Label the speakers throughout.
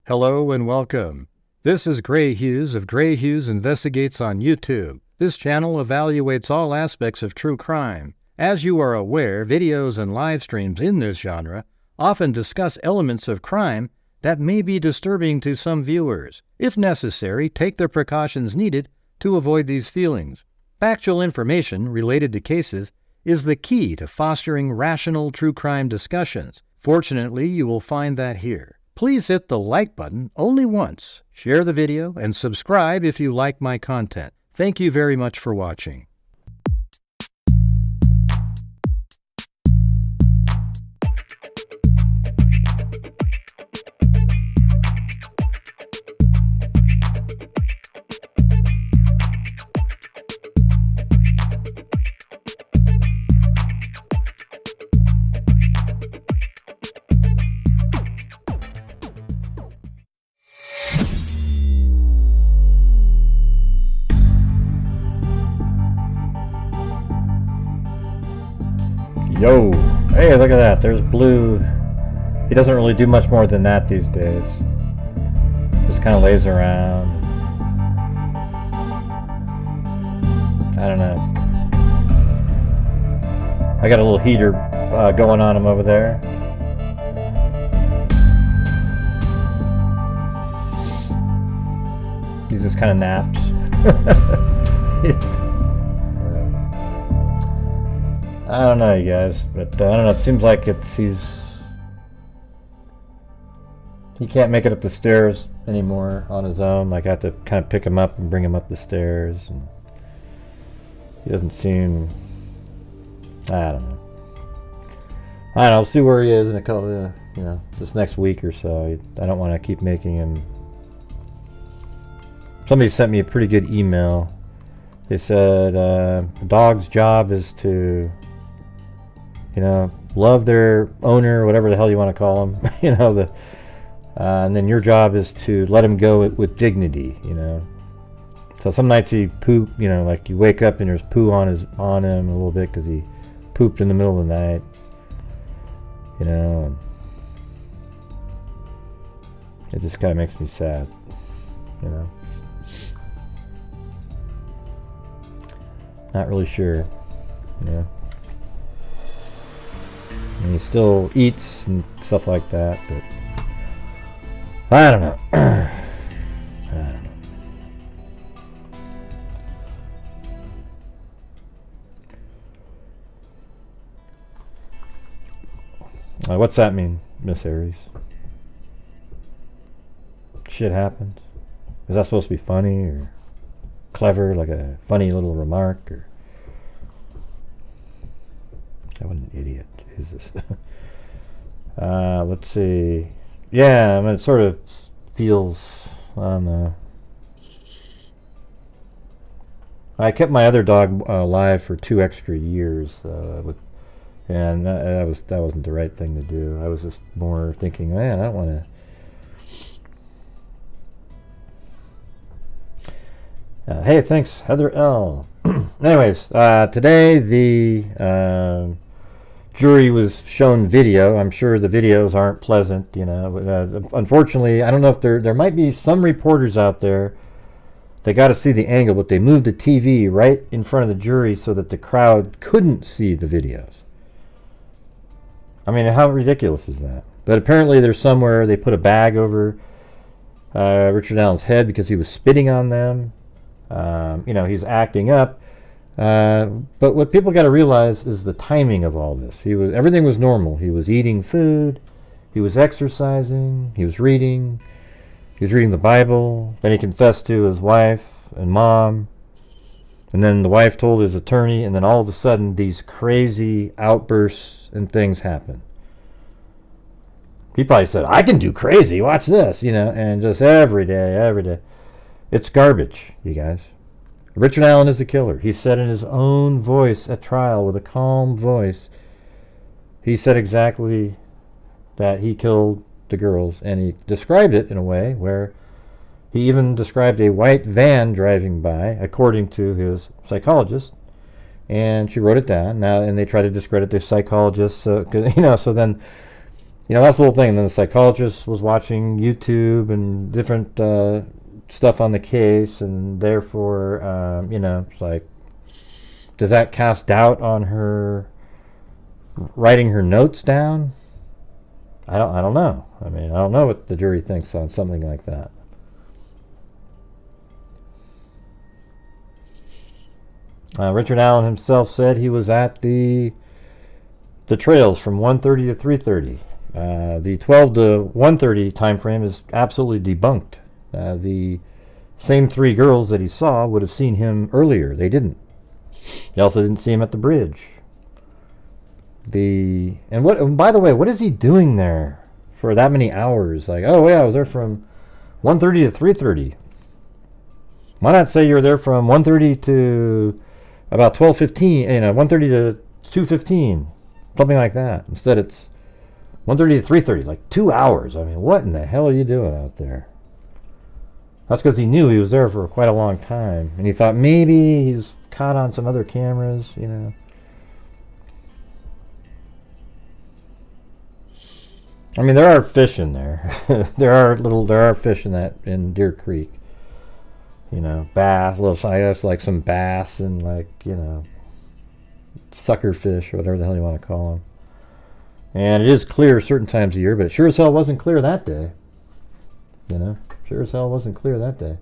Speaker 1: Hello and welcome. This is Grant Hughes of Grant Hughes Investigates on YouTube. This channel evaluates all aspects of true crime. As you are aware, videos and live streams in this genre often discuss elements of crime that may be disturbing to some viewers. If necessary, take the precautions needed to avoid these feelings. Factual information related to cases is the key to fostering rational true crime discussions. Fortunately, you will find that here. Please hit the like button only once, share the video, and subscribe if you like my content. Thank you very much for watching.
Speaker 2: Yo, hey, look at that. There's Blue. He doesn't really do much more than that these days. Just kind of lays around. I don't know. I got a little heater going on him over there. He just kind of naps. I don't know, you guys, but I don't know. It seems like he can't make it up the stairs anymore on his own. Like I have to kind of pick him up and bring him up the stairs, and he doesn't seem. I don't know. I'll see where he is in a couple, this next week or so. I don't want to keep making him. Somebody sent me a pretty good email. They said the dog's job is to, love their owner, whatever the hell you want to call them, and then your job is to let him go with dignity, So some nights he poop, like you wake up and there's poo on him a little bit because he pooped in the middle of the night, and it just kind of makes me sad, Not really sure, And he still eats and stuff like that, but I don't know. What's that mean, Miss Aries? Shit happens? Is that supposed to be funny or clever, like a funny little remark? Or what an idiot. Jesus. Let's see. Yeah, I mean, it sort of feels, I don't know. I kept my other dog alive for 2 extra years, and that wasn't the right thing to do. I was just more thinking, man, I don't want to. Hey, thanks, Heather L. Anyways, today the jury was shown video. I'm sure the videos aren't pleasant, unfortunately, I don't know if there might be some reporters out there. They got to see the angle, but they moved the TV right in front of the jury so that the crowd couldn't see the videos. I mean, how ridiculous is that? But apparently there's somewhere they put a bag over Richard Allen's head because he was spitting on them. He's acting up. But what people got to realize is the timing of all this. Everything was normal. He was eating food, he was exercising, he was reading the Bible. Then he confessed to his wife and mom, and then the wife told his attorney, and then all of a sudden these crazy outbursts and things happen. He probably said, I can do crazy, watch this, and just every day. It's garbage, you guys. Richard Allen is a killer. He said in his own voice at trial, with a calm voice, he said exactly that he killed the girls, and he described it in a way where he even described a white van driving by, according to his psychologist, and she wrote it down. Now, and they try to discredit the psychologist, so then you know, that's the whole thing. And then the psychologist was watching YouTube and different stuff on the case, and therefore, you know, it's like, does that cast doubt on her writing her notes down? I don't know. I mean, I don't know what the jury thinks on something like that. Richard Allen himself said he was at the trails from 1:30 to 3:30. The 12 to 1:30 time frame is absolutely debunked. The same three girls that he saw would have seen him earlier. They didn't. They also didn't see him at the bridge. And by the way, what is he doing there for that many hours? Like, oh yeah, I was there from 1:30 to 3:30. Why not say you're there from 1:30 to about 12:15, you know, 1:30 to 2:15, something like that. Instead it's 1:30 to 3:30, like 2 hours. I mean, what in the hell are you doing out there? That's because he knew he was there for quite a long time, and he thought maybe he was caught on some other cameras, you know. I mean, there are fish in there. there are fish in Deer Creek. You know, bass, I guess like some bass and like, you know, sucker fish or whatever the hell you want to call them. And it is clear certain times of year, but it sure as hell wasn't clear that day. You know, sure as hell wasn't clear that day.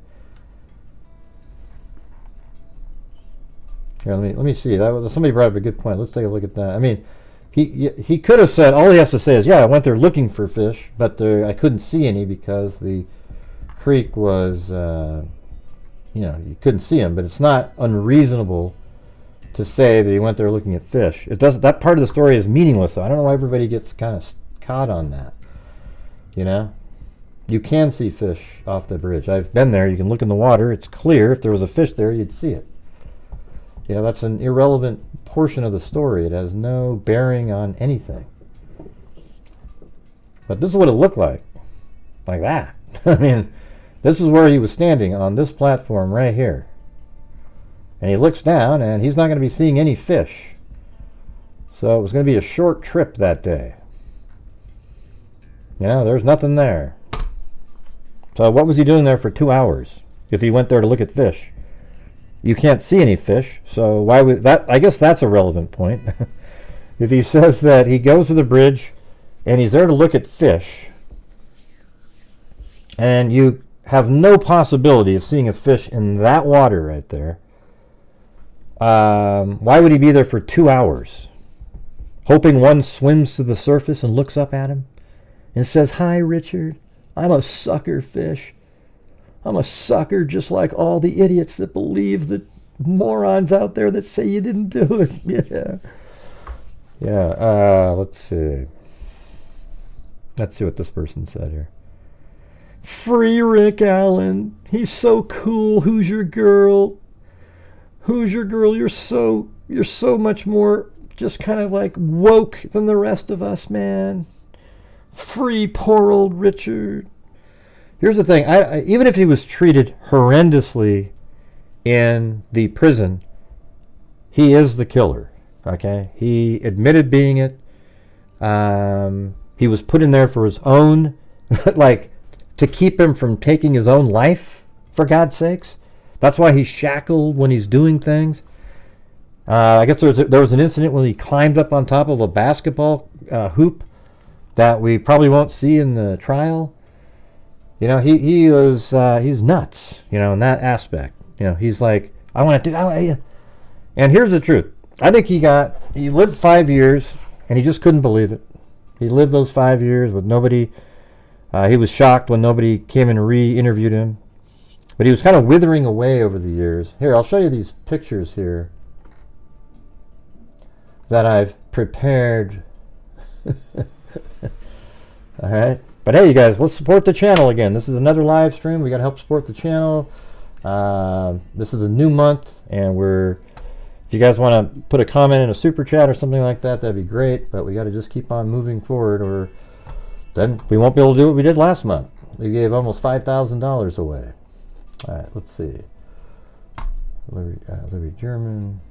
Speaker 2: Here, let me see. Somebody brought up a good point. Let's take a look at that. I mean, he could have said, all he has to say is, yeah, I went there looking for fish, but I couldn't see any because the creek was, you know, you couldn't see them. But it's not unreasonable to say that he went there looking at fish. It doesn't. That part of the story is meaningless, though. I don't know why everybody gets kind of caught on that. You know, you can see fish off the bridge. I've been there. You can look in the water. It's clear. If there was a fish there, you'd see it. You know, that's an irrelevant portion of the story. It has no bearing on anything. But this is what it looked like that. I mean, this is where he was standing on this platform right here. And he looks down, and he's not going to be seeing any fish. So it was going to be a short trip that day. You know, there's nothing there. So what was he doing there for 2 hours if he went there to look at fish? You can't see any fish, so why would that? I guess that's a relevant point. If he says that he goes to the bridge and he's there to look at fish, and you have no possibility of seeing a fish in that water right there, why would he be there for 2 hours? Hoping one swims to the surface and looks up at him and says, "Hi, Richard, I'm a sucker fish. I'm a sucker just like all the idiots that believe the morons out there that say you didn't do it." Yeah. Yeah, let's see. Let's see what this person said here. Free Rick Allen. He's so cool. Who's your girl? Who's your girl? You're so much more just kind of like woke than the rest of us, man. Free poor old Richard. Here's the thing. Even if he was treated horrendously in the prison, he is the killer. Okay? He admitted being it. He was put in there for his own, like, to keep him from taking his own life, for God's sakes. That's why he's shackled when he's doing things. I guess there was an incident when he climbed up on top of a basketball hoop that we probably won't see in the trial. You know, he's nuts, you know, in that aspect. You know, he's like, I want to do that. And here's the truth. I think he lived 5 years, and he just couldn't believe it. He lived those 5 years with nobody. He was shocked when nobody came and re-interviewed him. But he was kind of withering away over the years. Here, I'll show you these pictures here that I've prepared. All right. But hey, you guys, let's support the channel again. This is another live stream. We got to help support the channel. This is a new month, and if you guys want to put a comment in a super chat or something like that, that'd be great. But we got to just keep on moving forward, or then we won't be able to do what we did last month. We gave almost $5,000 away. All right, let's see. Larry German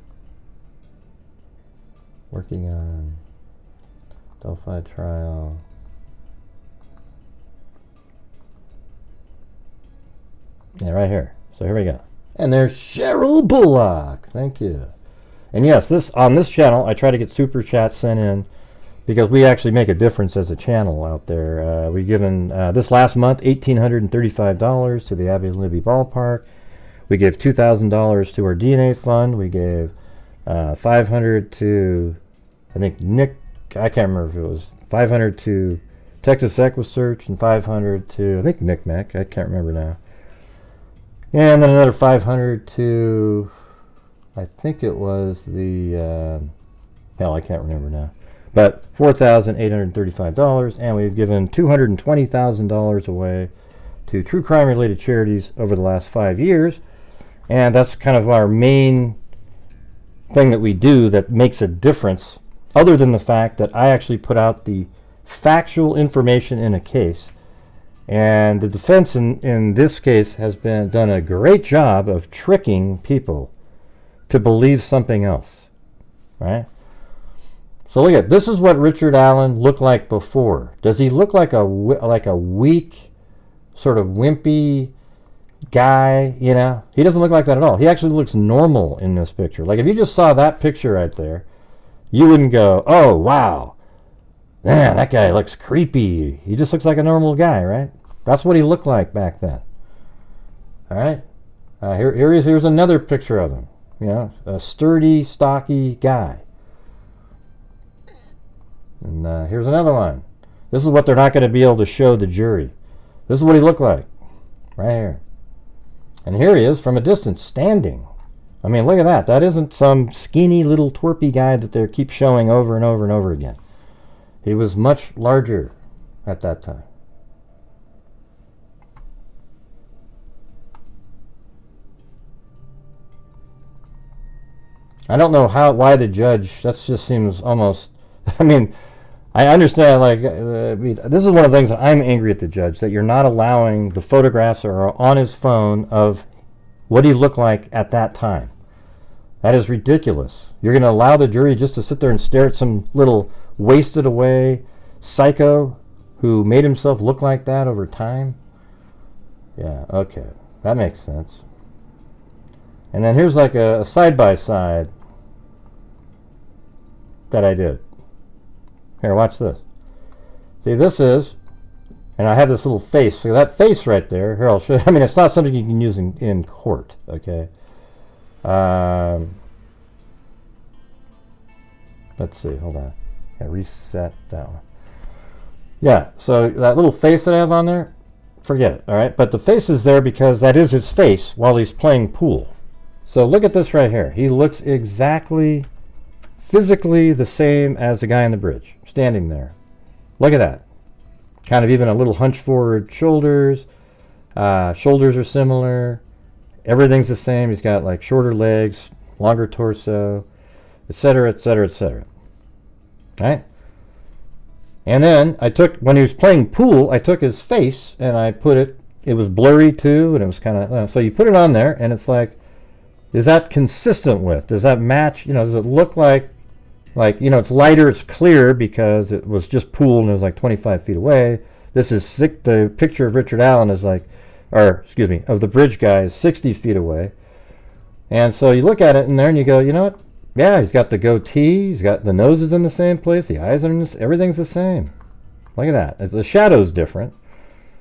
Speaker 2: working on Delphi trial. Yeah, right here. So here we go. And there's Cheryl Bullock. Thank you. And yes, on this channel, I try to get super chats sent in because we actually make a difference as a channel out there. We've given this last month $1,835 to the Abbey Libby Ballpark. We gave $2,000 to our DNA fund. We gave $500 to, I think Nick. I can't remember if it was $500 to Texas Equisearch and $500 to, I think, Nick Mac. I can't remember now. And then another $500 to, I think it was the, hell, I can't remember now. But $4,835, and we've given $220,000 away to true crime related charities over the last 5 years. And that's kind of our main thing that we do that makes a difference, other than the fact that I actually put out the factual information in a case. And the defense in this case has done a great job of tricking people to believe something else, right? So look at this. Is what Richard Allen looked like before. Does he look like a weak, sort of wimpy guy? You know, he doesn't look like that at all. He actually looks normal in this picture. Like if you just saw that picture right there, you wouldn't go, "Oh wow, man, that guy looks creepy." He just looks like a normal guy, right? That's what he looked like back then. All right. Here's another picture of him. You know, a sturdy, stocky guy. And here's another one. This is what they're not going to be able to show the jury. This is what he looked like, right here. And here he is from a distance, standing. I mean, look at that. That isn't some skinny little twerpy guy that they keep showing over and over and over again. He was much larger at that time. I don't know why the judge, that just seems almost, I mean, I understand, like, this is one of the things that I'm angry at the judge, that you're not allowing the photographs that are on his phone of what he looked like at that time. That is ridiculous. You're going to allow the jury just to sit there and stare at some little wasted away psycho who made himself look like that over time? Yeah, okay. That makes sense. And then here's like a side-by-side that I did. Here, watch this. See, this is, and I have this little face. So that face right there, here, I'll show you. I mean, it's not something you can use in court, okay? Let's see, hold on. I reset that one. Yeah, so that little face that I have on there, forget it, all right? But the face is there because that is his face while he's playing pool. So look at this right here. He looks exactly, physically the same as the guy on the bridge, standing there. Look at that. Kind of even a little hunch forward shoulders. Shoulders are similar. Everything's the same. He's got like shorter legs, longer torso, etc., etc., etc. Right? And then I took, when he was playing pool, I took his face and I put it was blurry too, and it was kind of, so you put it on there and it's like, is that consistent with, does that match, you know, does it look like, you know, it's lighter, it's clear because it was just pool and it was like 25 feet away. This is sick, the picture of Richard Allen is like, or excuse me, of the bridge guy is 60 feet away. And so you look at it in there and you go, you know what? Yeah, he's got the goatee, he's got the nose is in the same place, the eyes are in this, everything's the same. Look at that. The shadow's different.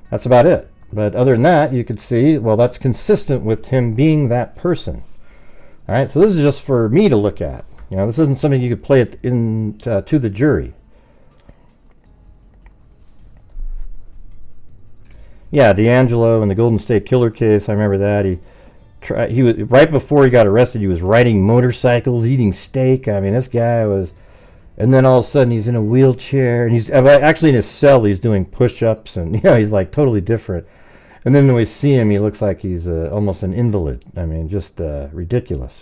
Speaker 2: That's about it. But other than that, you could see, well, that's consistent with him being that person. All right, so this is just for me to look at. You know, this isn't something you could play it in to the jury. Yeah, D'Angelo in the Golden State Killer case, I remember that. He was, right before he got arrested, he was riding motorcycles, eating steak. I mean, this guy was, and then all of a sudden he's in a wheelchair, and he's actually in his cell. He's doing push-ups, and you know, he's like totally different. And then when we see him, he looks like he's almost an invalid. I mean, just ridiculous.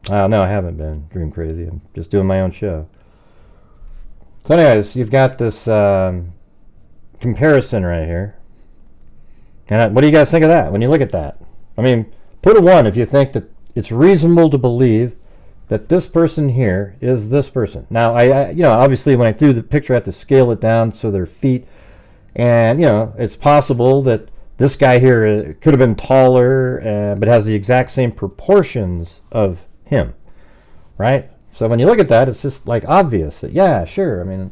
Speaker 2: No, I haven't been dream crazy. I'm just doing my own show. So anyways, you've got this comparison right here. And what do you guys think of that when you look at that? I mean, put a 1 if you think that it's reasonable to believe that this person here is this person. Now, I you know, obviously when I do the picture, I have to scale it down so their feet And, you know, it's possible that this guy here could have been taller, but has the exact same proportions of him, right? So when you look at that, it's just like obvious that, yeah, sure. I mean,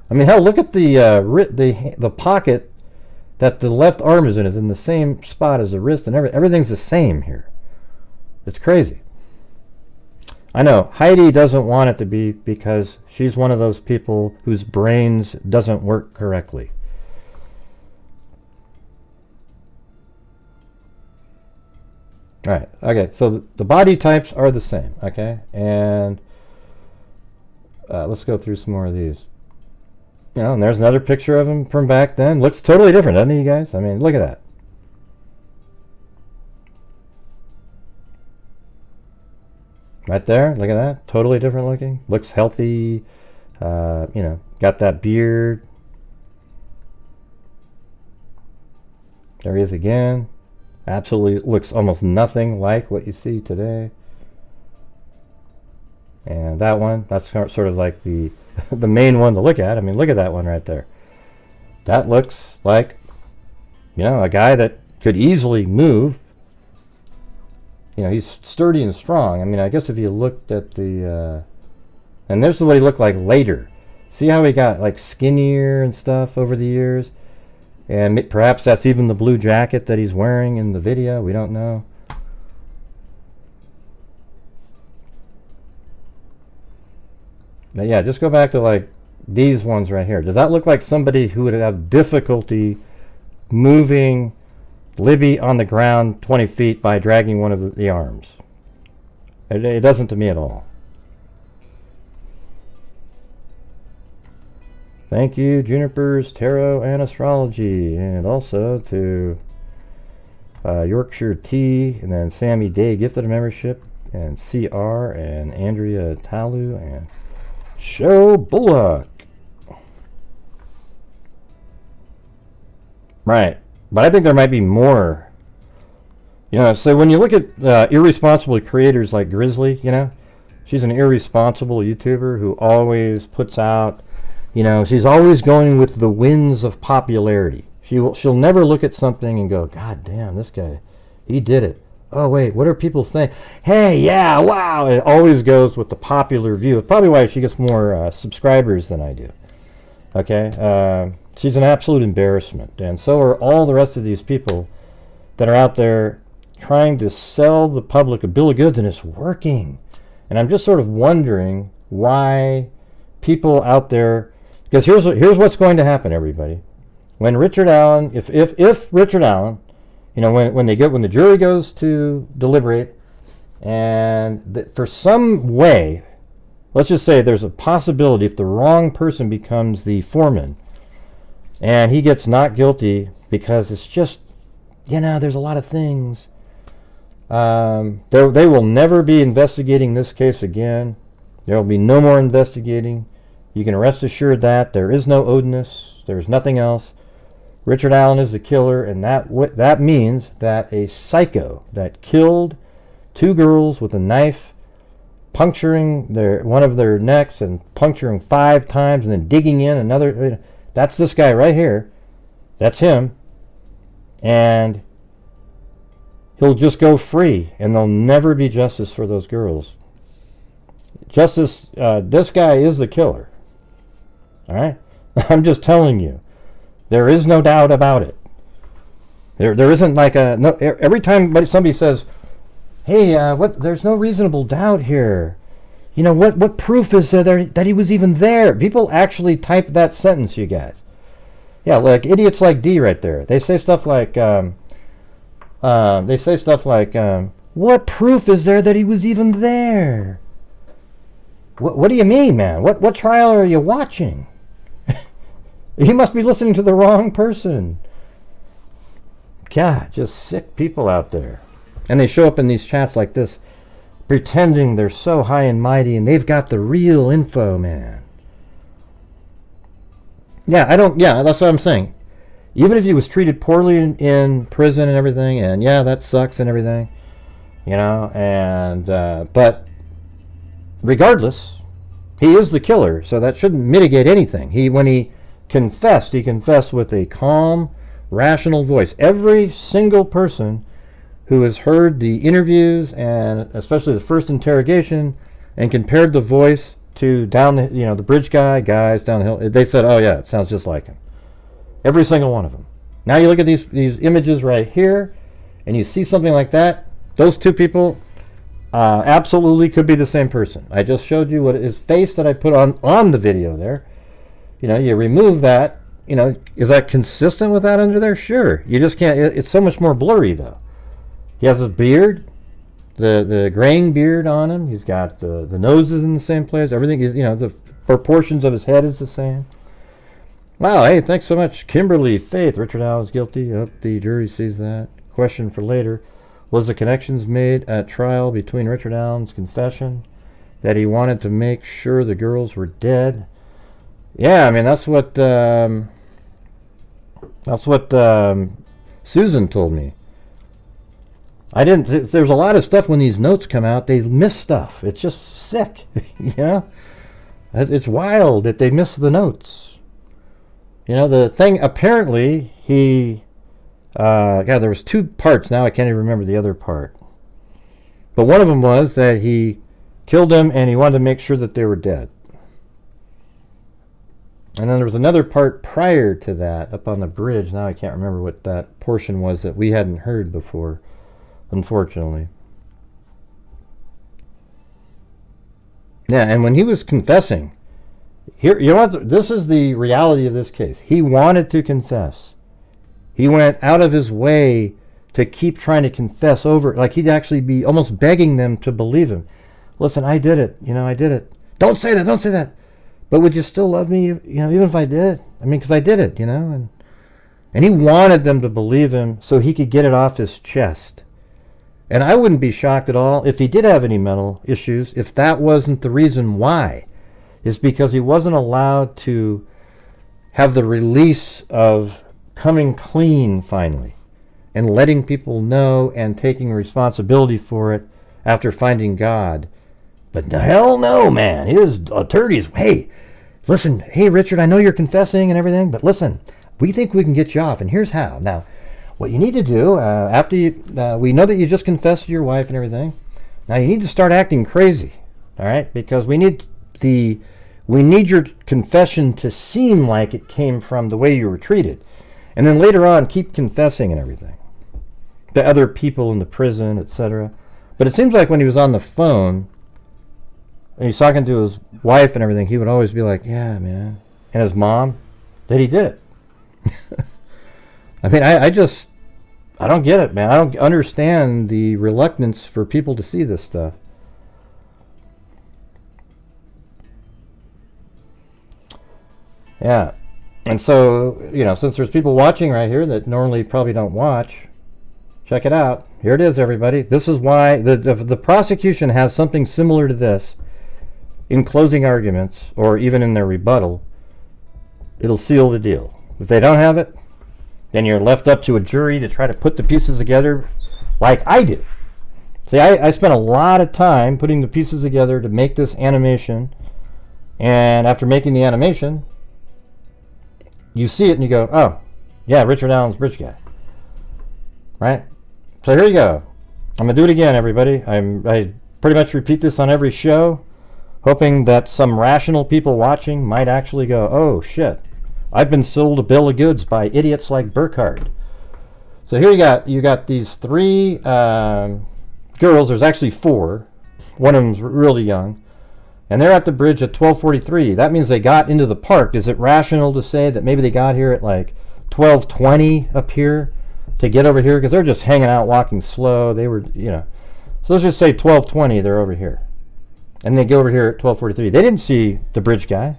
Speaker 2: hell, look at the pocket that the left arm is in the same spot as the wrist, and everything's the same here. It's crazy. I know Heidi doesn't want it to be because she's one of those people whose brains doesn't work correctly. All right, okay, so the body types are the same, okay? And let's go through some more of these. You know, and there's another picture of him from back then. Looks totally different, doesn't he, you guys? I mean, look at that. Right there, look at that. Totally different looking. Looks healthy. You know, got that beard. There he is again. Absolutely looks almost nothing like what you see today. And that one, that's sort of like the main one to look at. I mean, look at that one right there. That looks like, you know, a guy that could easily move. You know, he's sturdy and strong. I mean, I guess if you looked at the... and this is what he looked like later. See how he got, like, skinnier and stuff over the years? And perhaps that's even the blue jacket that he's wearing in the video. We don't know. But yeah, just go back to, like, these ones right here. Does that look like somebody who would have difficulty moving Libby on the ground 20 feet by dragging one of the arms? It doesn't to me at all. Thank you, Junipers, Tarot, and Astrology. And also to Yorkshire Tea, and then Sammy Day gifted a membership, and CR, and Andrea Talu, and Joe Bullock. Right. But I think there might be more. You know, so when you look at irresponsible creators like Grizzly, you know, she's an irresponsible YouTuber who always puts out, you know, she's always going with the winds of popularity. She'll never look at something and go, God damn, this guy, he did it. Oh, wait, what do people think? Hey, yeah, wow. It always goes with the popular view. It's probably why she gets more subscribers than I do. Okay? She's an absolute embarrassment. And so are all the rest of these people that are out there trying to sell the public a bill of goods, and it's working. And I'm just sort of wondering why people out there... Because here's what's going to happen, everybody. When Richard Allen... If Richard Allen... You know, when the jury goes to deliberate, and for some way, let's just say there's a possibility if the wrong person becomes the foreman, and he gets not guilty because it's just, you know, there's a lot of things. They will never be investigating this case again. There will be no more investigating. You can rest assured that there is no odious. There's nothing else. Richard Allen is the killer, and that means that a psycho that killed two girls with a knife, puncturing one of their necks and puncturing 5 times and then digging in another, that's this guy right here. That's him. And he'll just go free, and there'll never be justice for those girls. Justice, this guy is the killer. All right? I'm just telling you. There is no doubt about it. There isn't like a... No, every time somebody says, hey, there's no reasonable doubt here. You know, what proof is there that he was even there? People actually type that sentence, you guys. Yeah, like idiots like D right there. They say stuff like, what proof is there that he was even there? What do you mean, man? What trial are you watching? You must be listening to the wrong person. God, just sick people out there. And they show up in these chats like this, pretending they're so high and mighty, and they've got the real info, man. Yeah, that's what I'm saying. Even if he was treated poorly in prison and everything, and yeah, that sucks and everything, you know, and, but regardless, he is the killer, so that shouldn't mitigate anything. When he confessed. He confessed with a calm, rational voice. Every single person who has heard the interviews, and especially the first interrogation, and compared the voice to down the, the bridge guys down the hill, they said, oh yeah, it sounds just like him. Every single one of them. Now you look at these images right here, and you see something like that. Those two people absolutely could be the same person. I just showed you what his face that I put on the video there. You remove that. Is that consistent with that under there? Sure. You just can't. It's so much more blurry though. He has his beard, the graying beard on him. He's got the nose is in the same place. Everything is, the proportions of his head is the same. Wow, hey, thanks so much. Kimberly Faith, Richard Allen is guilty. Hope the jury sees that. Question for later. Was the connections made at trial between Richard Allen's confession that he wanted to make sure the girls were dead? Yeah, I mean, that's what Susan told me. I didn't. There's a lot of stuff when these notes come out. They miss stuff. It's just sick. It's wild that they miss the notes. The thing. Apparently, he. God, there was two parts. Now I can't even remember the other part. But one of them was that he killed them and he wanted to make sure that they were dead. And then there was another part prior to that up on the bridge. Now I can't remember what that portion was that we hadn't heard before, unfortunately. Yeah, and when he was confessing, here, this is the reality of this case. He wanted to confess. He went out of his way to keep trying to confess over, like he'd actually be almost begging them to believe him. Listen, I did it. I did it. Don't say that. Don't say that. But would you still love me, even if I did it? I mean, because I did it, and he wanted them to believe him so he could get it off his chest. And I wouldn't be shocked at all if he did have any mental issues, if that wasn't the reason why. It's because he wasn't allowed to have the release of coming clean finally and letting people know and taking responsibility for it after finding God. But hell no, man. His attorneys, hey, listen, hey, Richard, I know you're confessing and everything, but listen, we think we can get you off, and here's how. Now, what you need to do, after we know that you just confessed to your wife and everything, now you need to start acting crazy, all right? Because we need your confession to seem like it came from the way you were treated. And then later on, keep confessing and everything. The other people in the prison, etc. But it seems like when he was on the phone, and he's talking to his wife and everything, he would always be like, yeah, man. And his mom, that he did it. I mean, I don't get it, man. I don't understand the reluctance for people to see this stuff. Yeah. And so, since there's people watching right here that normally probably don't watch, check it out. Here it is, everybody. This is why the prosecution has something similar to this in closing arguments, or even in their rebuttal. It'll seal the deal. If they don't have it, then you're left up to a jury to try to put the pieces together like I did. See, I spent a lot of time putting the pieces together to make this animation, and after making the animation, you see it and you go, oh, yeah, Richard Allen's bridge guy. Right? So here you go. I'm going to do it again, everybody. I pretty much repeat this on every show, hoping that some rational people watching might actually go, oh, shit. I've been sold a bill of goods by idiots like Burkhardt. So here you got these three girls. There's actually four. One of them's really young. And they're at the bridge at 12:43. That means they got into the park. Is it rational to say that maybe they got here at like 12:20 up here to get over here? Because they're just hanging out, walking slow. They were, So let's just say 12:20, they're over here. And they go over here at 12:43. They didn't see the bridge guy.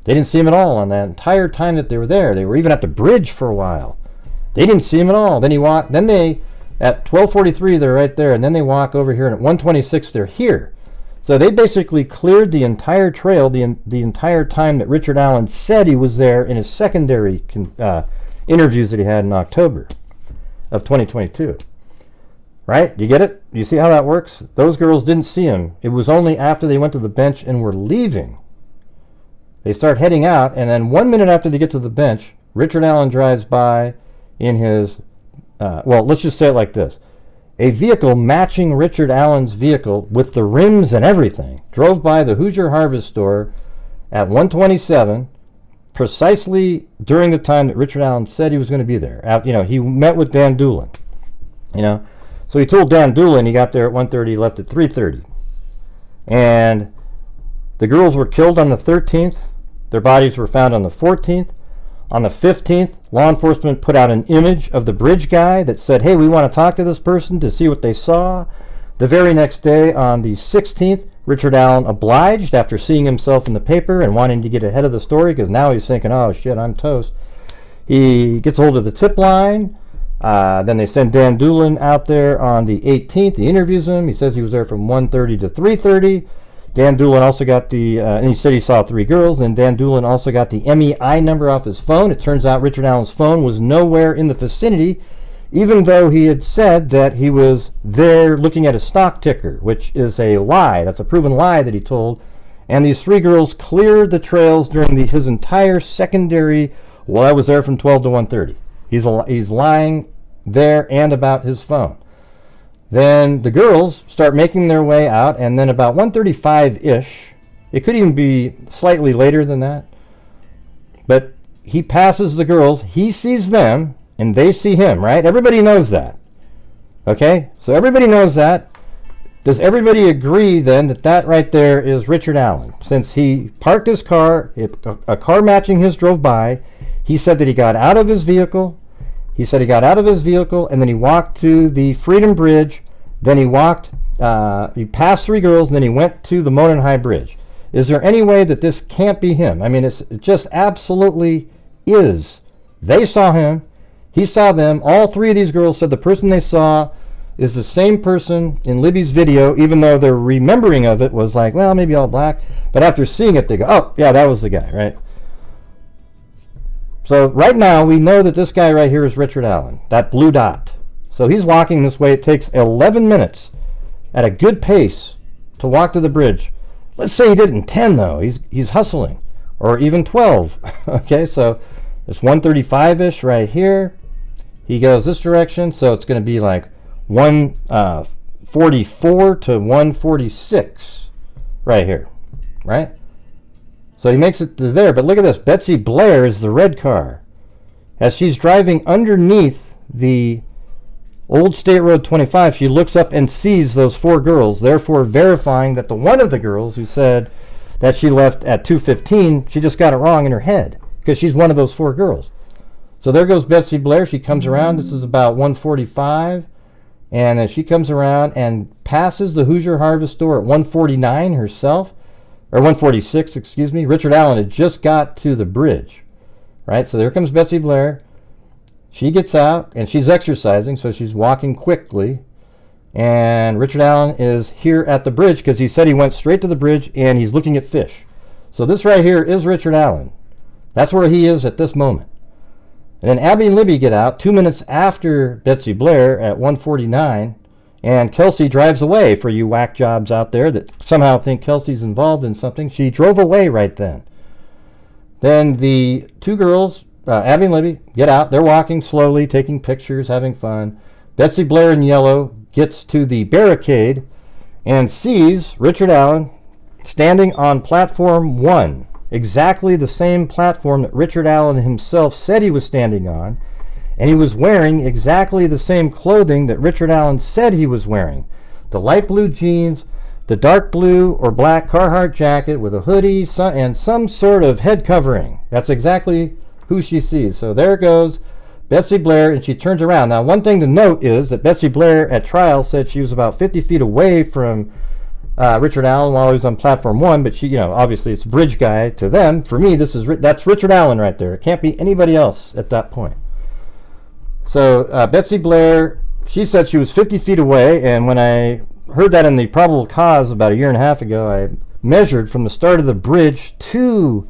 Speaker 2: They didn't see him at all on that entire time that they were there. They were even at the bridge for a while. They didn't see him at all. Then at 12:43, they're right there. And then they walk over here, and at 1:26, they're here. So they basically cleared the entire trail the entire time that Richard Allen said he was there in his secondary interviews that he had in October of 2022. Right? You get it? You see how that works? Those girls didn't see him. It was only after they went to the bench and were leaving They start heading out, and then 1 minute after they get to the bench, Richard Allen drives by in his, well, let's just say it like this. A vehicle matching Richard Allen's vehicle with the rims and everything drove by the Hoosier Harvest store at 1:27, precisely during the time that Richard Allen said he was going to be there. He met with Dan Doolin. So he told Dan Doolin he got there at 1:30, left at 3:30. And the girls were killed on the 13th. Their bodies were found on the 14th. On the 15th, law enforcement put out an image of the bridge guy that said, hey, we want to talk to this person to see what they saw. The very next day, on the 16th, Richard Allen obliged after seeing himself in the paper and wanting to get ahead of the story because now he's thinking, oh, shit, I'm toast. He gets hold of the tip line. Then they send Dan Doolin out there on the 18th. He interviews him. He says he was there from 1:30 to 3:30. Dan Doolin also got and he said he saw 3 girls, and Dan Doolin also got the MEI number off his phone. It turns out Richard Allen's phone was nowhere in the vicinity, even though he had said that he was there looking at a stock ticker, which is a lie. That's a proven lie that he told. And these 3 girls cleared the trails during his entire secondary, well, I was there from 12 to 1:30. He's lying there and about his phone. Then the girls start making their way out, and then about 1:35-ish, it could even be slightly later than that, but he passes the girls, he sees them, and they see him, right? Everybody knows that. Okay? So everybody knows that. Does everybody agree then that right there is Richard Allen? Since he parked his car, a car matching his drove by, he said that he got out of his vehicle, and then he walked to the Freedom Bridge, then he passed 3 girls, and then he went to the Monon High Bridge. Is there any way that this can't be him? I mean, it just absolutely is. They saw him, he saw them, all 3 of these girls said the person they saw is the same person in Libby's video, even though their remembering of it was like, well, maybe all black, but after seeing it, they go, oh, yeah, that was the guy, right? So right now, we know that this guy right here is Richard Allen, that blue dot. So he's walking this way. It takes 11 minutes at a good pace to walk to the bridge. Let's say he did it in 10, though. He's hustling. Or even 12. Okay, so it's 1:35-ish right here. He goes this direction, so it's going to be like 1:44 to 1:46 right here, right? So he makes it to there, but look at this. Betsy Blair is the red car. As she's driving underneath the old State Road 25, she looks up and sees those 4 girls, therefore verifying that the one of the girls who said that she left at 2:15, she just got it wrong in her head, because she's one of those 4 girls. So there goes Betsy Blair. She comes around. This is about 1:45, and then she comes around and passes the Hoosier Harvest store at 1:49 herself. Or 1:46, excuse me. Richard Allen had just got to the bridge, right? So there comes Betsy Blair. She gets out, and she's exercising, so she's walking quickly. And Richard Allen is here at the bridge because he said he went straight to the bridge, and he's looking at fish. So this right here is Richard Allen. That's where he is at this moment. And then Abby and Libby get out 2 minutes after Betsy Blair at 1:49. And Kelsey drives away, for you whack jobs out there that somehow think Kelsey's involved in something. She drove away right then. Then the 2 girls, Abby and Libby, get out. They're walking slowly, taking pictures, having fun. Betsy Blair in yellow gets to the barricade and sees Richard Allen standing on platform 1, exactly the same platform that Richard Allen himself said he was standing on. And he was wearing exactly the same clothing that Richard Allen said he was wearing. The light blue jeans, the dark blue or black Carhartt jacket with a hoodie, and some sort of head covering. That's exactly who she sees. So there goes Betsy Blair, and she turns around. Now, one thing to note is that Betsy Blair at trial said she was about 50 feet away from Richard Allen while he was on platform 1, but she, obviously it's bridge guy to them. For me, that's Richard Allen right there. It can't be anybody else at that point. So Betsy Blair, she said she was 50 feet away, and when I heard that in the probable cause about a year and a half ago, I measured from the start of the bridge to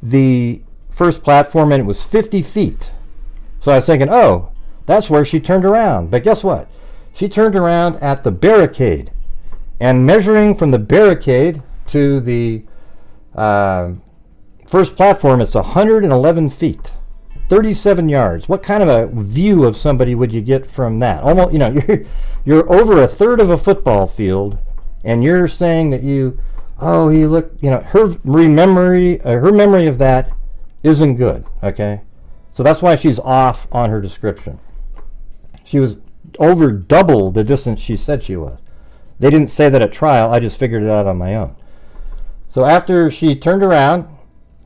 Speaker 2: the first platform, and it was 50 feet. So I was thinking, oh, that's where she turned around. But guess what? She turned around at the barricade, and measuring from the barricade to the first platform, it's 111 feet, 37 yards. What kind of a view of somebody would you get from that? Almost, you know, you're over a third of a football field, and you're saying that oh, he looked, you know, her memory of that isn't good, okay? So that's why she's off on her description. She was over double the distance she said she was. They didn't say that at trial. I just figured it out on my own. So after she turned around,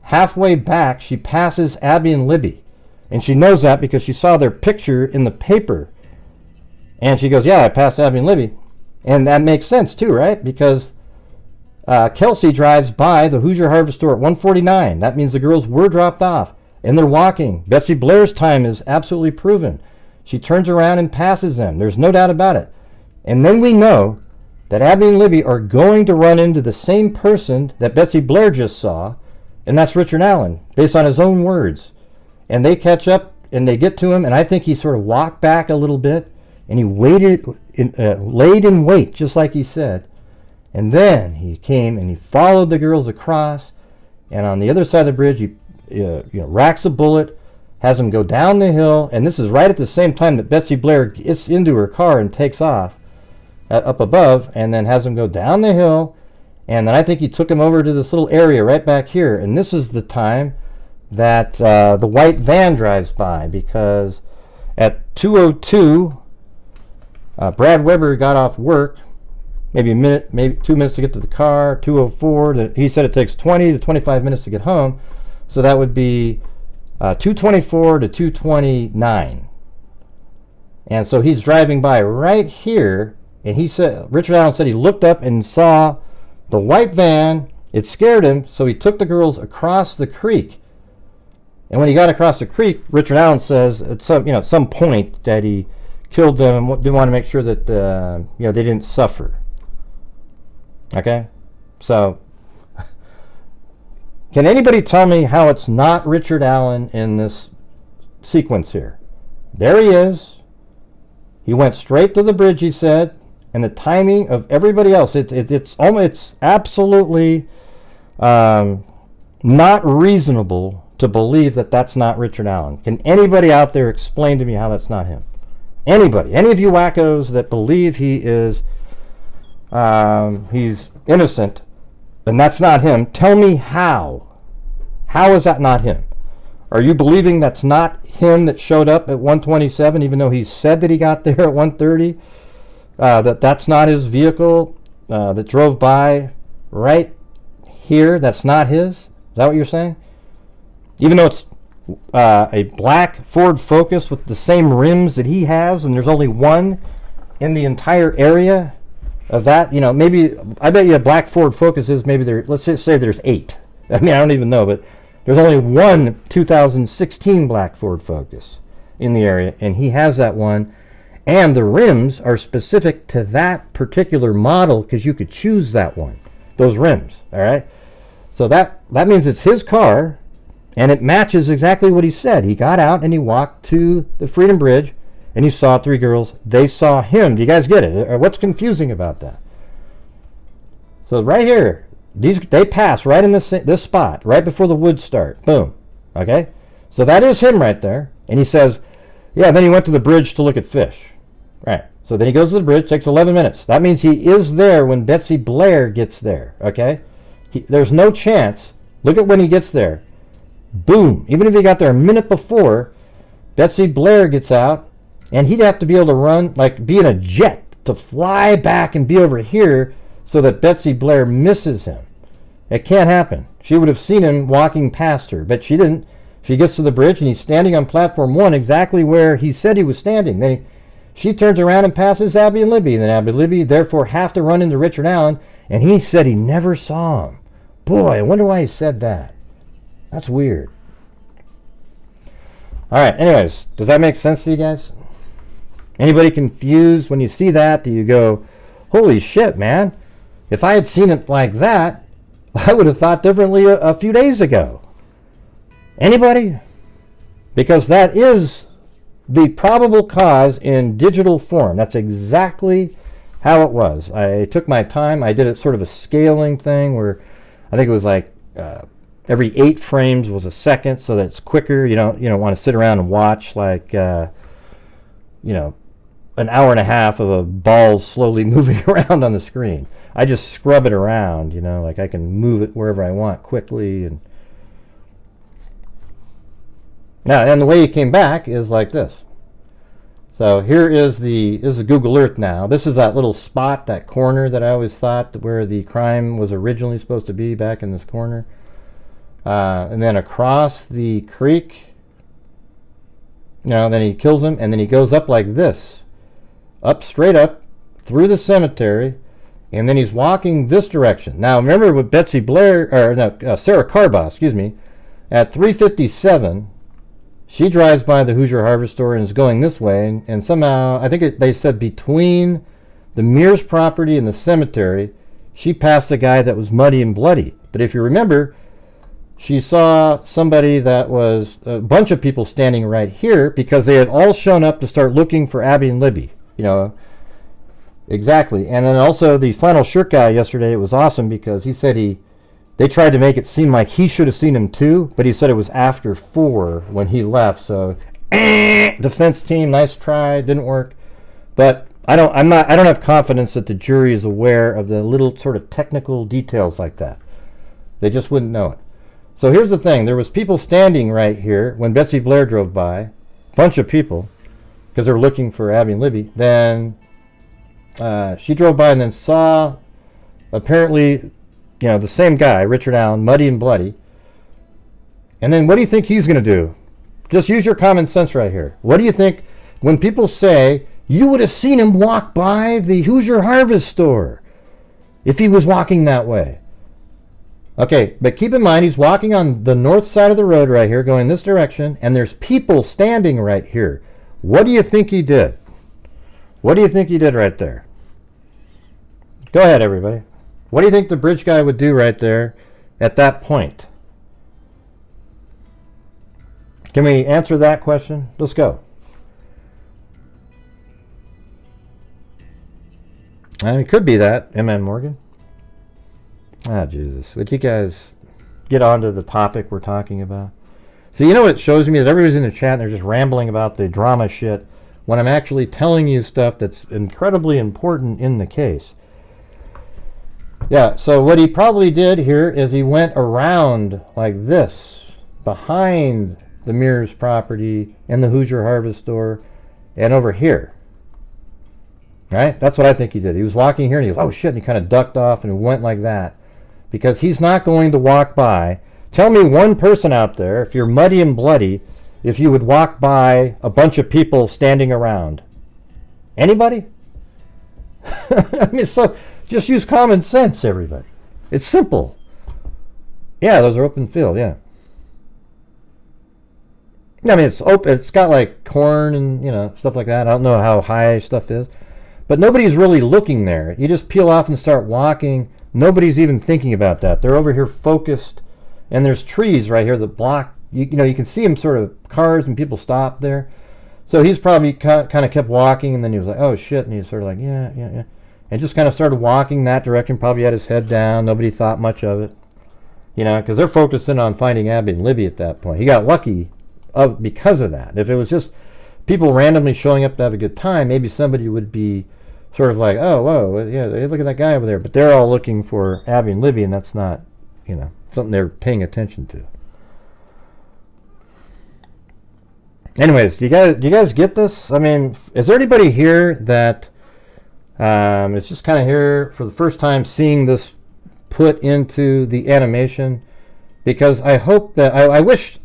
Speaker 2: halfway back, she passes Abby and Libby. And she knows that because she saw their picture in the paper. And she goes, yeah, I passed Abby and Libby. And that makes sense too, right? Because Kelsey drives by the Hoosier Harvest Store at 1:49. That means the girls were dropped off. And they're walking. Betsy Blair's time is absolutely proven. She turns around and passes them. There's no doubt about it. And then we know that Abby and Libby are going to run into the same person that Betsy Blair just saw, and that's Richard Allen, based on his own words. And they catch up, and they get to him, and I think he sort of walked back a little bit, and he laid in wait, just like he said. And then he came, and he followed the girls across, and on the other side of the bridge, he racks a bullet, has them go down the hill, and this is right at the same time that Betsy Blair gets into her car and takes off up above, and then has them go down the hill, and then I think he took him over to this little area right back here, and this is the time that the white van drives by, because at 2:02 Brad Weber got off work, maybe a minute, maybe 2 minutes to get to the car. 2:04, he said it takes 20 to 25 minutes to get home, so that would be 2:24 to 2:29, and so he's driving by right here. And he said, Richard Allen said he looked up and saw the white van. It scared him, so he took the girls across the creek. And when he got across the creek, Richard Allen says at some point that he killed them and didn't want to make sure that they didn't suffer. Okay, so can anybody tell me how it's not Richard Allen in this sequence here? There he is. He went straight to the bridge, he said. And the timing of everybody else, it's absolutely not reasonable to believe that that's not Richard Allen. Can anybody out there explain to me how that's not him? Anybody? Any of you wackos that believe he is he's innocent and that's not him, tell me how. How is that not him? Are you believing that's not him that showed up at 1:27, even though he said that he got there at 1:30? That's not his vehicle that drove by right here? That's not his? Is that what you're saying? Even though it's a black Ford Focus with the same rims that he has, and there's only one in the entire area of that, maybe, I bet you a black Ford Focus is maybe there, let's just say there's 8. I mean, I don't even know, but there's only one 2016 black Ford Focus in the area, and he has that one. And the rims are specific to that particular model because you could choose that one, those rims, all right? So that means it's his car, and it matches exactly what he said. He got out and he walked to the Freedom Bridge, and he saw 3 girls. They saw him. Do you guys get it? What's confusing about that? So right here, they pass right in this spot, right before the woods start. Boom, okay? So that is him right there. And he says, yeah, then he went to the bridge to look at fish. Right. So then he goes to the bridge, takes 11 minutes. That means he is there when Betsy Blair gets there, okay? There's no chance. Look at when he gets there. Boom. Even if he got there a minute before, Betsy Blair gets out, and he'd have to be able to run, like be in a jet to fly back and be over here so that Betsy Blair misses him. It can't happen. She would have seen him walking past her, but she didn't. She gets to the bridge, and he's standing on platform 1 exactly where he said he was standing. Then she turns around and passes Abby and Libby. And then Abby and Libby therefore have to run into Richard Allen. And he said he never saw him. Boy, I wonder why he said that. That's weird. All right, anyways, does that make sense to you guys? Anybody confused when you see that? Do you go, holy shit, man. If I had seen it like that, I would have thought differently a few days ago. Anybody? Because that is the probable cause in digital form. That's exactly how it was. I took my time. I did it sort of a scaling thing where I think it was like every 8 frames was a second, so that it's quicker. You don't want to sit around and watch like an hour and a half of a ball slowly moving around on the screen. I just scrub it around, like I can move it wherever I want quickly. And the way it came back is like this. So here is this is Google Earth now. This is that little spot, that corner that I always thought where the crime was originally supposed to be, back in this corner. And then across the creek, then he kills him, and then he goes up like this, straight up through the cemetery, and then he's walking this direction. Now remember with Sarah Carbaugh, excuse me, at 3:57, she drives by the Hoosier Harvest Store and is going this way, and somehow, I think they said between the Mears property and the cemetery, she passed a guy that was muddy and bloody. But if you remember, she saw somebody that was a bunch of people standing right here because they had all shown up to start looking for Abby and Libby. Exactly. And then also the flannel shirt guy yesterday, it was awesome because he said they tried to make it seem like he should have seen him too, but he said it was after 4 when he left. So defense team, nice try, didn't work. But I don't have confidence that the jury is aware of the little sort of technical details like that. They just wouldn't know it. So here's the thing. There was people standing right here when Betsy Blair drove by, a bunch of people, because they were looking for Abby and Libby. Then she drove by and then saw, apparently, the same guy, Richard Allen, muddy and bloody. And then what do you think he's going to do? Just use your common sense right here. What do you think when people say, you would have seen him walk by the Hoosier Harvest Store if he was walking that way? Okay, but keep in mind, he's walking on the north side of the road right here, going this direction, and there's people standing right here. What do you think he did? What do you think he did right there? Go ahead, everybody. What do you think the bridge guy would do right there at that point? Can we answer that question? Let's go. It could be that, M.M. Morgan. Jesus. Would you guys get on to the topic we're talking about? So you know what it shows me? That everybody's in the chat and they're just rambling about the drama shit when I'm actually telling you stuff that's incredibly important in the case. Yeah, so what he probably did here is he went around like this, behind the Mears property and the Hoosier Harvest Store and over here. Right? That's what I think he did. He was walking here and he goes, oh shit, and he kind of ducked off and went like that. Because he's not going to walk by. Tell me one person out there, if you're muddy and bloody, if you would walk by a bunch of people standing around. Anybody? I mean, so just use common sense, everybody. It's simple. Yeah, those are open field, yeah. I mean, it's open. It's got like corn and, stuff like that. I don't know how high stuff is. But nobody's really looking there. You just peel off and start walking. Nobody's even thinking about that. They're over here focused, and there's trees right here that block. You can see them sort of, cars and people stop there. So he's probably kind of kept walking, and then he was like, oh shit, and he's sort of like, yeah. And just kind of started walking that direction, probably had his head down. Nobody thought much of it, because they're focusing on finding Abby and Libby at that point. He got lucky because of that. If it was just people randomly showing up to have a good time, maybe somebody would be sort of like, oh, whoa, yeah, look at that guy over there. But they're all looking for Abby and Libby, and that's not, something they're paying attention to. Anyways, do you guys get this? I mean, is there anybody here that is just kind of here for the first time seeing this put into the animation? Because I hope that, I wish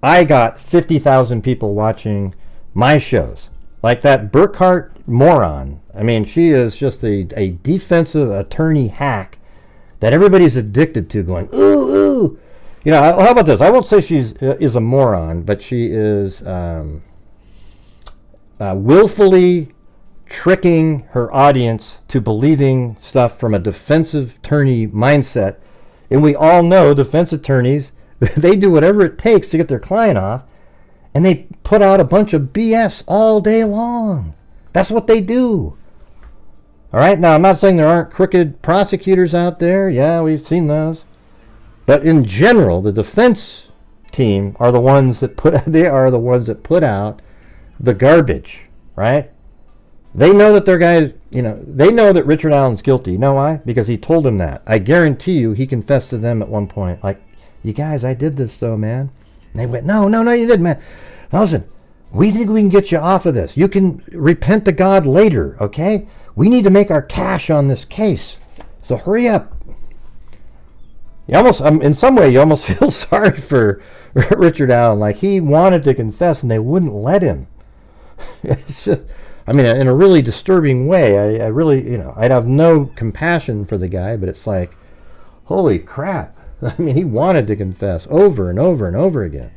Speaker 2: I got 50,000 people watching my shows. Like that Burkhart moron. I mean, she is just a defensive attorney hack that everybody's addicted to, going, ooh. How about this? I won't say she is a moron, but she is willfully tricking her audience to believing stuff from a defensive attorney mindset. And we all know defense attorneys, they do whatever it takes to get their client off. And they put out a bunch of BS all day long. That's what they do. All right? Now, I'm not saying there aren't crooked prosecutors out there. Yeah, we've seen those. But in general, the defense team are the ones that put out the garbage, right? They know that their guy, they know that Richard Allen's guilty. You know why? Because he told them that. I guarantee you he confessed to them at one point, like, you guys, I did this though, man. And they went, no, you didn't, man. Now listen, we think we can get you off of this. You can repent to God later, okay? We need to make our cash on this case. So hurry up. You almost, in some way, you almost feel sorry for Richard Allen. Like, he wanted to confess and they wouldn't let him. It's just, I mean, in a really disturbing way. I really, I'd have no compassion for the guy, but it's like, holy crap. I mean, he wanted to confess over and over and over again.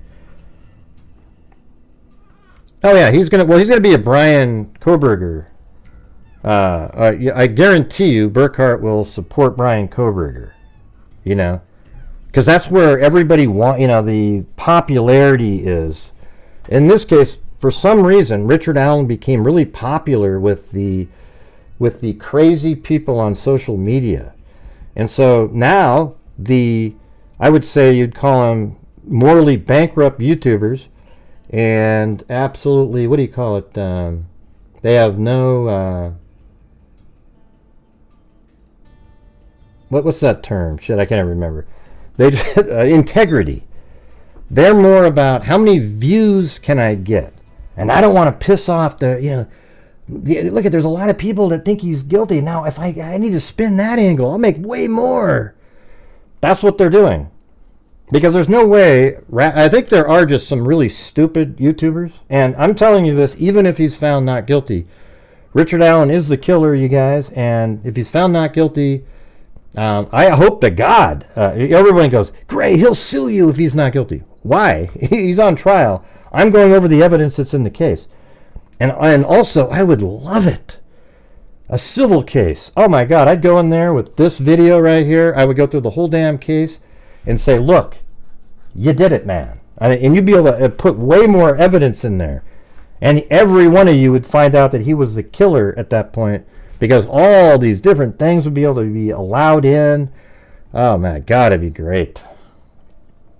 Speaker 2: Oh yeah, he's gonna be a Brian Koberger. I guarantee you, Burkhart will support Brian Koberger. Because that's where everybody the popularity is. In this case, for some reason, Richard Allen became really popular with the crazy people on social media, and so now I would say you'd call them morally bankrupt YouTubers, and absolutely, what do you call it? They have no what's that term? Shit, I can't remember. They integrity. They're more about how many views can I get, and I don't want to piss off look, there's a lot of people that think he's guilty. Now, if I need to spin that angle, I'll make way more. That's what they're doing. Because there's no way, I think there are just some really stupid YouTubers, and I'm telling you this, even if he's found not guilty, Richard Allen is the killer, you guys, and if he's found not guilty, I hope to God, everybody goes, Gray, he'll sue you if he's not guilty. Why? He's on trial. I'm going over the evidence that's in the case. And also, I would love it. A civil case. Oh my God, I'd go in there with this video right here. I would go through the whole damn case and say, look, you did it, man. And you'd be able to put way more evidence in there. And every one of you would find out that he was the killer at that point, because all these different things would be able to be allowed in. Oh my God, it'd be great.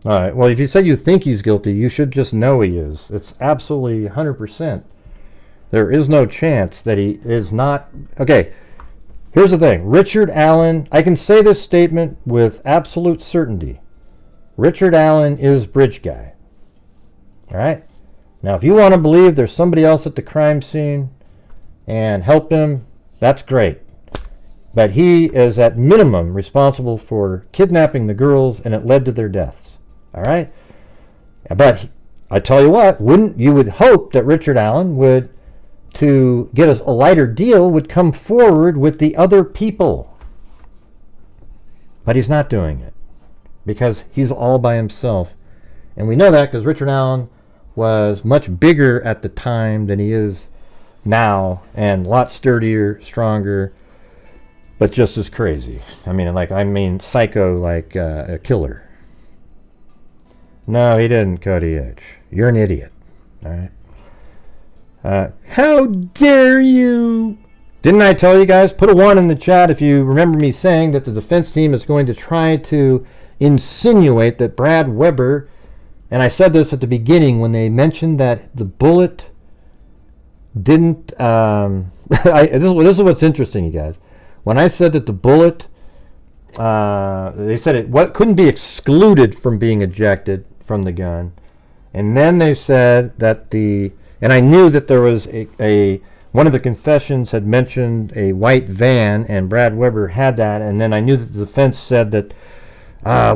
Speaker 2: All right, well, if you say you think he's guilty, you should just know he is. It's absolutely 100%. There is no chance that he is not. Okay, here's the thing. Richard Allen, I can say this statement with absolute certainty. Richard Allen is bridge guy. All right? Now, if you want to believe there's somebody else at the crime scene and help him, that's great. But he is at minimum responsible for kidnapping the girls, and it led to their deaths. All right? But I tell you what, you would hope that Richard Allen would, to get a lighter deal, would come forward with the other people. But he's not doing it because he's all by himself. And we know that because Richard Allen was much bigger at the time than he is now, and a lot sturdier, stronger, but just as crazy. I mean psycho, like a killer. No, he didn't, Cody H. You're an idiot. All right. How dare you? Didn't I tell you guys? Put a 1 in the chat if you remember me saying that the defense team is going to try to insinuate that Brad Weber, and I said this at the beginning when they mentioned that the bullet didn't. This is what's interesting, you guys. When I said that the bullet, they said it couldn't be excluded from being ejected from the gun, and then they said that and I knew that there was one of the confessions had mentioned a white van, and Brad Weber had that, and then I knew that the defense said that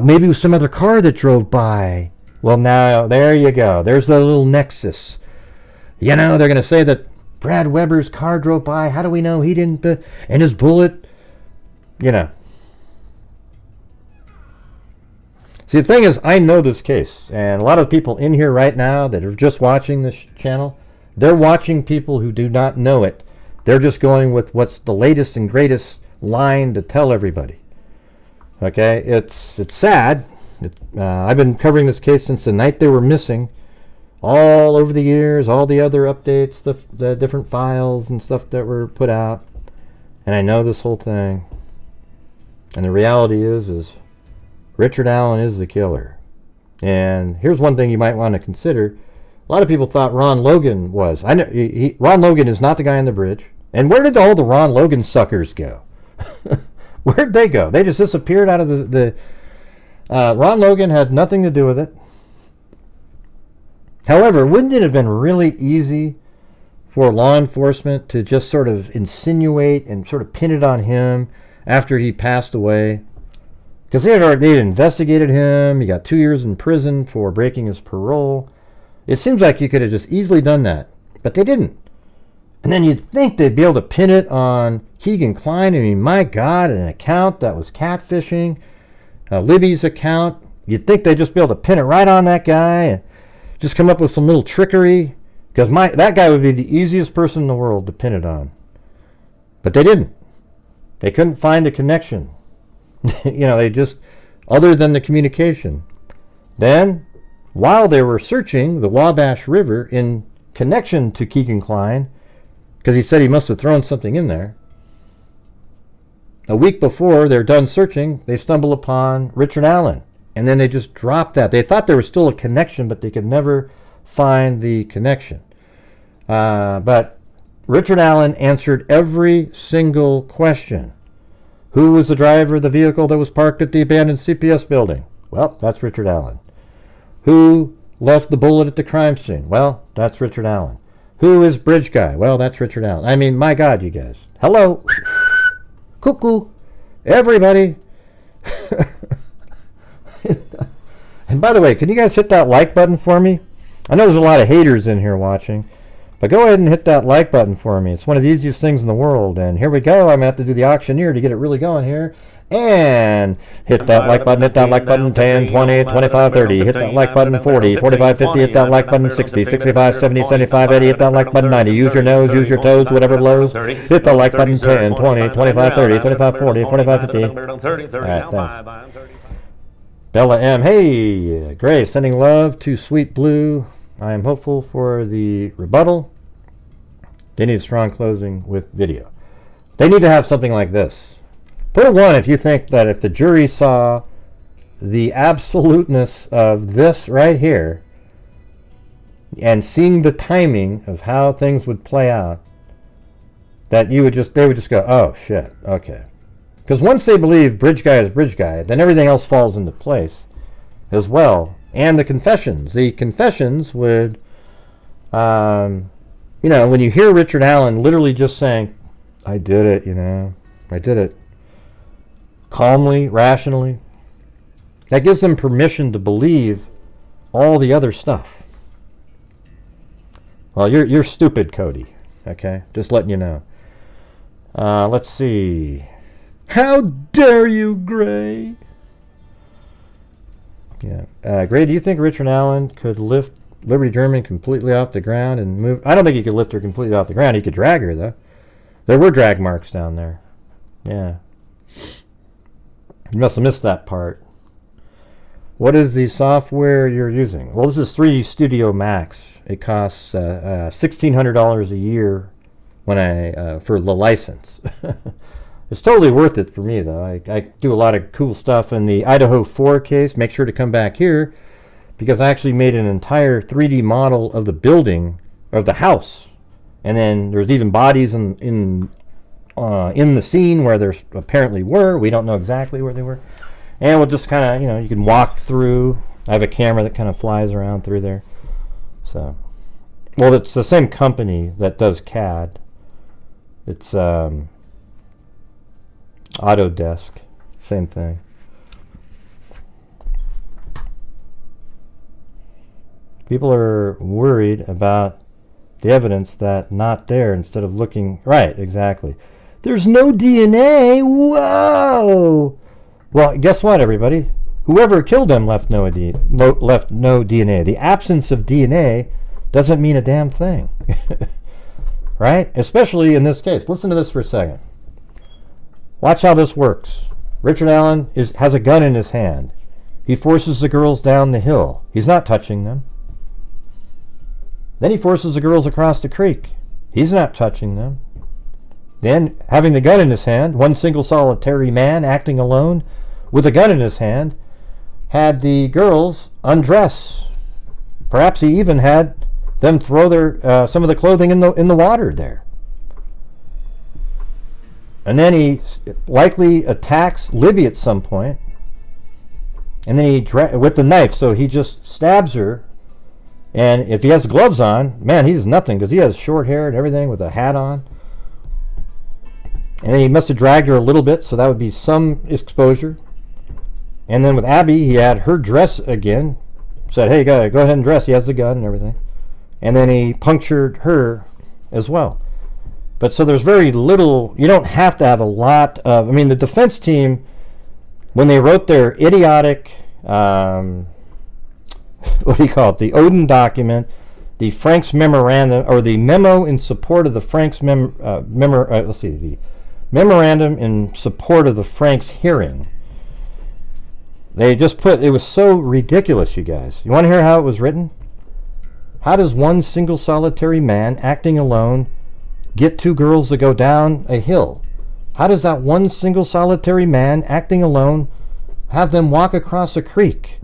Speaker 2: maybe it was some other car that drove by. Well, now, there you go. There's the little nexus. They're going to say that Brad Weber's car drove by. How do we know he didn't? And his bullet, See, the thing is, I know this case, and a lot of people in here right now that are just watching this channel, they're watching people who do not know it. They're just going with what's the latest and greatest line to tell everybody. Okay, it's sad. I've been covering this case since the night they were missing, all over the years, all the other updates, the different files and stuff that were put out, and I know this whole thing. And the reality is Richard Allen is the killer. And here's one thing you might want to consider. A lot of people thought Ron Logan was. I know Ron Logan is not the guy on the bridge. And where did all the Ron Logan suckers go? Where'd they go? They just disappeared out of the Ron Logan had nothing to do with it. However, wouldn't it have been really easy for law enforcement to just sort of insinuate and sort of pin it on him after he passed away? Because they had investigated him. He got 2 years in prison for breaking his parole. It seems like you could have just easily done that, but they didn't. And then you'd think they'd be able to pin it on Keegan Kline. I mean, my God, an account that was catfishing, Libby's account. You'd think they'd just be able to pin it right on that guy and just come up with some little trickery. Because that guy would be the easiest person in the world to pin it on. But they didn't. They couldn't find a connection. They just, other than the communication. Then, while they were searching the Wabash River in connection to Keegan Kline, because he said he must have thrown something in there, a week before they're done searching, they stumble upon Richard Allen. And then they just dropped that. They thought there was still a connection, but they could never find the connection. But Richard Allen answered every single question. Who was the driver of the vehicle that was parked at the abandoned CPS building? Well, that's Richard Allen. Who left the bullet at the crime scene? Well, that's Richard Allen. Who is Bridge Guy? Well, that's Richard Allen. I mean, my God, you guys. Hello. Cuckoo. Everybody. And by the way, can you guys hit that like button for me? I know there's a lot of haters in here watching, but go ahead and hit that like button for me. It's one of the easiest things in the world. And here we go. I'm going to have to do the auctioneer to get it really going here. And hit that like button, 10, 20, 25, 30. Hit that like button, 40, 45, 50. Hit that like button, 60, 65, 70, 75, 80. Hit that like button, 90. Use your nose, use your toes, whatever blows. Hit the like button, 10, 20, 25, 30, 25, 40, 45, 50. All right, thanks. Bella M. Hey, Gray, sending love to Sweet Blue. I am hopeful for the rebuttal. They need a strong closing with video. They need to have something like this. Put a 1 if you think that if the jury saw the absoluteness of this right here and seeing the timing of how things would play out, that they would just go, oh shit, okay. Because once they believe Bridge Guy is Bridge Guy, then everything else falls into place as well. And the confessions. The confessions would, when you hear Richard Allen literally just saying, I did it, I did it. Calmly, rationally. That gives them permission to believe all the other stuff. Well, you're stupid, Cody. Okay? Just letting you know. Let's see. How dare you, Gray? Yeah. Gray, do you think Richard Allen could lift Liberty German completely off the ground and move? I don't think he could lift her completely off the ground. He could drag her, though. There were drag marks down there. Yeah. You must have missed that part. What is the software you're using? Well, this is 3D Studio Max. It costs $1,600 a year for the license. It's totally worth it for me, though. I do a lot of cool stuff in the Idaho 4 case. Make sure to come back here because I actually made an entire 3D model of the building, of the house. And then there's even bodies in the scene where there apparently were. We don't know exactly where they were. And we'll just kind of, you can walk through. I have a camera that kind of flies around through there. So, well, it's the same company that does CAD. It's Autodesk, same thing. People are worried about the evidence that not there instead of looking right. Exactly. There's no DNA. Whoa. Well, guess what, everybody? Whoever killed him left no DNA. The absence of DNA doesn't mean a damn thing. Right? Especially in this case. Listen to this for a second. Watch how this works. Richard Allen has a gun in his hand. He forces the girls down the hill. He's not touching them. Then he forces the girls across the creek. He's not touching them. Then, having the gun in his hand, one single solitary man acting alone with a gun in his hand, had the girls undress. Perhaps he even had them throw their some of the clothing in the water there. And then he likely attacks Libby at some point. And then he with the knife, so he just stabs her. And if he has gloves on, man, he does nothing because he has short hair and everything with a hat on. And then he must have dragged her a little bit, so that would be some exposure. And then with Abby, he had her dress again. Said, hey, go ahead and dress. He has the gun and everything. And then he punctured her as well. But so there's very little, you don't have to have a lot of, I mean, the defense team, when they wrote their idiotic, what do you call it, the Odin document, the Frank's memorandum, or the memo in support of the Frank's the memorandum in support of the Frank's hearing. They just put, it was so ridiculous, you guys. You want to hear how it was written? How does one single solitary man acting alone get two girls to go down a hill? How does that one single solitary man acting alone have them walk across a creek?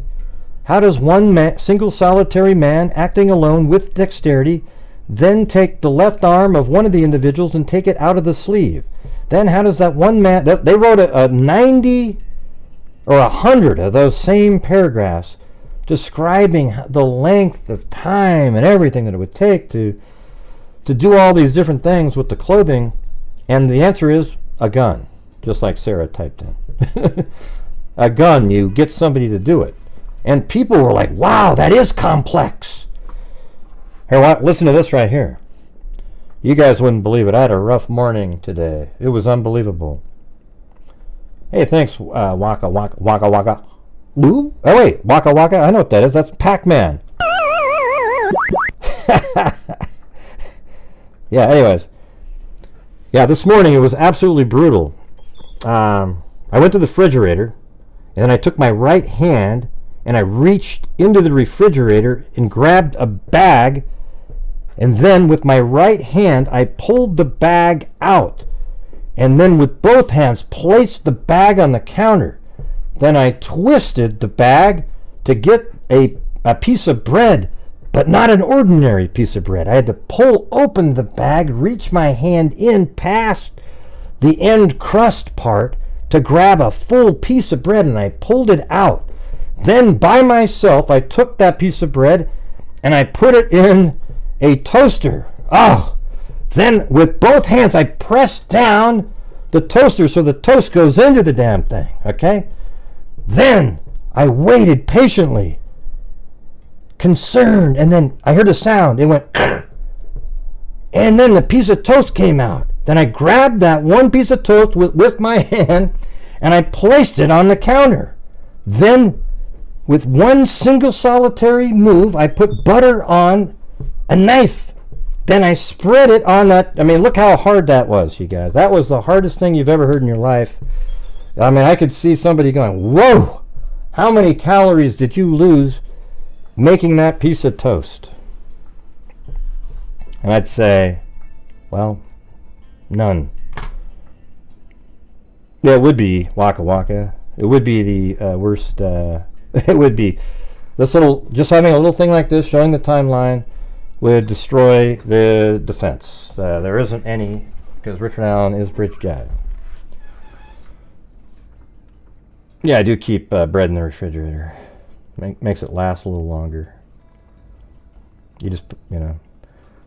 Speaker 2: How does one single solitary man acting alone with dexterity then take the left arm of one of the individuals and take it out of the sleeve? Then how does that one man, they wrote a 90 or 100 of those same paragraphs describing the length of time and everything that it would take to do all these different things with the clothing, and the answer is a gun, just like Sarah typed in. A gun, you get somebody to do it. And people were like, wow, that is complex. Here, listen to this right here. You guys wouldn't believe it. I had a rough morning today. It was unbelievable. Hey, thanks, Waka Waka Waka Waka. Ooh? Oh wait, Waka Waka. I know what that is. That's Pac-Man. Yeah. Anyways. Yeah. This morning it was absolutely brutal. I went to the refrigerator, and then I took my right hand and I reached into the refrigerator and grabbed a bag, and then with my right hand I pulled the bag out, and then with both hands placed the bag on the counter. Then I twisted the bag to get a piece of bread, but not an ordinary piece of bread. I had to pull open the bag, reach my hand in past the end crust part to grab a full piece of bread, and I pulled it out. Then by myself I took that piece of bread and I put it in a toaster. Oh, then with both hands I pressed down the toaster so the toast goes into the damn thing, okay? Then I waited patiently, concerned, and then I heard a sound. It went, and then the piece of toast came out. Then I grabbed that one piece of toast with my hand and I placed it on the counter. Then with one single solitary move, I put butter on a knife. Then I spread it on that. I mean, look how hard that was, you guys. That was the hardest thing you've ever heard in your life. I mean, I could see somebody going, whoa, how many calories did you lose making that piece of toast? And I'd say, well, none. Yeah, it would be Waka Waka. It would be the worst. It would be this little, just having a little thing like this showing the timeline would destroy the defense. There isn't any, because Richard Allen is bridge guy. Yeah, I do keep bread in the refrigerator. Makes it last a little longer. You just, you know,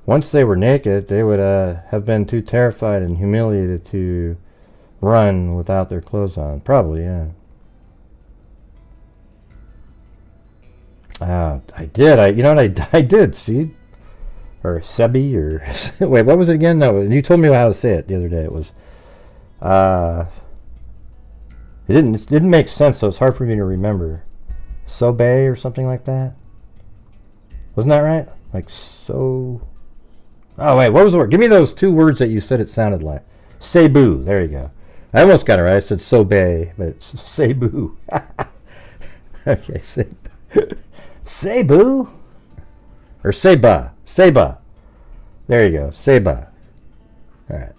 Speaker 2: once they were naked, they would have been too terrified and humiliated to run without their clothes on. Probably, yeah. I did. You know what I did, see? Or Sebi, or wait, what was it again? No, you told me how to say it the other day. It was it didn't make sense, so it's hard for me to remember. Sobe or something like that. Wasn't that right? Like so. Oh wait, what was the word? Give me those two words that you said it sounded like. Cebu. There you go. I almost got it right. I said Sobe, but it's Cebu. Okay, Cebu or Seba. Seba. There you go. Seba. All right.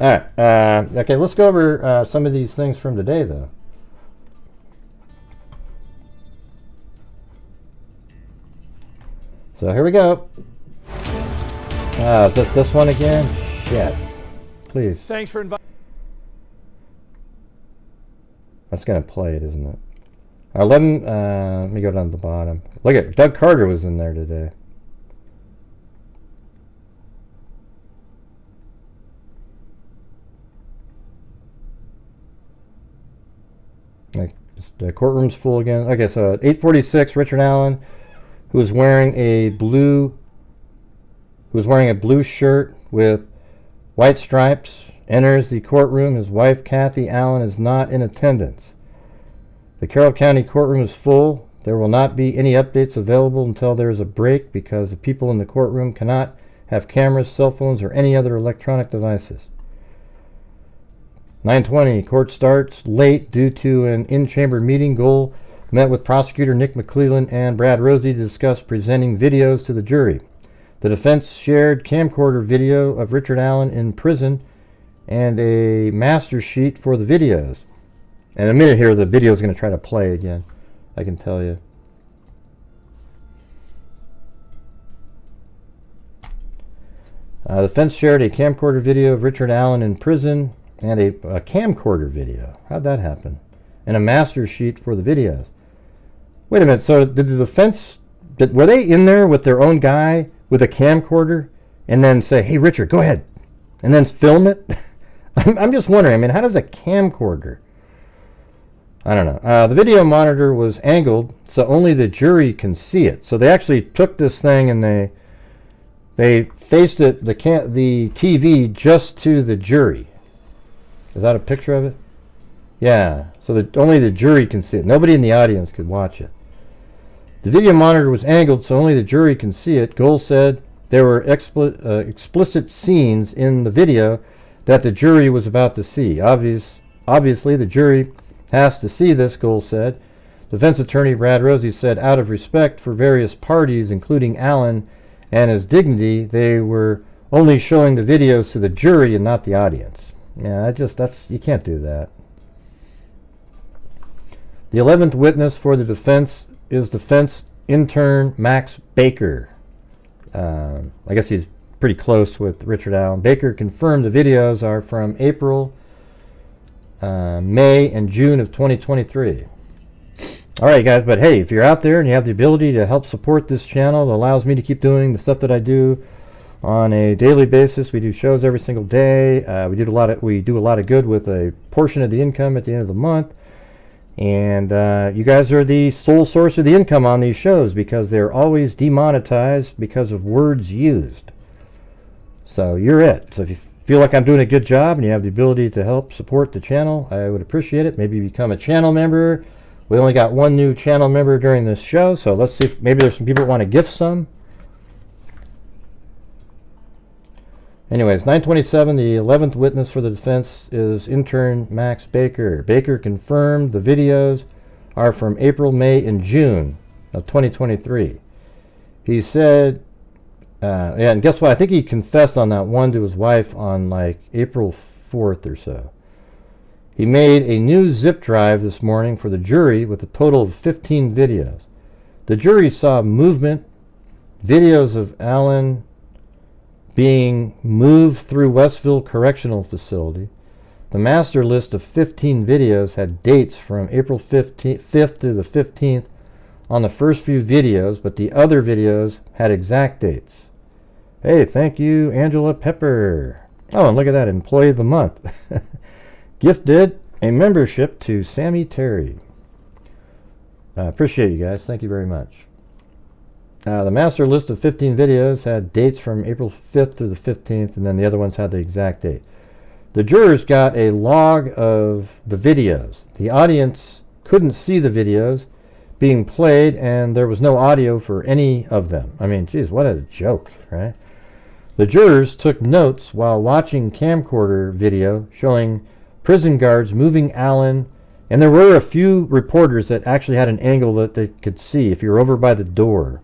Speaker 2: All right. Okay, let's go over some of these things from today, though. So here we go. Is it this one again? Shit. Please.
Speaker 3: Thanks for inviting.
Speaker 2: That's going to play it, isn't it? 11, let me go down to the bottom. Look at Doug Carter was in there today. Like, the courtroom's full again. Okay, so at 8:46, Richard Allen, who was wearing a blue shirt with white stripes, enters the courtroom. His wife, Kathy Allen, is not in attendance. The Carroll County courtroom is full. There will not be any updates available until there is a break because the people in the courtroom cannot have cameras, cell phones, or any other electronic devices. 9:20, court starts late due to an in-chamber meeting. Goal met with prosecutor Nick McClellan and Brad Rosie to discuss presenting videos to the jury. The defense shared camcorder video of Richard Allen in prison and a master sheet for the videos. In a minute here, the video is going to try to play again, I can tell you. The defense shared a camcorder video of Richard Allen in prison and a camcorder video. How'd that happen? And a master sheet for the videos. Wait a minute, so did the defense, were they in there with their own guy with a camcorder and then say, hey, Richard, go ahead, and then film it? I'm just wondering, I mean, how does a camcorder? I don't know. The video monitor was angled so only the jury can see it. So they actually took this thing and they faced it, the TV, just to the jury. Is that a picture of it? Yeah. So that only the jury can see it. Nobody in the audience could watch it. The video monitor was angled so only the jury can see it. Gold said there were explicit scenes in the video that the jury was about to see. Obviously, the jury has to see this, Gold said. Defense attorney Brad Rosie said, out of respect for various parties, including Allen and his dignity, they were only showing the videos to the jury and not the audience. Yeah, you can't do that. The 11th witness for the defense is defense intern Max Baker. I guess he's pretty close with Richard Allen. Baker confirmed the videos are from April, May, and June of 2023. All right, guys, but hey, if you're out there and you have the ability to help support this channel, it allows me to keep doing the stuff that I do on a daily basis. We do shows every single day. We do a lot of good with a portion of the income at the end of the month. And you guys are the sole source of the income on these shows because they're always demonetized because of words used. So you're it. So if you feel like I'm doing a good job and you have the ability to help support the channel, I would appreciate it. Maybe become a channel member. We only got one new channel member during this show, so let's see if maybe there's some people who want to gift some. Anyways, 9:27, the 11th witness for the defense is intern Max Baker. Baker confirmed the videos are from April, May, and June of 2023. He said, and guess what? I think he confessed on that one to his wife on like April 4th or so. He made a new zip drive this morning for the jury with a total of 15 videos. The jury saw movement, videos of Allen being moved through Westville Correctional Facility. The master list of 15 videos had dates from April 5th to the 15th on the first few videos, but the other videos had exact dates. Hey, thank you, Angela Pepper. Oh, and look at that, Employee of the Month. Gifted a membership to Sammy Terry. Appreciate you guys. Thank you very much. The master list of 15 videos had dates from April 5th through the 15th, and then the other ones had the exact date. The jurors got a log of the videos. The audience couldn't see the videos being played, and there was no audio for any of them. I mean, geez, what a joke, right? The jurors took notes while watching camcorder video showing prison guards moving Allen, and there were a few reporters that actually had an angle that they could see if you're over by the door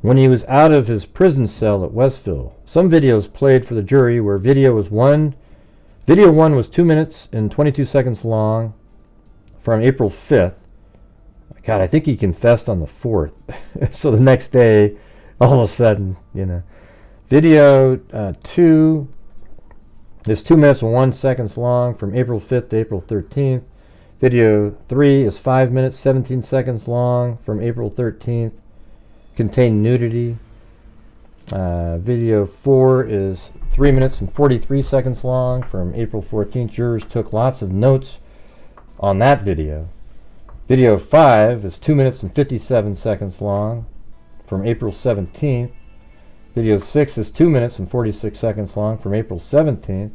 Speaker 2: when he was out of his prison cell at Westville. Some videos played for the jury where video one was 2 minutes and 22 seconds long from April 5th. God, I think he confessed on the 4th. So the next day all of a sudden, Video 2 is 2 minutes and 1 second long from April 5th to April 13th. Video 3 is 5 minutes 17 seconds long from April 13th. Contain nudity. Video 4 is 3 minutes and 43 seconds long from April 14th. Jurors took lots of notes on that video. Video 5 is 2 minutes and 57 seconds long from April 17th. Video 6 is 2 minutes and 46 seconds long from April 17th.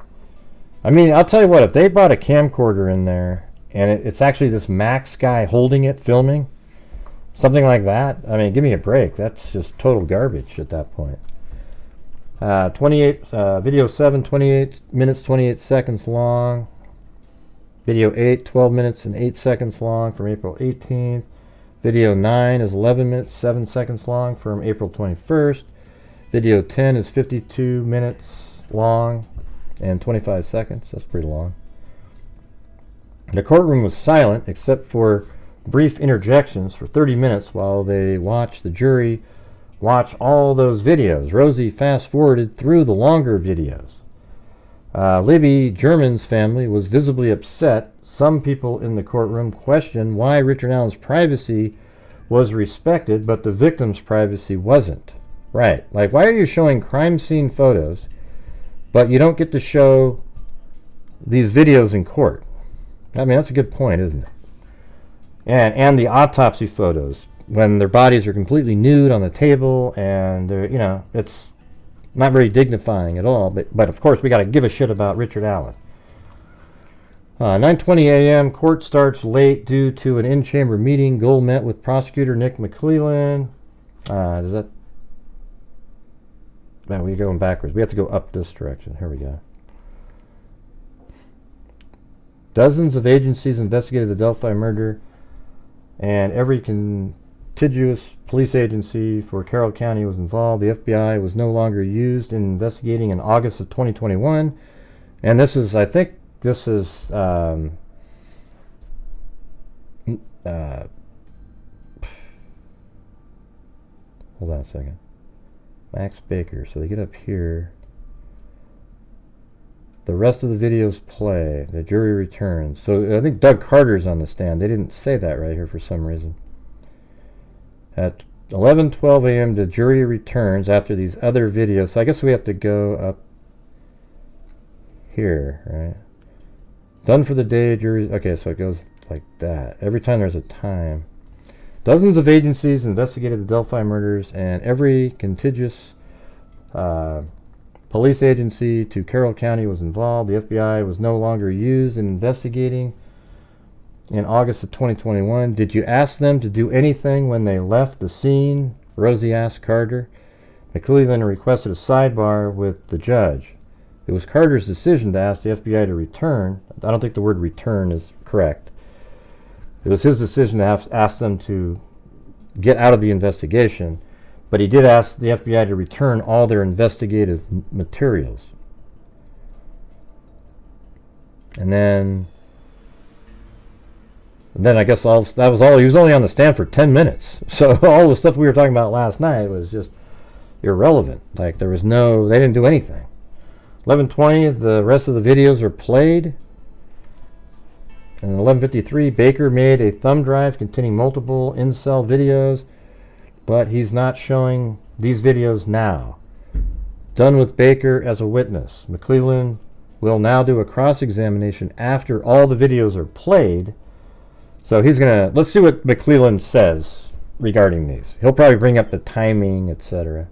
Speaker 2: I mean, I'll tell you what, if they brought a camcorder in there and it's actually this Max guy holding it, filming, something like that, I mean, give me a break. That's just total garbage at that point. Video 7, 28 minutes, 28 seconds long. Video 8, 12 minutes and 8 seconds long from April 18th. Video 9 is 11 minutes, 7 seconds long from April 21st. Video 10 is 52 minutes long and 25 seconds. That's pretty long. The courtroom was silent except for brief interjections for 30 minutes while they watched the jury watch all those videos. Rosie fast-forwarded through the longer videos. Libby German's family was visibly upset. Some people in the courtroom questioned why Richard Allen's privacy was respected, but the victim's privacy wasn't. Right. Like, why are you showing crime scene photos, but you don't get to show these videos in court? I mean, that's a good point, isn't it? And the autopsy photos, when their bodies are completely nude on the table, and they're, it's not very dignifying at all. But of course, we got to give a shit about Richard Allen. 9:20 a.m. Court starts late due to an in-chamber meeting. Gold met with prosecutor Nick McClellan. Does that? No, we're going backwards. We have to go up this direction. Here we go. Dozens of agencies investigated the Delphi murder, and every contiguous police agency for Carroll County was involved. The FBI was no longer used in investigating in August of 2021. And this is, I think, this is hold on a second. Max Baker. So they get up here. The rest of the videos play. The jury returns. So I think Doug Carter's on the stand. They didn't say that right here for some reason. At 11:12 a.m. the jury returns after these other videos. So I guess we have to go up here, right? Done for the day, jury. Okay, so it goes like that. Every time there's a time. Dozens of agencies investigated the Delphi murders, and every contiguous police agency to Carroll County was involved. The FBI was no longer used in investigating in August of 2021. Did you ask them to do anything when they left the scene? Rosie asked Carter. McClellan requested a sidebar with the judge. It was Carter's decision to ask the FBI to return. I don't think the word return is correct. It was his decision to ask them to get out of the investigation, but he did ask the FBI to return all their investigative materials. And then I guess that was all. He was only on the stand for 10 minutes. So all the stuff we were talking about last night was just irrelevant. Like, they didn't do anything. 11:20, the rest of the videos are played. And 11:53, Baker made a thumb drive containing multiple in-cell videos, but he's not showing these videos now. Done with Baker as a witness. McClellan will now do a cross-examination after all the videos are played. So let's see what McClellan says regarding these. He'll probably bring up the timing, etc.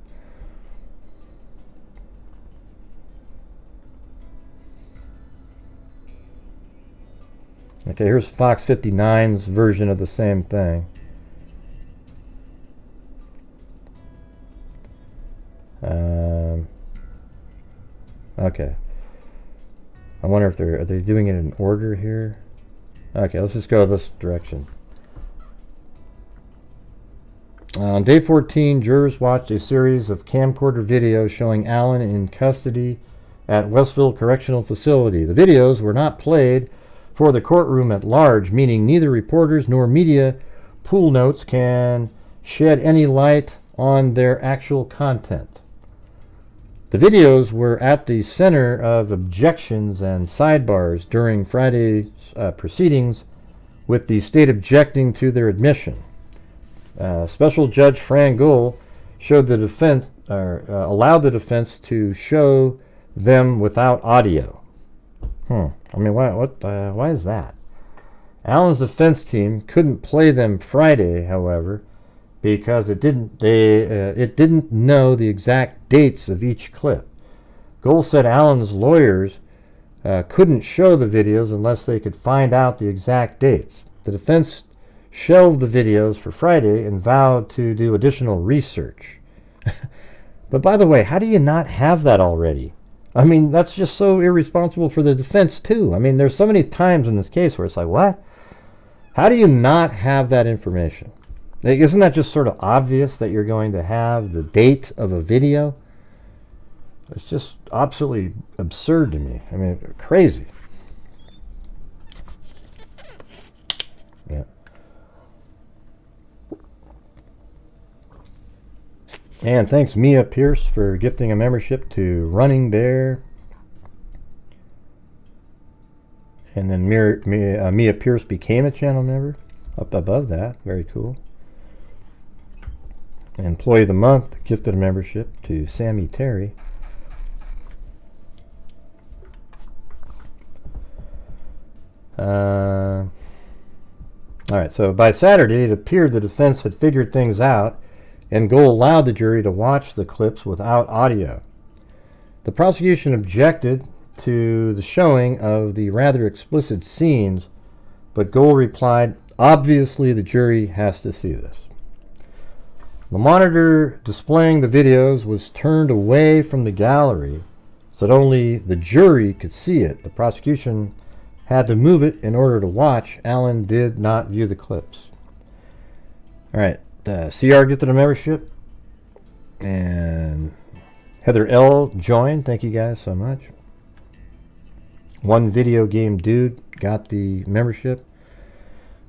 Speaker 2: Okay, here's Fox 59's version of the same thing. Okay. I wonder if are they doing it in order here? Okay, let's just go this direction. On day 14, jurors watched a series of camcorder videos showing Allen in custody at Westville Correctional Facility. The videos were not played for the courtroom at large, meaning neither reporters nor media pool notes can shed any light on their actual content. The videos were at the center of objections and sidebars during Friday's proceedings, with the state objecting to their admission. Special Judge Fran Gohl showed the defense, allowed the defense to show them without audio. I mean, why is that? Allen's defense team couldn't play them Friday, however, because it didn't know the exact dates of each clip. Gohl said Allen's lawyers couldn't show the videos unless they could find out the exact dates. The defense shelved the videos for Friday and vowed to do additional research. But by the way, how do you not have that already? I mean, that's just so irresponsible for the defense too. I mean, there's so many times in this case where it's like, what? How do you not have that information? Like, isn't that just sort of obvious that you're going to have the date of a video? It's just absolutely absurd to me. I mean, crazy. Yeah. And thanks Mia Pierce for gifting a membership to Running Bear. And then Mia Pierce became a channel member up above that. Very cool. Employee of the Month gifted a membership to Sammy Terry. All right, so by Saturday, it appeared the defense had figured things out, and Gohl allowed the jury to watch the clips without audio. The prosecution objected to the showing of the rather explicit scenes, but Gohl replied, "Obviously, the jury has to see this." The monitor displaying the videos was turned away from the gallery so that only the jury could see it. The prosecution had to move it in order to watch. Allen did not view the clips. All right, CR gifted a membership, and Heather L joined. Thank you guys so much. One Video Game Dude got the membership.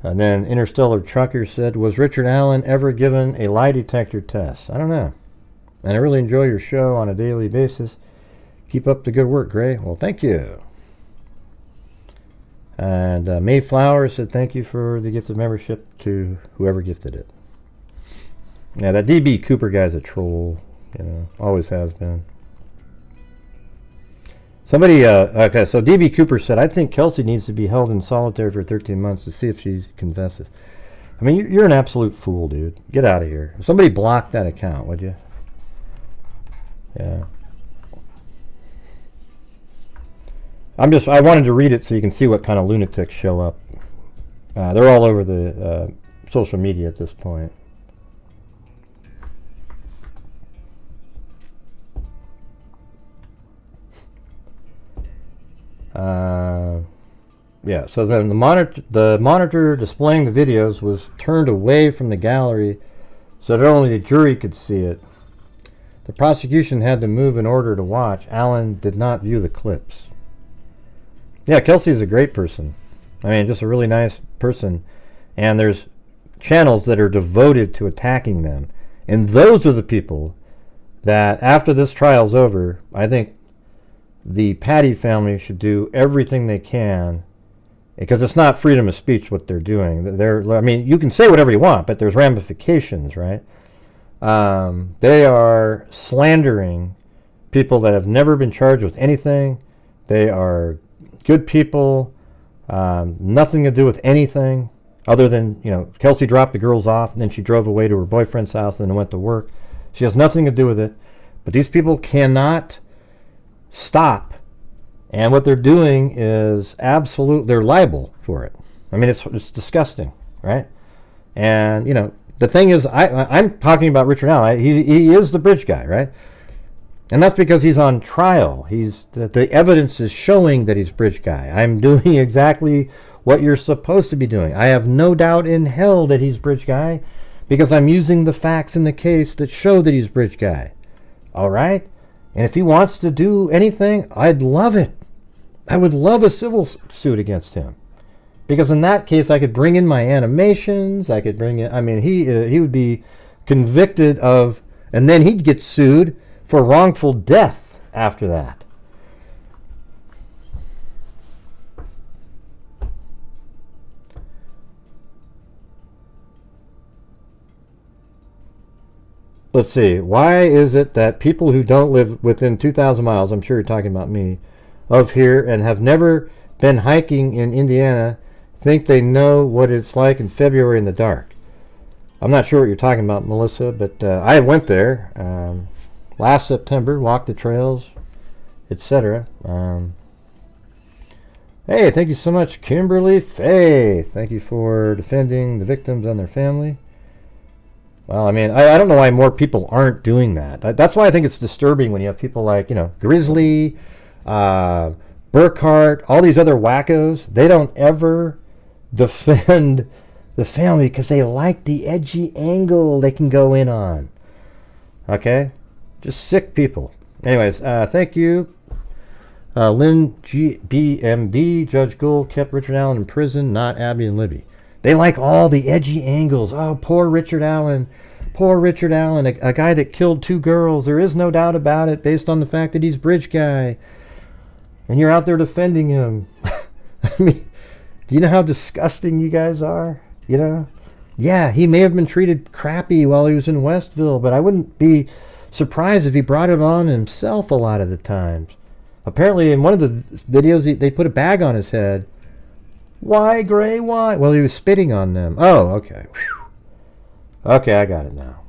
Speaker 2: And then Interstellar Trucker said, "Was Richard Allen ever given a lie detector test?" I don't know. And I really enjoy your show on a daily basis. Keep up the good work, Gray. Well, thank you. And Mayflower said, "Thank you for the gift of membership," to whoever gifted it. Now, that DB Cooper guy's a troll. You know, always has been. Somebody, okay, so DB Cooper said, "I think Kelsey needs to be held in solitary for 13 months to see if she confesses." I mean, you're an absolute fool, dude. Get out of here. Somebody block that account, would you? Yeah. I wanted to read it so you can see what kind of lunatics show up. They're all over the social media at this point. Yeah, so then the monitor displaying the videos was turned away from the gallery so that only the jury could see it. The prosecution had to move in order to watch. Allen did not view the clips. Yeah, Kelsey's a great person. I mean, just a really nice person. And there's channels that are devoted to attacking them. And those are the people that, after this trial's over, I think the Patty family should do everything they can, because it's not freedom of speech what they're doing. I mean, you can say whatever you want, but there's ramifications, right? They are slandering people that have never been charged with anything. They are good people, nothing to do with anything other than, you know, Kelsey dropped the girls off and then she drove away to her boyfriend's house and then went to work. She has nothing to do with it. But these people cannot stop, and what they're doing is they're liable for it. I mean, it's disgusting, right? And you know, the thing is, I'm talking about Richard Allen. He is the bridge guy, right? And that's because he's on trial. The evidence is showing that he's bridge guy. I'm doing exactly what you're supposed to be doing. I have no doubt in hell that he's bridge guy, because I'm using the facts in the case that show that he's bridge guy. All right? And if he wants to do anything, I'd love it. I would love a civil suit against him, because in that case I could bring in my animations. I could bring in, I mean, he would be convicted of And then he'd get sued for wrongful death after that. Let's see. Why is it that people who don't live within 2,000 miles, I'm sure you're talking about me, of here and have never been hiking in Indiana think they know what it's like in February in the dark? I'm not sure what you're talking about, Melissa, but I went there last September, walked the trails, etc. Hey, thank you so much, Kimberly Faith. Thank you for defending the victims and their family. Well, I mean, I don't know why more people aren't doing that. That's why I think it's disturbing when you have people like, Grizzly, Burkhart, all these other wackos. They don't ever defend the family because they like the edgy angle they can go in on. Okay? Just sick people. Anyways, thank you. Lynn BMB, Judge Gould kept Richard Allen in prison, not Abby and Libby. They like all the edgy angles. Oh, poor Richard Allen. Poor Richard Allen, a guy that killed 2 girls. There is no doubt about it based on the fact that he's bridge guy. And you're out there defending him. I mean, do you know how disgusting you guys are? Yeah, he may have been treated crappy while he was in Westville, but I wouldn't be surprised if he brought it on himself a lot of the times. Apparently, in one of the videos, they put a bag on his head. Why, Gray? Why? Well, he was spitting on them. Oh, okay. Whew. Okay, I got it now.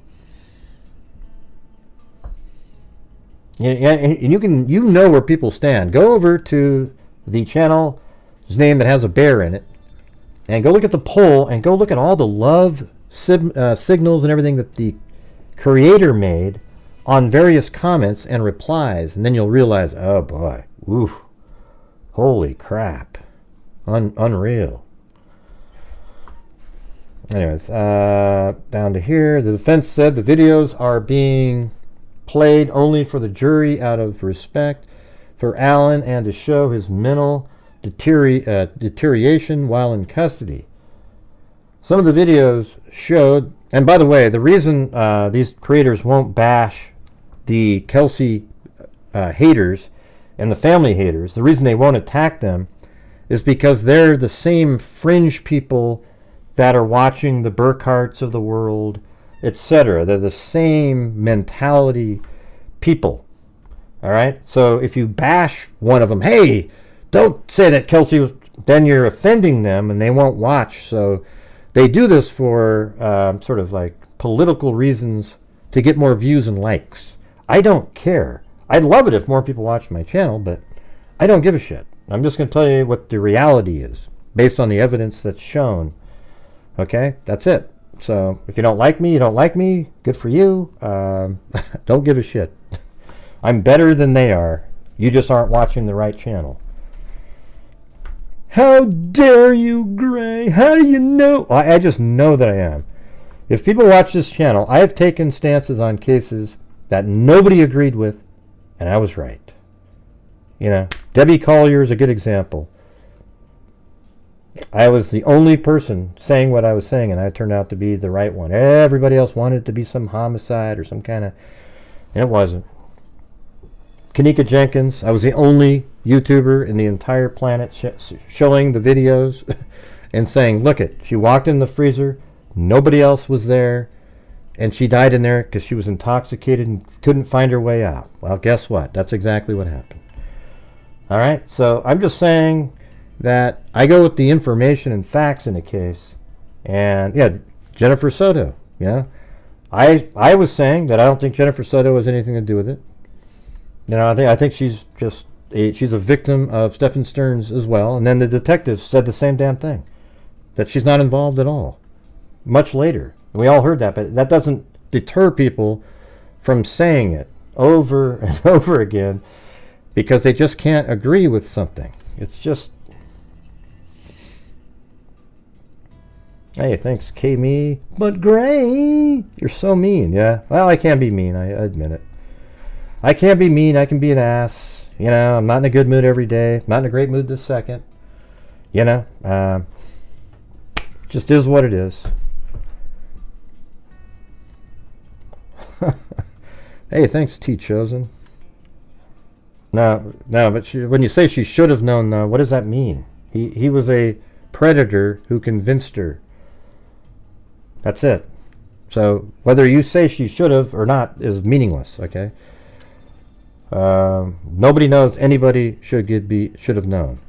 Speaker 2: Yeah, and you know where people stand. Go over to the channel's name that has a bear in it, and go look at the poll, and go look at all the love signals and everything that the creator made on various comments and replies, and then you'll realize, oh boy, oof, holy crap. Unreal. Anyways, down to here. The defense said the videos are being played only for the jury out of respect for Allen and to show his mental deterioration while in custody. Some of the videos showed, and by the way, the reason these creators won't bash the Kelsey haters and the family haters, the reason they won't attack them is because they're the same fringe people that are watching the Burkharts of the world, etc. They're the same mentality people. All right? So if you bash one of them, hey, don't say that Kelsey was, then you're offending them and they won't watch. So they do this for sort of like political reasons to get more views and likes. I don't care. I'd love it if more people watched my channel, but I don't give a shit. I'm just going to tell you what the reality is based on the evidence that's shown. Okay? That's it. So if you don't like me, you don't like me. Good for you. Don't give a shit. I'm better than they are. You just aren't watching the right channel. How dare you, Gray? How do you know? I just know that I am. If people watch this channel, I have taken stances on cases that nobody agreed with, and I was right. Debbie Collier is a good example. I was the only person saying what I was saying, and I turned out to be the right one. Everybody else wanted it to be some homicide or some kind of... And it wasn't. Kanika Jenkins, I was the only YouTuber in the entire planet showing the videos and saying, look it, she walked in the freezer, nobody else was there, and she died in there because she was intoxicated and couldn't find her way out. Well, guess what? That's exactly what happened. All right? So I'm just saying that I go with the information and facts in a case. And, yeah, Jennifer Soto, I was saying that I don't think Jennifer Soto has anything to do with it. I think she's just she's a victim of Stephen Stearns as well. And then the detectives said the same damn thing, that she's not involved at all. Much later. And we all heard that, but that doesn't deter people from saying it over and over again because they just can't agree with something. It's just... Hey, thanks, K-Me. But Gray, you're so mean. Yeah, well, I can't be mean. I admit it. I can't be mean. I can be an ass. I'm not in a good mood every day. Not in a great mood this second. Just is what it is. Hey, thanks, T Chosen. No, but when you say she should have known, though, what does that mean? He was a predator who convinced her. That's it. So whether you say she should have or not is meaningless. Okay. Nobody knows anybody should have known.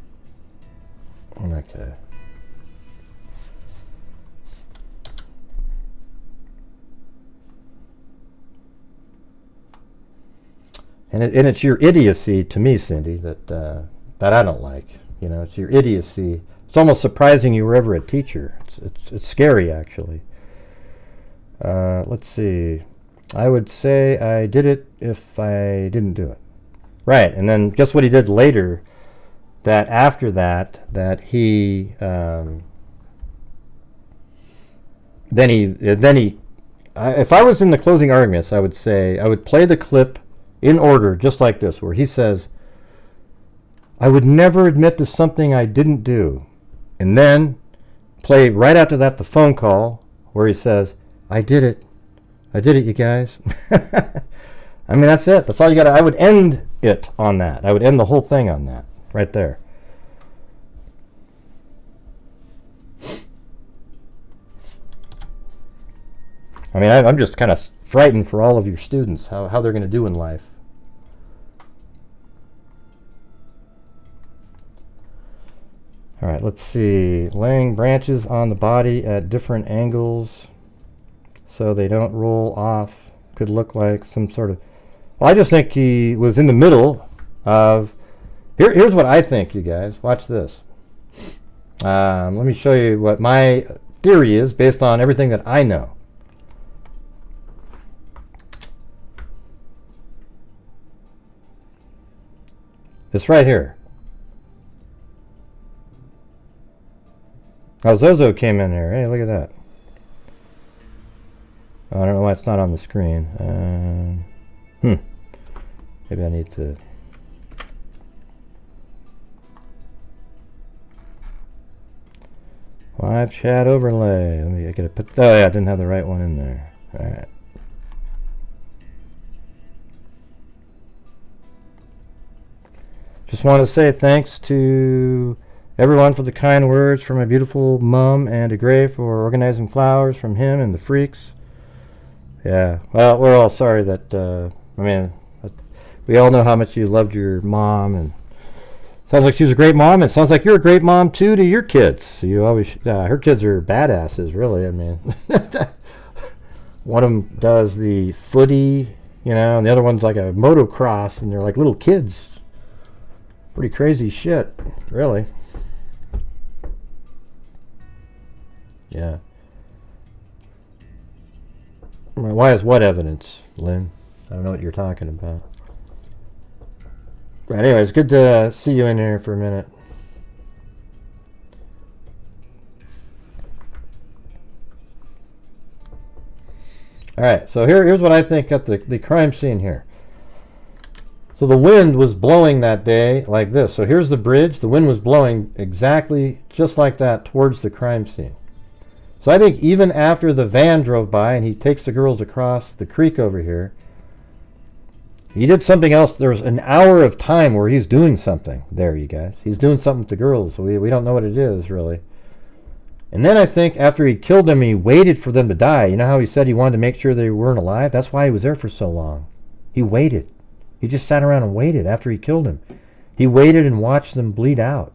Speaker 2: Okay. And it's your idiocy, to me, Cindy, that I don't like. You know, it's your idiocy. It's almost surprising you were ever a teacher. It's scary, actually. Let's see. I would say I did it if I didn't do it. Right, and then guess what he did later? That after that he if I was in the closing arguments, I would say I would play the clip in order, just like this, where he says, I would never admit to something I didn't do. And then play right after that the phone call where he says, I did it, you guys. I mean, that's it. That's all you got to. I would end it on that. I would end the whole thing on that, right there. I mean, I'm just kind of frightened for all of your students, how they're going to do in life. All right, let's see. Laying branches on the body at different angles so they don't roll off. Could look like some sort of... Well, I just think he was in the middle of... Here's what I think, you guys. Watch this. Let me show you what my theory is based on everything that I know. It's right here. Oh, Zozo came in there. Hey, look at that. Oh, I don't know why it's not on the screen. Maybe I need to... Live chat overlay. Let me get it. Oh yeah, I didn't have the right one in there. All right. Just want to say thanks to everyone for the kind words from my beautiful mom and to Gray for organizing flowers from him and the freaks. Yeah, well, we're all sorry that, I mean, we all know how much you loved your mom, and sounds like she was a great mom, and it sounds like you're a great mom, too, to your kids. You always, her kids are badasses, really, I mean. One of them does the footy, you know, and the other one's like a motocross, and they're like little kids. Pretty crazy shit, really. Yeah. Why is what evidence, Lynn? I don't know what you're talking about. Right, anyways, good to see you in here for a minute. Alright, so here's what I think at the crime scene here. So the wind was blowing that day like this. So here's the bridge. The wind was blowing exactly just like that towards the crime scene. So I think even after the van drove by and he takes the girls across the creek over here, he did something else. There was an hour of time where he's doing something there, you guys. He's doing something with the girls. So we don't know what it is, really. And then I think after he killed them, he waited for them to die. You know how he said he wanted to make sure they weren't alive? That's why he was there for so long. He waited. He just sat around and waited after he killed him. He waited and watched them bleed out.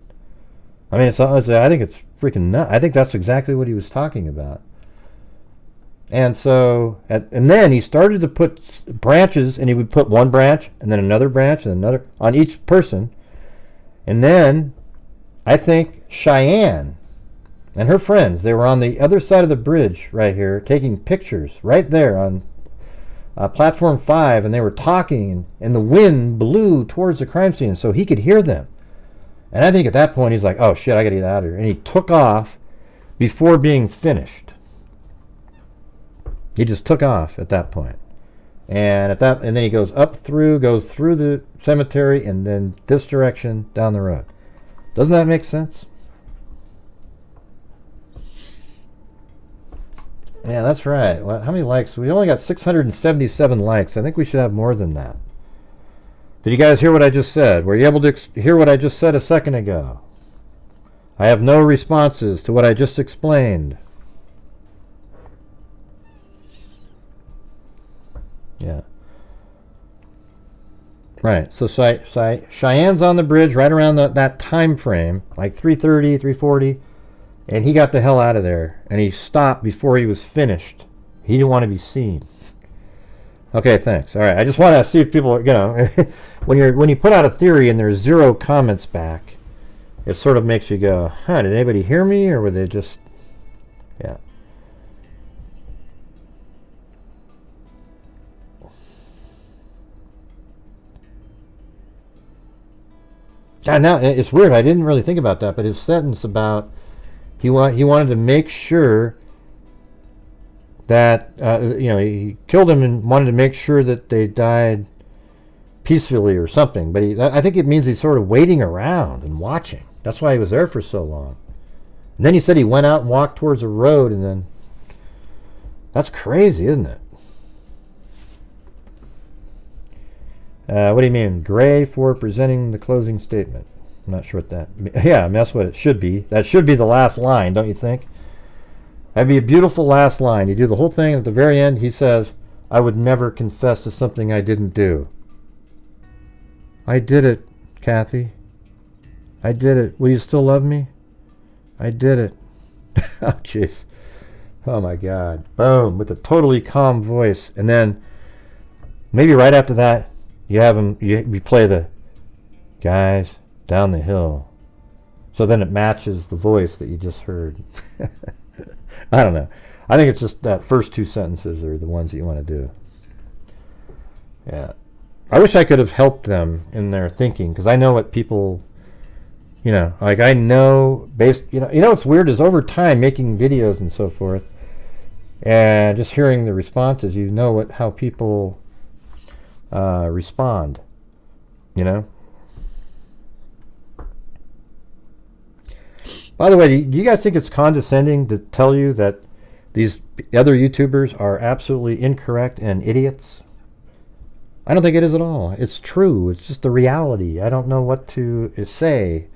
Speaker 2: I mean, I think it's freaking nuts. I think that's exactly what he was talking about. And so, and then he started to put branches, and he would put one branch, and then another branch, and another, on each person. And then, I think Cheyenne and her friends, they were on the other side of the bridge right here, taking pictures right there on platform 5, and they were talking, and the wind blew towards the crime scene, so he could hear them. And I think at that point he's like, oh shit, I gotta get out of here. And he took off before being finished. He just took off at that point. And then he goes through the cemetery, and then this direction down the road. Doesn't that make sense? Yeah, that's right. Well, how many likes? We only got 677 likes. I think we should have more than that. Did you guys hear what I just said? Were you able to hear what I just said a second ago? I have no responses to what I just explained. Yeah. Right. So Cheyenne's on the bridge right around that time frame, like 3:30, 3:40, and he got the hell out of there. And he stopped before he was finished. He didn't want to be seen. Okay, thanks. All right. I just want to see if people are, when you put out a theory and there's 0 comments back, it sort of makes you go, huh, did anybody hear me, or were they just, yeah. Now, it's weird. I didn't really think about that, but his sentence about he wanted to make sure that he killed him and wanted to make sure that they died peacefully or something. But I think it means he's sort of waiting around and watching. That's why he was there for so long. And then he said he went out and walked towards a road, and then that's crazy, isn't it? What do you mean? Gray for presenting the closing statement. I'm not sure what that... Yeah, I mean, that's what it should be. That should be the last line, don't you think? That'd be a beautiful last line. You do the whole thing, and at the very end, he says, I would never confess to something I didn't do. I did it, Kathy. I did it. Will you still love me? I did it. Oh, jeez. Oh, my God. Boom. With a totally calm voice. And then, maybe right after that, you play the guys down the hill. So then it matches the voice that you just heard. I don't know. I think it's just that first 2 sentences are the ones that you want to do. Yeah. I wish I could have helped them in their thinking, because I know what people, like I know what's weird is over time making videos and so forth, and just hearing the responses, how people respond, By the way, do you guys think it's condescending to tell you that these other YouTubers are absolutely incorrect and idiots? I don't think it is at all. It's true. It's just the reality. I don't know what to say.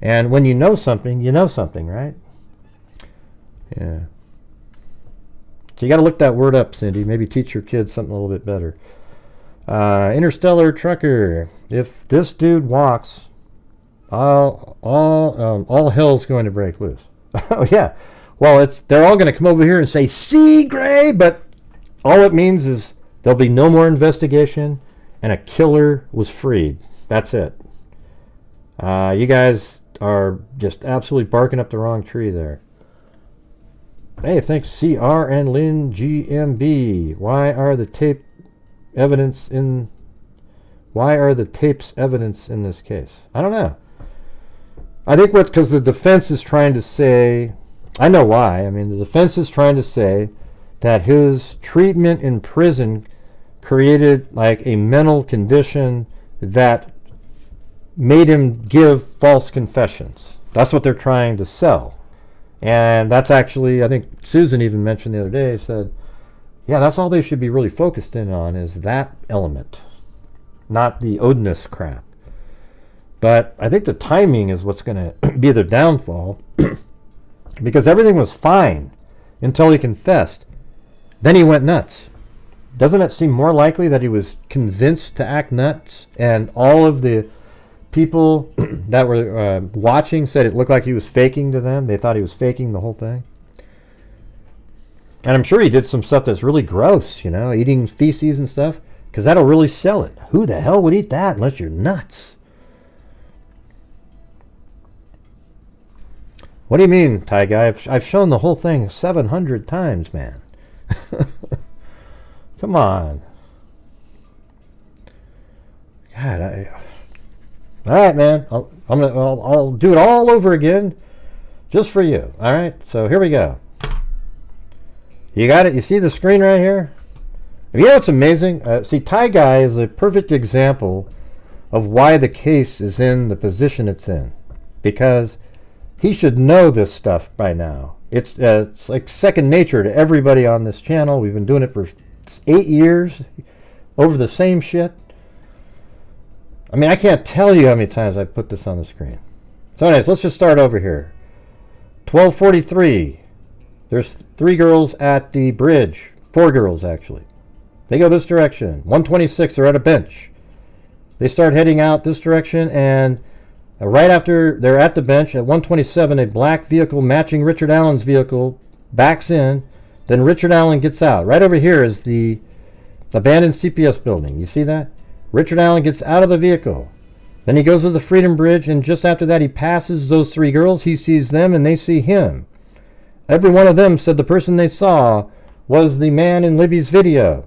Speaker 2: And when you know something, right? Yeah. So you got to look that word up, Cindy. Maybe teach your kids something a little bit better. Interstellar Trucker. If this dude walks, all hell's going to break loose. Oh yeah. Well, they're all going to come over here and say, "See, Gray," but all it means is there'll be no more investigation, and a killer was freed. That's it. You guys are just absolutely barking up the wrong tree there. Hey, thanks CR and Lynn GMB. Why are the tapes evidence in this case? I don't know. I think because the defense is trying to say, I know why. I mean, the defense is trying to say that his treatment in prison created like a mental condition that made him give false confessions. That's what they're trying to sell. And that's actually, I think Susan even mentioned the other day, said, yeah, that's all they should be really focused in on is that element, not the Odinist crap. But I think the timing is what's going to be their downfall, because everything was fine until he confessed. Then he went nuts. Doesn't it seem more likely that he was convinced to act nuts, and all of the people that were watching said it looked like he was faking to them? They thought he was faking the whole thing. And I'm sure he did some stuff that's really gross, eating feces and stuff, because that'll really sell it. Who the hell would eat that unless you're nuts? What do you mean, Ty Guy? I've shown the whole thing 700 times, man. Come on. God, all right, man. I'll do it all over again, just for you. All right. So here we go. You got it. You see the screen right here? You know what's amazing? See, Ty Guy is a perfect example of why the case is in the position it's in, because He should know this stuff by now. It's like second nature to everybody on this channel. We've been doing it for 8 years over the same shit. I mean, I can't tell you how many times I put this on the screen. So anyways, let's just start over here. 12:43. There's 3 girls at the bridge. 4 girls, actually. They go this direction. 1:26, they're at a bench. They start heading out this direction, and right after they're at the bench, at 1:27, a black vehicle matching Richard Allen's vehicle backs in. Then Richard Allen gets out. Right over here is the abandoned CPS building. You see that? Richard Allen gets out of the vehicle. Then he goes to the Freedom Bridge, and just after that, he passes those 3 girls. He sees them, and they see him. Every one of them said the person they saw was the man in Libby's video.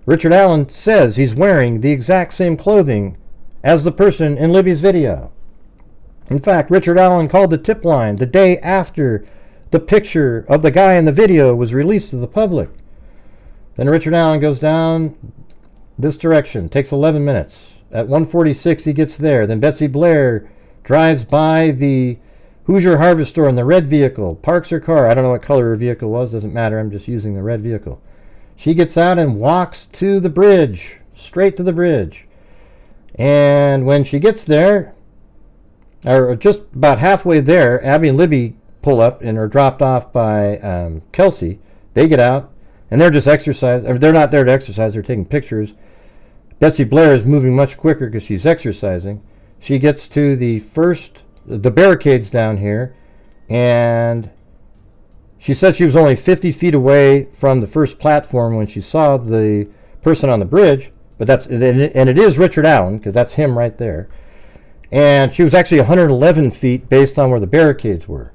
Speaker 2: Richard Allen says he's wearing the exact same clothing as the person in Libby's video. In fact, Richard Allen called the tip line the day after the picture of the guy in the video was released to the public. Then Richard Allen goes down this direction, takes 11 minutes. At 1:46 he gets there. Then Betsy Blair drives by the Hoosier Harvest Store in the red vehicle, parks her car. I don't know what color her vehicle was, doesn't matter, I'm just using the red vehicle. She gets out and walks to the bridge, straight to the bridge. And when she gets there, or just about halfway there, Abby and Libby pull up and are dropped off by Kelsey. They get out, and they're just exercising. Or they're not there to exercise, they're taking pictures. Betsy Blair is moving much quicker because she's exercising. She gets to the barricades down here, and she said she was only 50 feet away from the first platform when she saw the person on the bridge, but it is Richard Allen, because that's him right there. And she was actually 111 feet based on where the barricades were.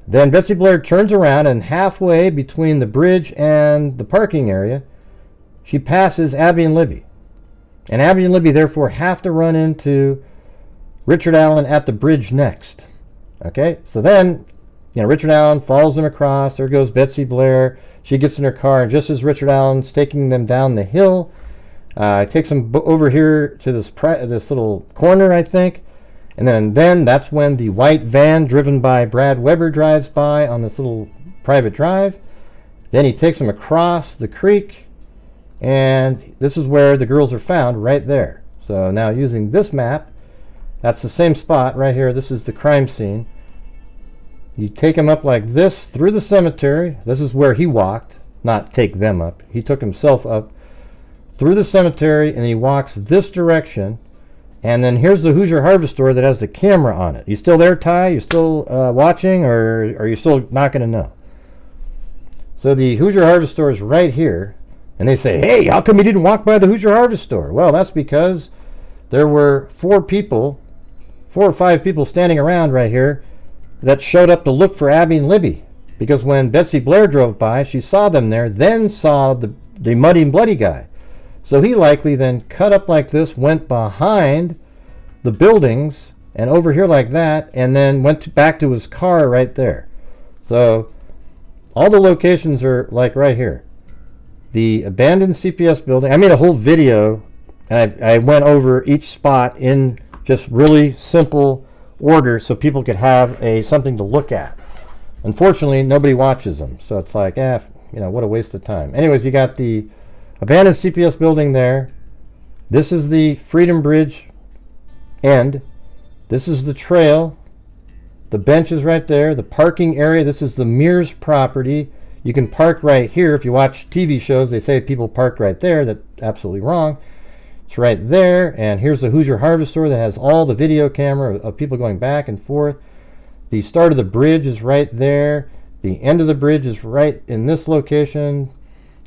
Speaker 2: Then Betsy Blair turns around, and halfway between the bridge and the parking area, she passes Abby and Libby. And Abby and Libby therefore have to run into Richard Allen at the bridge next. Okay, so then, Richard Allen follows them across. There goes Betsy Blair. She gets in her car, and just as Richard Allen's taking them down the hill, takes them over here to this little corner, I think. And then that's when the white van driven by Brad Weber drives by on this little private drive. Then he takes them across the creek, and this is where the girls are found, right there. So now using this map, that's the same spot right here. This is the crime scene. You take them up like this through the cemetery. This is where he walked, not take them up. He took himself up through the cemetery, and he walks this direction. And then here's the Hoosier Harvest Store that has the camera on it. You still there, Ty? You still watching, or are you still not going to know? So the Hoosier Harvest Store is right here. And they say, hey, how come you didn't walk by the Hoosier Harvest Store? Well, that's because there were 4 or 5 people standing around right here that showed up to look for Abby and Libby. Because when Betsy Blair drove by, she saw them there, then saw the muddy and bloody guy. So he likely then cut up like this, went behind the buildings, and over here like that, and then went back to his car right there. So all the locations are like right here. The abandoned CPS building. I made a whole video, and I went over each spot in just really simple order so people could have something to look at. Unfortunately, nobody watches them, so it's like, what a waste of time. Anyways, you got the abandoned CPS building there. This is the Freedom Bridge end. This is the trail. The bench is right there. The parking area. This is the Mears property. You can park right here. If you watch TV shows, they say people park right there. That's absolutely wrong. It's right there. And here's the Hoosier Harvest Store that has all the video camera of people going back and forth. The start of the bridge is right there. The end of the bridge is right in this location.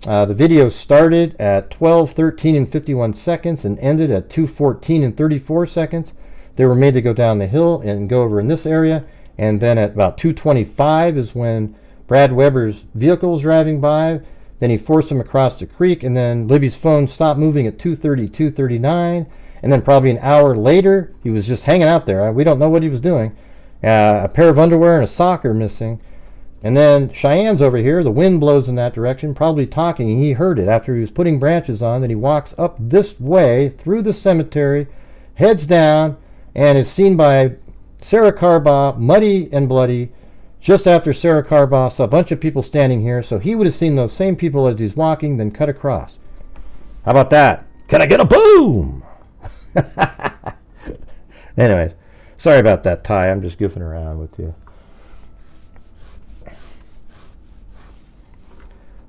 Speaker 2: The video started at 12:13 and 51 seconds and ended at 2:14 and 34 seconds. They were made to go down the hill and go over in this area. And then at about 2:25 is when Brad Weber's vehicle was driving by. Then he forced him across the creek, and then Libby's phone stopped moving at 2:30, 2:39. And then probably an hour later, he was just hanging out there. We don't know what he was doing. A pair of underwear and a sock are missing. And then Cheyenne's over here. The wind blows in that direction, probably talking, and he heard it after he was putting branches on. Then he walks up this way through the cemetery, heads down, and is seen by Sarah Carbaugh, muddy and bloody, just after Sarah Carbaugh saw a bunch of people standing here, so he would have seen those same people as he's walking, then cut across. How about that? Can I get a boom? Anyways, sorry about that, Ty. I'm just goofing around with you.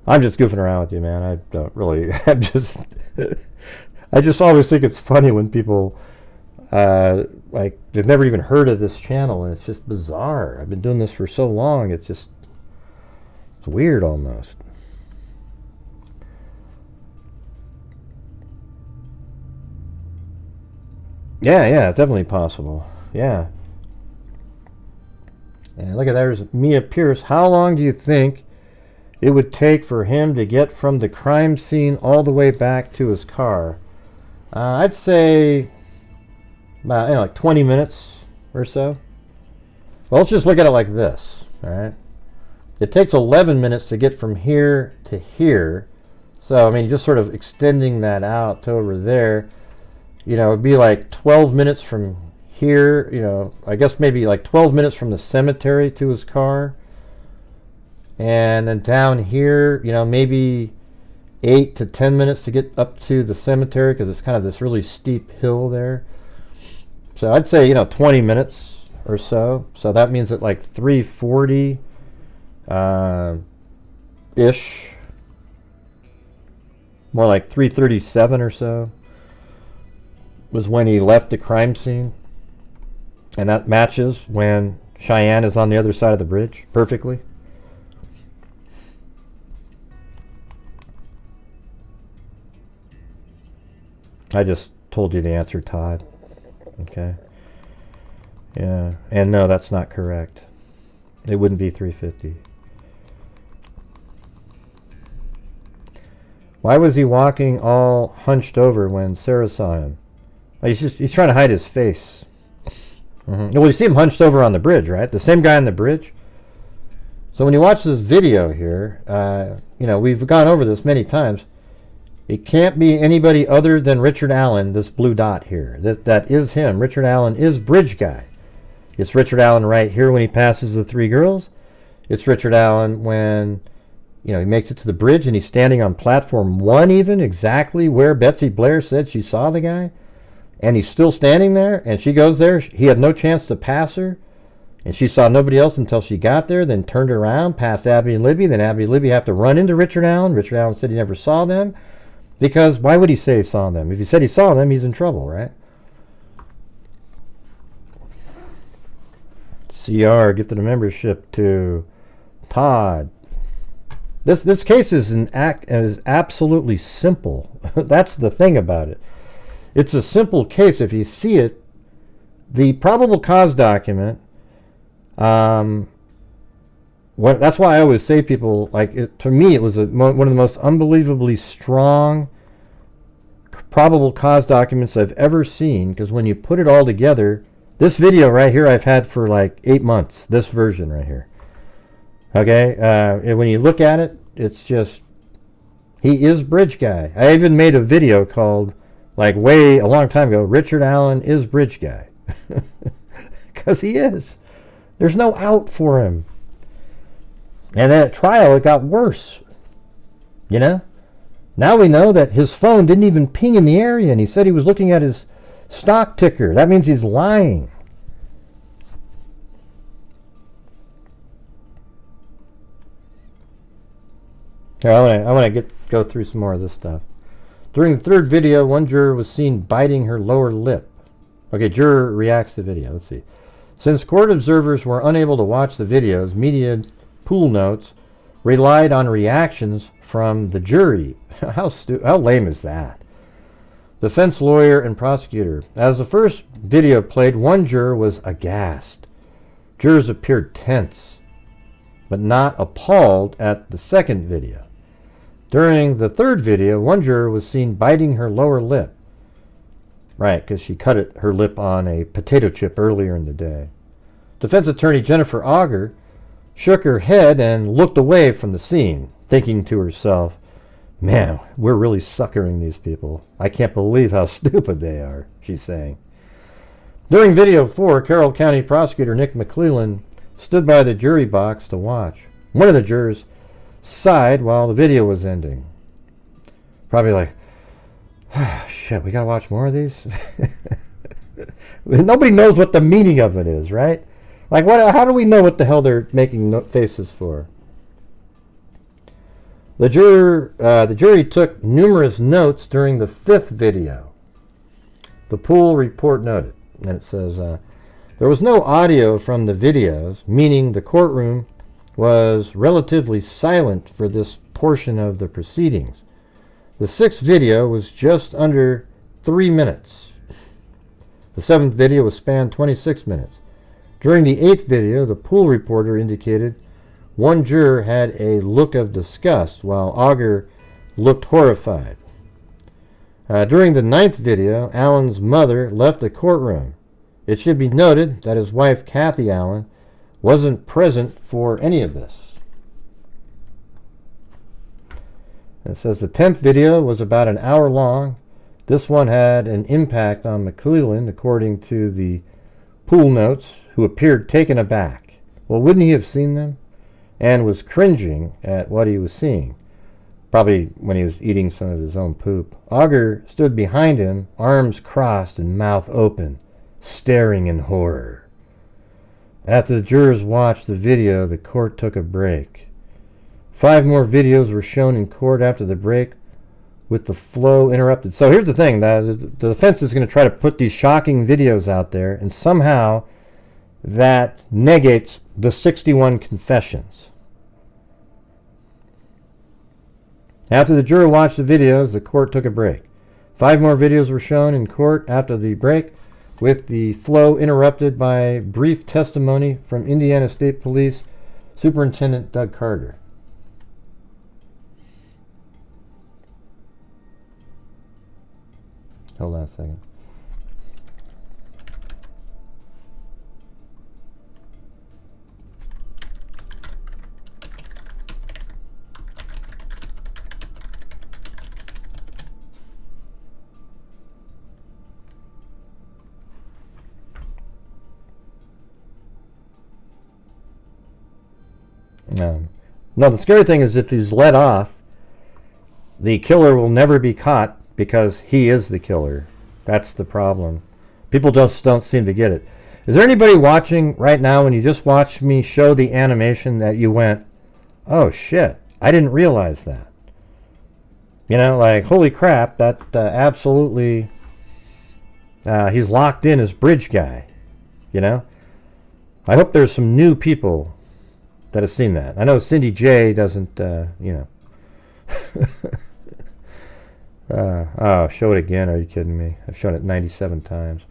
Speaker 2: I'm just goofing around with you, man. I don't really. I just always think it's funny when people, like, they've never even heard of this channel, and it's just bizarre. I've been doing this for so long, it's weird almost. Yeah, it's definitely possible. Yeah. And look at that, there's Mia Pierce. How long do you think it would take for him to get from the crime scene all the way back to his car? I'd say about like 20 minutes or so. Well, let's just look at it like this. All right. It takes 11 minutes to get from here to here. So, I mean, just sort of extending that out to over there, you know, it'd be like 12 minutes from here, you know, I guess maybe like 12 minutes from the cemetery to his car. And then down here, you know, maybe 8 to 10 minutes to get up to the cemetery, because it's kind of this really steep hill there. So I'd say, you know, 20 minutes or so. So that means at like 3:40 ish, more like 3:37 or so, was when he left the crime scene. And that matches when Cheyenne is on the other side of the bridge perfectly. I just told you the answer, Todd. Okay. Yeah. And no, that's not correct. It wouldn't be 3:50. Why was he walking all hunched over when Sarah saw him? Well, he's trying to hide his face. Well, you see him hunched over on the bridge, right? The same guy on the bridge. So when you watch this video here, you know, we've gone over this many times. It can't be anybody other than Richard Allen, this blue dot here. That is him. Richard Allen is bridge guy. It's Richard Allen right here when he passes the three girls. It's Richard Allen when, you know, he makes it to the bridge and he's standing on platform 1 even, exactly where Betsy Blair said she saw the guy. And he's still standing there, and she goes there. He had no chance to pass her, and she saw nobody else until she got there, then turned around, passed Abby and Libby. Then Abby and Libby have to run into Richard Allen. Richard Allen said he never saw them, because why would he say he saw them? If he said he saw them, he's in trouble, right? CR, gifted a membership to Todd. This case is absolutely simple. That's the thing about it. It's a simple case. If you see it, the probable cause document, that's why I always say people, like, to me, it was one of the most unbelievably strong probable cause documents I've ever seen, because when you put it all together, this video right here I've had for like 8 months, this version right here. Okay, and when you look at it, it's just, he is bridge guy. I even made a video called, like, a long time ago, Richard Allen is bridge guy. Because he is. There's no out for him. And then at trial, it got worse. You know? Now we know that his phone didn't even ping in the area, and he said he was looking at his stock ticker. That means he's lying. Here, I want to go through some more of this stuff. During the third video, one juror was seen biting her lower lip. Okay, juror reacts to video. Let's see. Since court observers were unable to watch the videos, media pool notes relied on reactions from the jury. How lame is that? Defense lawyer and prosecutor. As the first video played, one juror was aghast. Jurors appeared tense, but not appalled at the second video. During the third video, one juror was seen biting her lower lip. Right, because she cut her lip on a potato chip earlier in the day. Defense attorney Jennifer Auger shook her head and looked away from the scene, thinking to herself, man, we're really suckering these people. I can't believe how stupid they are, she's saying. During video 4, Carroll County Prosecutor Nick McClellan stood by the jury box to watch. One of the jurors sighed while the video was ending. Probably like, shit, we gotta watch more of these? Nobody knows what the meaning of it is, right? Like, how do we know what the hell they're making faces for? The jury took numerous notes during the 5th video. The pool report noted, and it says, there was no audio from the videos, meaning the courtroom was relatively silent for this portion of the proceedings. The 6th video was just under 3 minutes. The 7th video was spanned 26 minutes. During the 8th video, the pool reporter indicated one juror had a look of disgust while Auger looked horrified. During the 9th video, Allen's mother left the courtroom. It should be noted that his wife, Kathy Allen, wasn't present for any of this. It says the 10th video was about an hour long. This one had an impact on McClellan, according to the pool notes, who appeared taken aback. Well, wouldn't he have seen them? And was cringing at what he was seeing, probably when he was eating some of his own poop. Auger stood behind him, arms crossed and mouth open, staring in horror. After the jurors watched the video, the court took a break. 5 more videos were shown in court after the break, with the flow interrupted. So here's the thing, the defense is going to try to put these shocking videos out there, and somehow that negates the 61 confessions. After the juror watched the videos, the court took a break. 5 more videos were shown in court after the break, with the flow interrupted by brief testimony from Indiana State Police Superintendent Doug Carter. Hold on a second. No, the scary thing is if he's let off, the killer will never be caught because he is the killer. That's the problem. People just don't seem to get it. Is there anybody watching right now when you just watched me show the animation that you went, oh shit, I didn't realize that? You know, like, holy crap, that absolutely, he's locked in as bridge guy, you know? I hope there's some new people that have seen that. I know Cindy J doesn't, you know. Oh, show it again. Are you kidding me? I've shown it 97 times.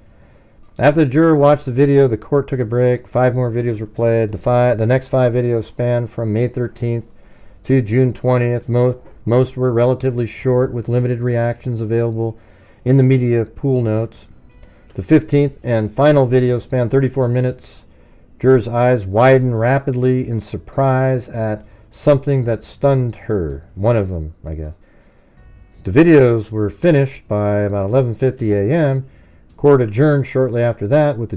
Speaker 2: After the juror watched the video, the court took a break. 5 more videos were played. The next 5 videos spanned from May 13th to June 20th. Most were relatively short, with limited reactions available in the media pool notes. The 15th and final video spanned 34 minutes. Juror's eyes widened rapidly in surprise at something that stunned her. One of them, I guess. The videos were finished by about 11:50 a.m. Court adjourned shortly after that, with the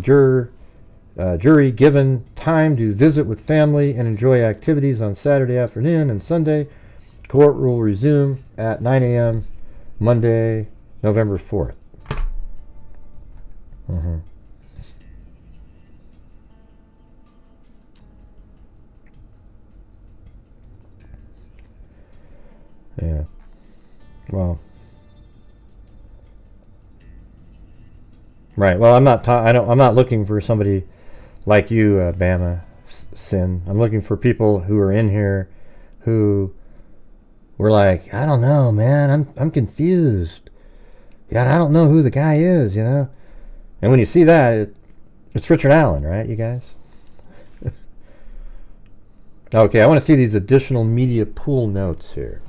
Speaker 2: jury given time to visit with family and enjoy activities on Saturday afternoon and Sunday. Court will resume at 9 a.m. Monday, November 4th. Yeah. Well. Right. Well, I'm not looking for somebody like you, Bama Sin. I'm looking for people who are in here who were like, I don't know, man. I'm confused. Yeah, I don't know who the guy is, you know. And when you see that, it's Richard Allen, right, you guys? Okay, I want to see these additional media pool notes here.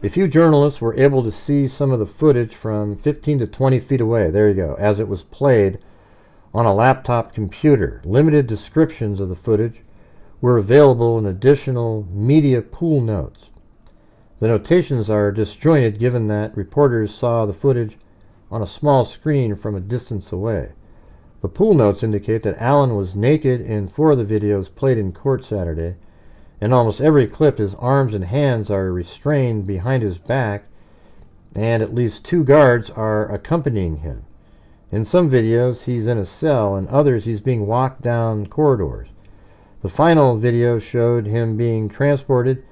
Speaker 2: A few journalists were able to see some of the footage from 15 to 20 feet away, there you go, as it was played on a laptop computer. Limited descriptions of the footage were available in additional media pool notes. The notations are disjointed given that reporters saw the footage on a small screen from a distance away. The pool notes indicate that Allen was naked in 4 of the videos played in court Saturday. In almost every clip, his arms and hands are restrained behind his back, and at least 2 guards are accompanying him. In some videos, he's in a cell, and others he's being walked down corridors. The final video showed him being transported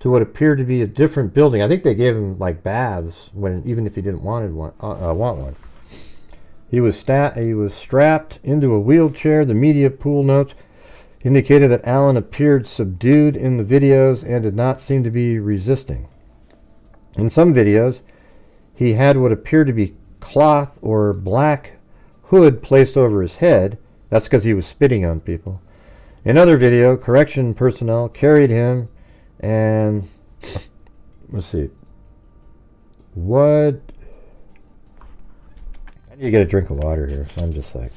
Speaker 2: to what appeared to be a different building. I think they gave him like baths, even if he didn't want one. He was strapped into a wheelchair. The media pool notes indicated that Allen appeared subdued in the videos and did not seem to be resisting. In some videos, he had what appeared to be cloth or black hood placed over his head. That's because he was spitting on people. In another video, correction personnel carried him and let's see. What? I need to get a drink of water here. So I'm just like,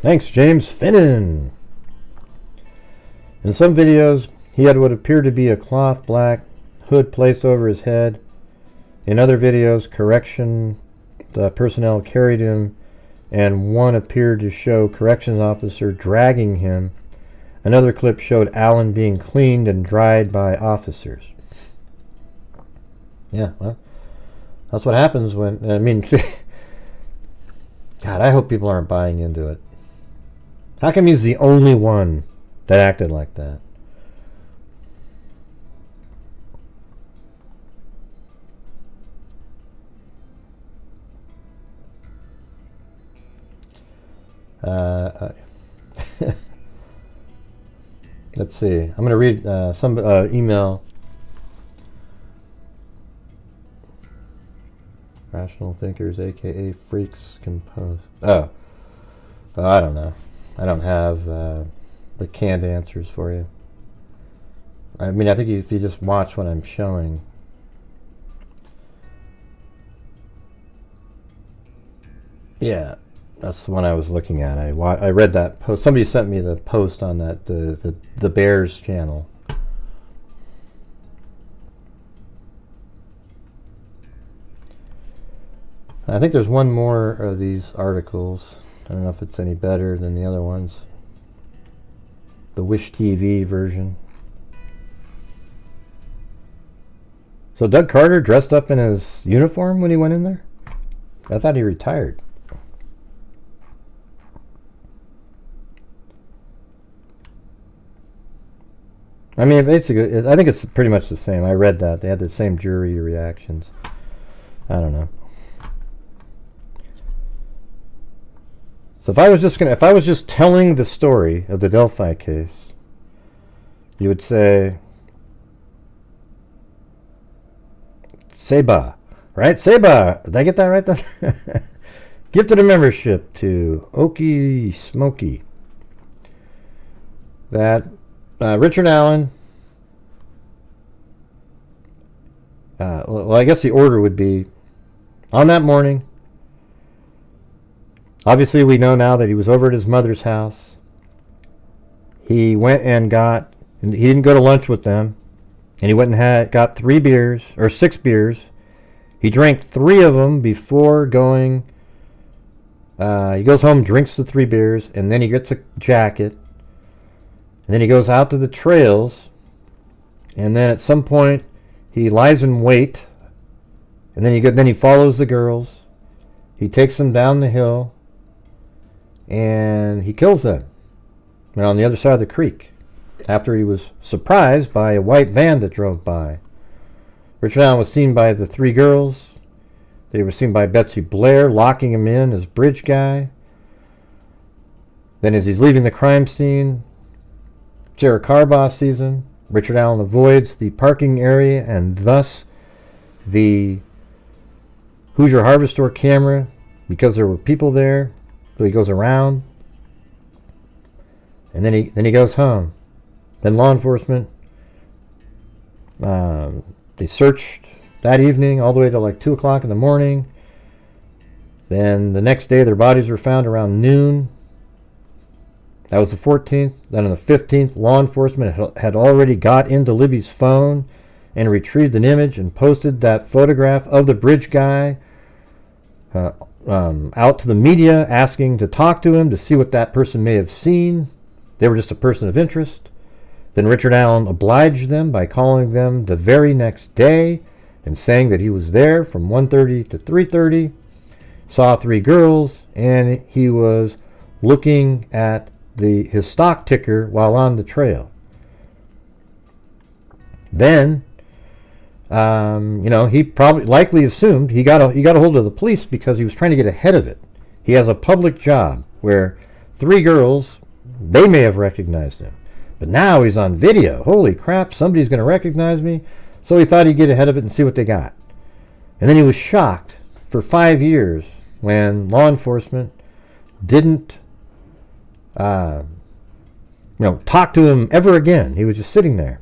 Speaker 2: Thanks, James Finnan. In some videos, he had what appeared to be a cloth black hood placed over his head. In other videos, correction personnel carried him, and one appeared to show corrections officer dragging him. Another clip showed Allen being cleaned and dried by officers. Yeah, well, that's what happens when, I mean, God, I hope people aren't buying into it. How come he's the only one that acted like that? Let's see. I'm going to read some email. Rational thinkers, aka freaks, compose. I don't know. I don't have the canned answers for you. I mean, I think if you just watch what I'm showing. Yeah, that's the one I was looking at. I read that post. Somebody sent me the post on that the Bears channel. I think there's one more of these articles. I don't know if it's any better than the other ones. The Wish TV version. So Doug Carter dressed up in his uniform when he went in there? I thought he retired. I mean, basically, I think it's pretty much the same. I read that. They had the same jury reactions. I don't know. So if I was just telling the story of the Delphi case, you would say, Seba, right? Seba, did I get that right? Gifted a membership to Okie Smoky. That Richard Allen, well, I guess the order would be, on that morning, obviously, we know now that he was over at his mother's house. He went and he didn't go to lunch with them, and he went and got 3 beers, or 6 beers. He drank 3 of them before going. He goes home, drinks the 3 beers, and then he gets a jacket. And then he goes out to the trails, and then at some point, he lies in wait, and then he follows the girls. He takes them down the hill, and he kills them on the other side of the creek after he was surprised by a white van that drove by. Richard Allen was seen by the 3 girls. They were seen by Betsy Blair locking him in as bridge guy. Then as he's leaving the crime scene, Sarah Carbaugh sees him. Richard Allen avoids the parking area and thus the Hoosier Harvest Store camera because there were people there. So he goes around, and then he goes home. Then law enforcement, they searched that evening all the way to like 2 o'clock in the morning. Then the next day their bodies were found around noon. That was the 14th. Then on the 15th, law enforcement had already got into Libby's phone and retrieved an image and posted that photograph of the bridge guy out to the media, asking to talk to him to see what that person may have seen. They were just a person of interest. Then Richard Allen obliged them by calling them the very next day and saying that he was there from 1:30 to 3:30, saw 3 girls, and he was looking at his stock ticker while on the trail. Then, he probably likely assumed he got a hold of the police because he was trying to get ahead of it. He has a public job where 3 girls, they may have recognized him. But now he's on video. Holy crap, somebody's going to recognize me. So he thought he'd get ahead of it and see what they got. And then he was shocked for 5 years when law enforcement didn't talk to him ever again. He was just sitting there.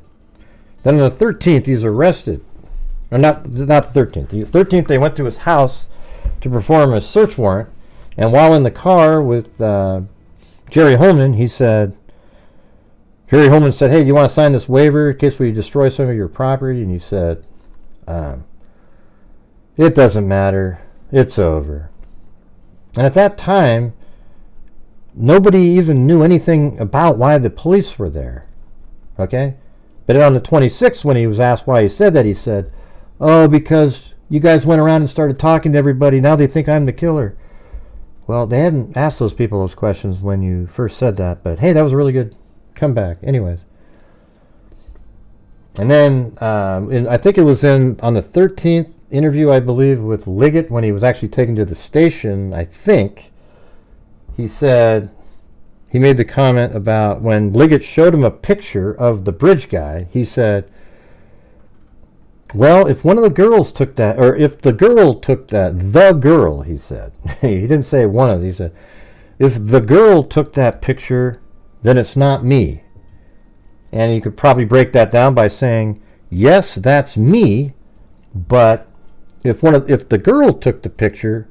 Speaker 2: Then on the 13th, he's arrested. Or not the 13th. The 13th, they went to his house to perform a search warrant. And while in the car with Jerry Holman, Jerry Holman said, hey, do you want to sign this waiver in case we destroy some of your property? And he said, it doesn't matter. It's over. And at that time, nobody even knew anything about why the police were there. Okay? But on the 26th, when he was asked why he said that, he said, oh, because you guys went around and started talking to everybody. Now they think I'm the killer. Well, they hadn't asked those people those questions when you first said that. But, hey, that was a really good comeback. Anyways. And then I think it was on the 13th interview, I believe, with Liggett, when he was actually taken to the station, I think, he said, he made the comment about when Liggett showed him a picture of the bridge guy, he said, well, if one of the girls took that, or if the girl took that, the girl, he said. He didn't say one of them, he said, if the girl took that picture, then it's not me. And you could probably break that down by saying, yes, that's me, but if the girl took the picture,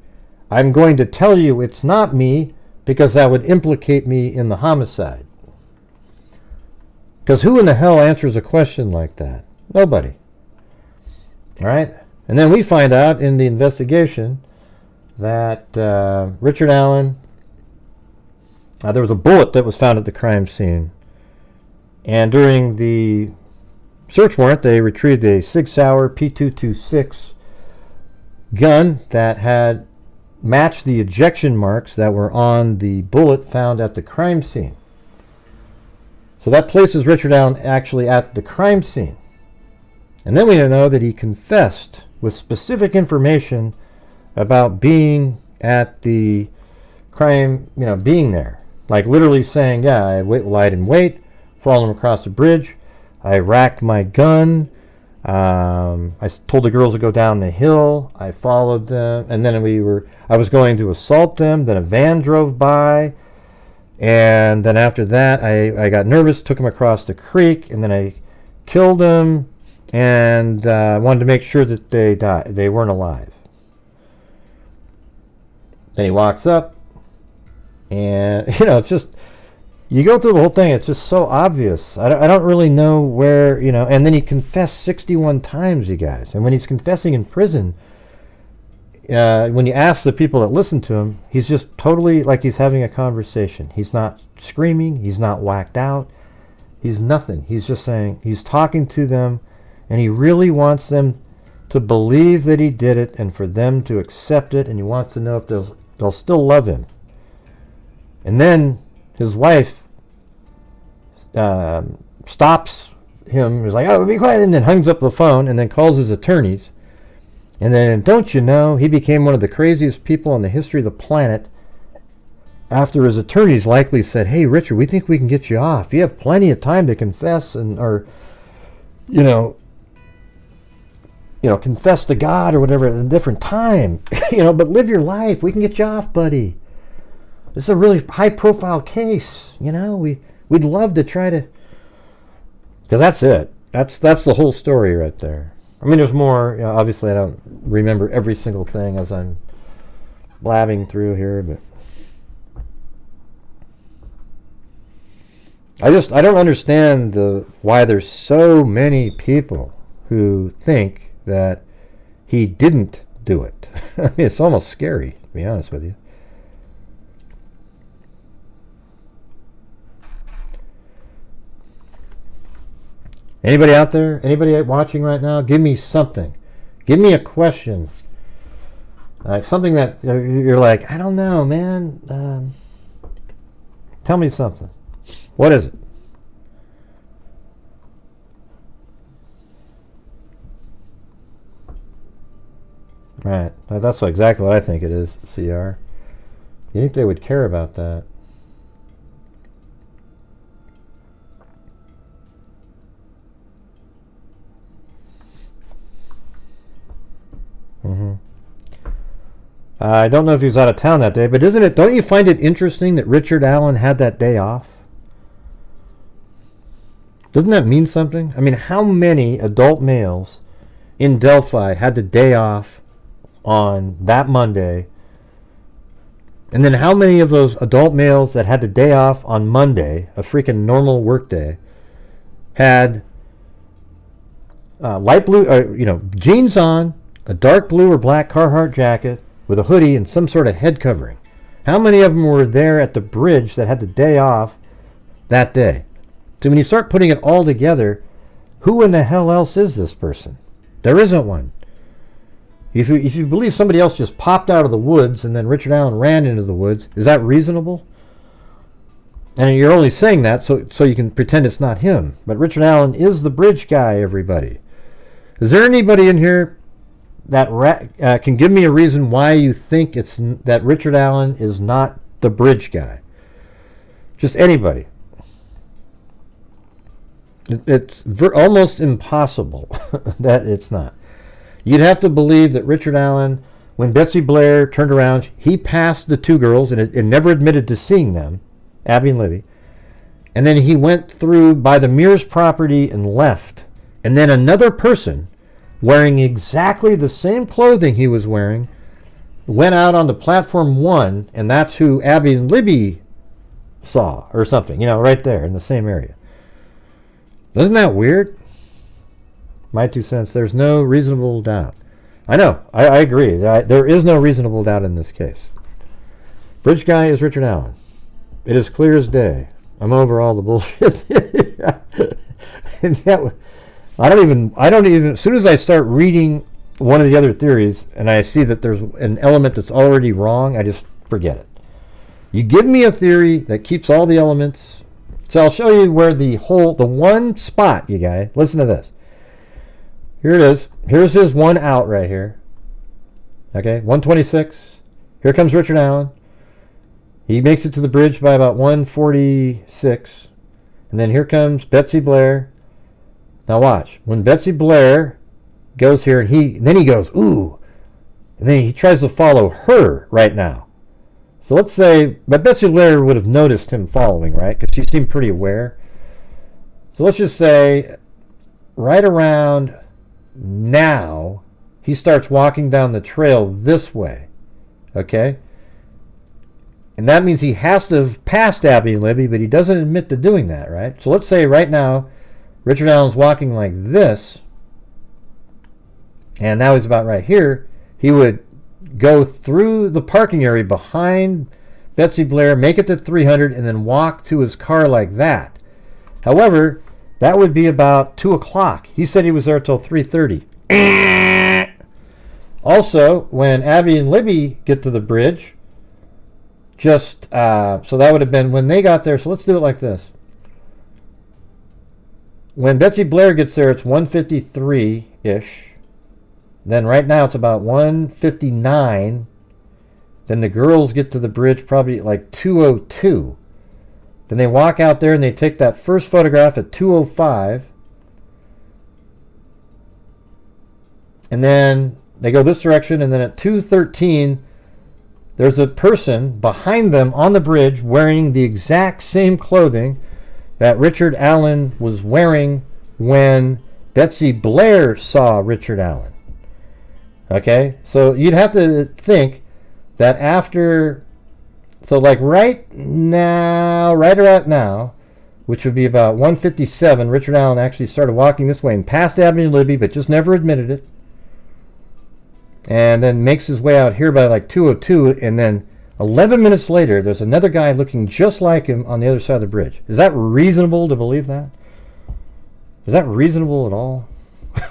Speaker 2: I'm going to tell you it's not me, because that would implicate me in the homicide. Because who in the hell answers a question like that? Nobody. All right? And then we find out in the investigation that Richard Allen, there was a bullet that was found at the crime scene. And during the search warrant, they retrieved a Sig Sauer P226 gun that had matched the ejection marks that were on the bullet found at the crime scene. So that places Richard Allen actually at the crime scene. And then we know that he confessed with specific information about being at the crime, being there. Like literally saying, yeah, I lied in wait, followed him across the bridge, I racked my gun, I told the girls to go down the hill, I followed them, and then I was going to assault them, then a van drove by, and then after that I got nervous, took him across the creek, and then I killed him, and wanted to make sure that they weren't alive. Then he walks up, and it's just, you go through the whole thing, it's just so obvious. I don't really know where, and then he confessed 61 times, you guys. And when he's confessing in prison, when you ask the people that listen to him, he's just totally like he's having a conversation. He's not screaming, he's not whacked out, he's nothing. He's just saying, he's talking to them, and he really wants them to believe that he did it and for them to accept it, and he wants to know if they'll still love him. And then his wife stops him. He's like, oh, be quiet, and then hangs up the phone and then calls his attorneys. And then, don't you know, he became one of the craziest people in the history of the planet after his attorneys likely said, hey, Richard, we think we can get you off. You have plenty of time to confess or confess to God or whatever at a different time. But live your life. We can get you off, buddy. This is a really high-profile case. We'd love to try to, because that's it. That's the whole story right there. I mean, there's more. Obviously, I don't remember every single thing as I'm blabbing through here, but I don't understand why there's so many people who think that he didn't do it. I mean, it's almost scary, to be honest with you. Anybody out there? Anybody watching right now? Give me something. Give me a question. Like something that you're like, I don't know, man. Tell me something. What is it? Right. That's exactly what I think it is, CR. You think they would care about that? I don't know if he was out of town that day, but don't you find it interesting that Richard Allen had that day off? Doesn't that mean something? I mean, how many adult males in Delphi had the day off on that Monday? And then how many of those adult males that had the day off on Monday, a freaking normal work day, had light blue, jeans on, a dark blue or black Carhartt jacket with a hoodie and some sort of head covering? How many of them were there at the bridge that had the day off that day? So when you start putting it all together, who in the hell else is this person? There isn't one. If you believe somebody else just popped out of the woods and then Richard Allen ran into the woods, is that reasonable? And you're only saying that so you can pretend it's not him. But Richard Allen is the bridge guy, everybody. Is there anybody in here that can give me a reason why you think that Richard Allen is not the bridge guy? Just anybody. It's almost impossible that it's not. You'd have to believe that Richard Allen, when Betsy Blair turned around, he passed the two girls and never admitted to seeing them, Abby and Libby. And then he went through by the Mears property and left. And then another person wearing exactly the same clothing he was wearing went out onto platform 1, and that's who Abby and Libby saw or something, right there in the same area. Isn't that weird? My 2 cents. There's no reasonable doubt. I know. I agree. There is no reasonable doubt in this case. Bridge guy is Richard Allen. It is clear as day. I'm over all the bullshit. I don't even, as soon as I start reading one of the other theories and I see that there's an element that's already wrong, I just forget it. You give me a theory that keeps all the elements. So I'll show you where the one spot, you guys, listen to this. Here it is. Here's his one out right here. Okay, 126. Here comes Richard Allen. He makes it to the bridge by about 146. And then here comes Betsy Blair. Now watch. When Betsy Blair goes here, and then he goes, ooh. And then he tries to follow her right now. So let's say, but Betsy Blair would have noticed him following, right? Because she seemed pretty aware. So let's just say, right around now, he starts walking down the trail this way. Okay? And that means he has to have passed Abby and Libby, but he doesn't admit to doing that, right? So let's say right now, Richard Allen's walking like this, and now he's about right here. He would go through the parking area behind Betsy Blair, make it to 300, and then walk to his car like that. However, that would be about 2 o'clock. He said he was there till 3:30. Also, when Abby and Libby get to the bridge, so that would have been when they got there. So let's do it like this. When Betsy Blair gets there, it's 1:53-ish. Then right now it's about 1:59. Then the girls get to the bridge probably at like 2:02. Then they walk out there and they take that first photograph at 2:05. And then they go this direction, and then at 2:13, there's a person behind them on the bridge wearing the exact same clothing that Richard Allen was wearing when Betsy Blair saw Richard Allen. Okay? So you'd have to think that so like right about now, which would be about 1:57, Richard Allen actually started walking this way and passed Abney and Libby, but just never admitted it. And then makes his way out here by like 2:02, and then 11 minutes later, there's another guy looking just like him on the other side of the bridge. Is that reasonable to believe that? Is that reasonable at all?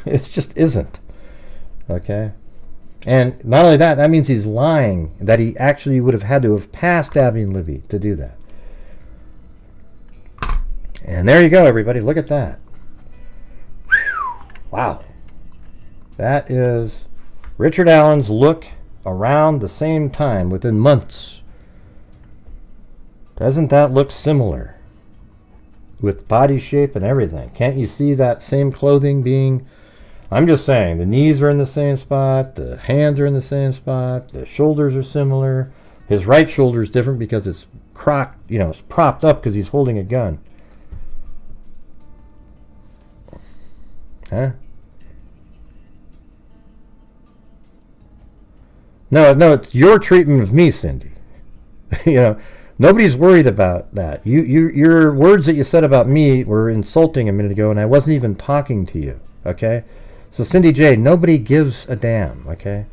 Speaker 2: It just isn't. Okay? And not only that, that means he's lying, that he actually would have had to have passed Abney and Libby to do that. And there you go, everybody. Look at that. Wow. That is Richard Allen's look around the same time, within months. Doesn't that look similar? With body shape and everything. Can't you see that same clothing being... I'm just saying, the knees are in the same spot, the hands are in the same spot, the shoulders are similar. His right shoulder is different because it's it's propped up because he's holding a gun. Huh? No, it's your treatment of me, Cindy. Nobody's worried about that. Your words that you said about me were insulting a minute ago, and I wasn't even talking to you. Okay? So Cindy J, nobody gives a damn. Okay?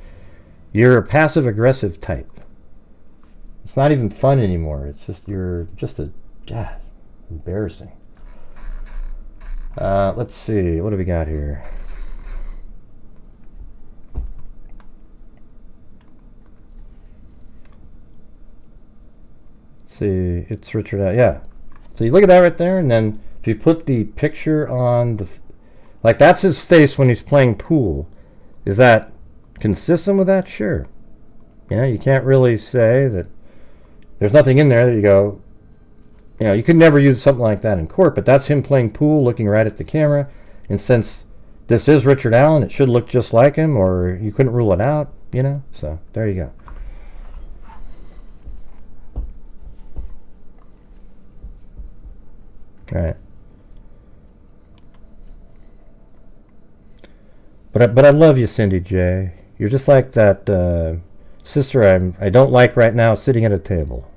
Speaker 2: You're a passive-aggressive type. It's not even fun anymore. It's just embarrassing. Let's see. What do we got here? See, it's Richard. Yeah. So you look at that right there, and then if you put the picture on the, like that's his face when he's playing pool. Is that consistent with that? Sure. You can't really say that there's nothing in there that you go, you could never use something like that in court, but that's him playing pool, looking right at the camera. And since this is Richard Allen, it should look just like him, or you couldn't rule it out, So there you go. All right. But I love you, Cindy J. You're just like that sister I don't like right now sitting at a table.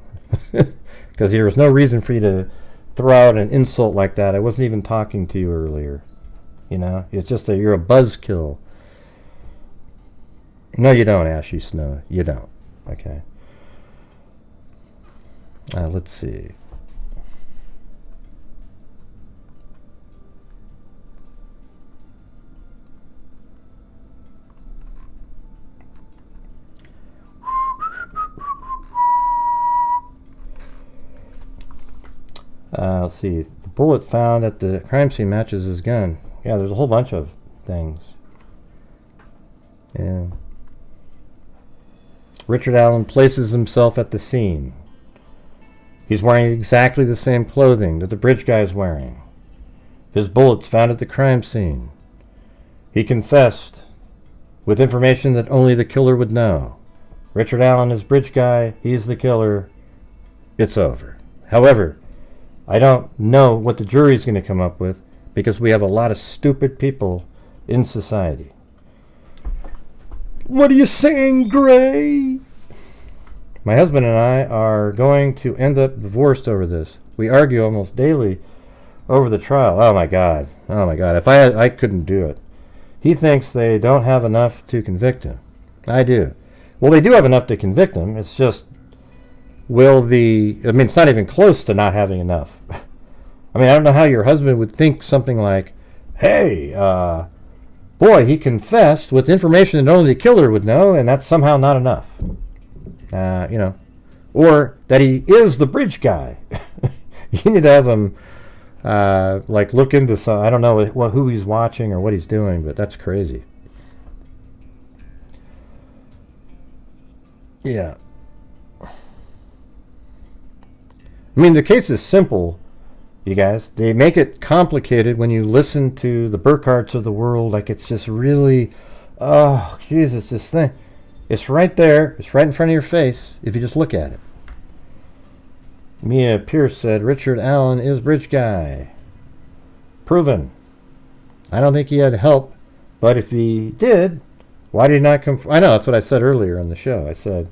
Speaker 2: Because there was no reason for you to throw out an insult like that. I wasn't even talking to you earlier. It's just that you're a buzzkill. No, you don't, Ashy Snow. You don't. Okay. Let's see. Let's see. The bullet found at the crime scene matches his gun. Yeah, there's a whole bunch of things. Yeah. Richard Allen places himself at the scene. He's wearing exactly the same clothing that the bridge guy is wearing. His bullets found at the crime scene. He confessed with information that only the killer would know. Richard Allen is bridge guy. He's the killer. It's over. However, I don't know what the jury's going to come up with because we have a lot of stupid people in society. What are you saying, Gray? My husband and I are going to end up divorced over this. We argue almost daily over the trial. Oh my God. If I couldn't do it. He thinks they don't have enough to convict him. I do. Well, they do have enough to convict him. It's just, it's not even close to not having enough. I don't know how your husband would think something like, hey, boy, he confessed with information that only the killer would know, and that's somehow not enough. Or that he is the bridge guy. You need to have him, look into some, I don't know who he's watching or what he's doing, but that's crazy. Yeah. The case is simple, you guys. They make it complicated when you listen to the Burkharts of the world, like it's just really, oh, Jesus, this thing. It's right there. It's right in front of your face if you just look at it. Mia Pierce said, Richard Allen is bridge guy. Proven. I don't think he had help, but if he did, why did he not come? I know, that's what I said earlier on the show. I said,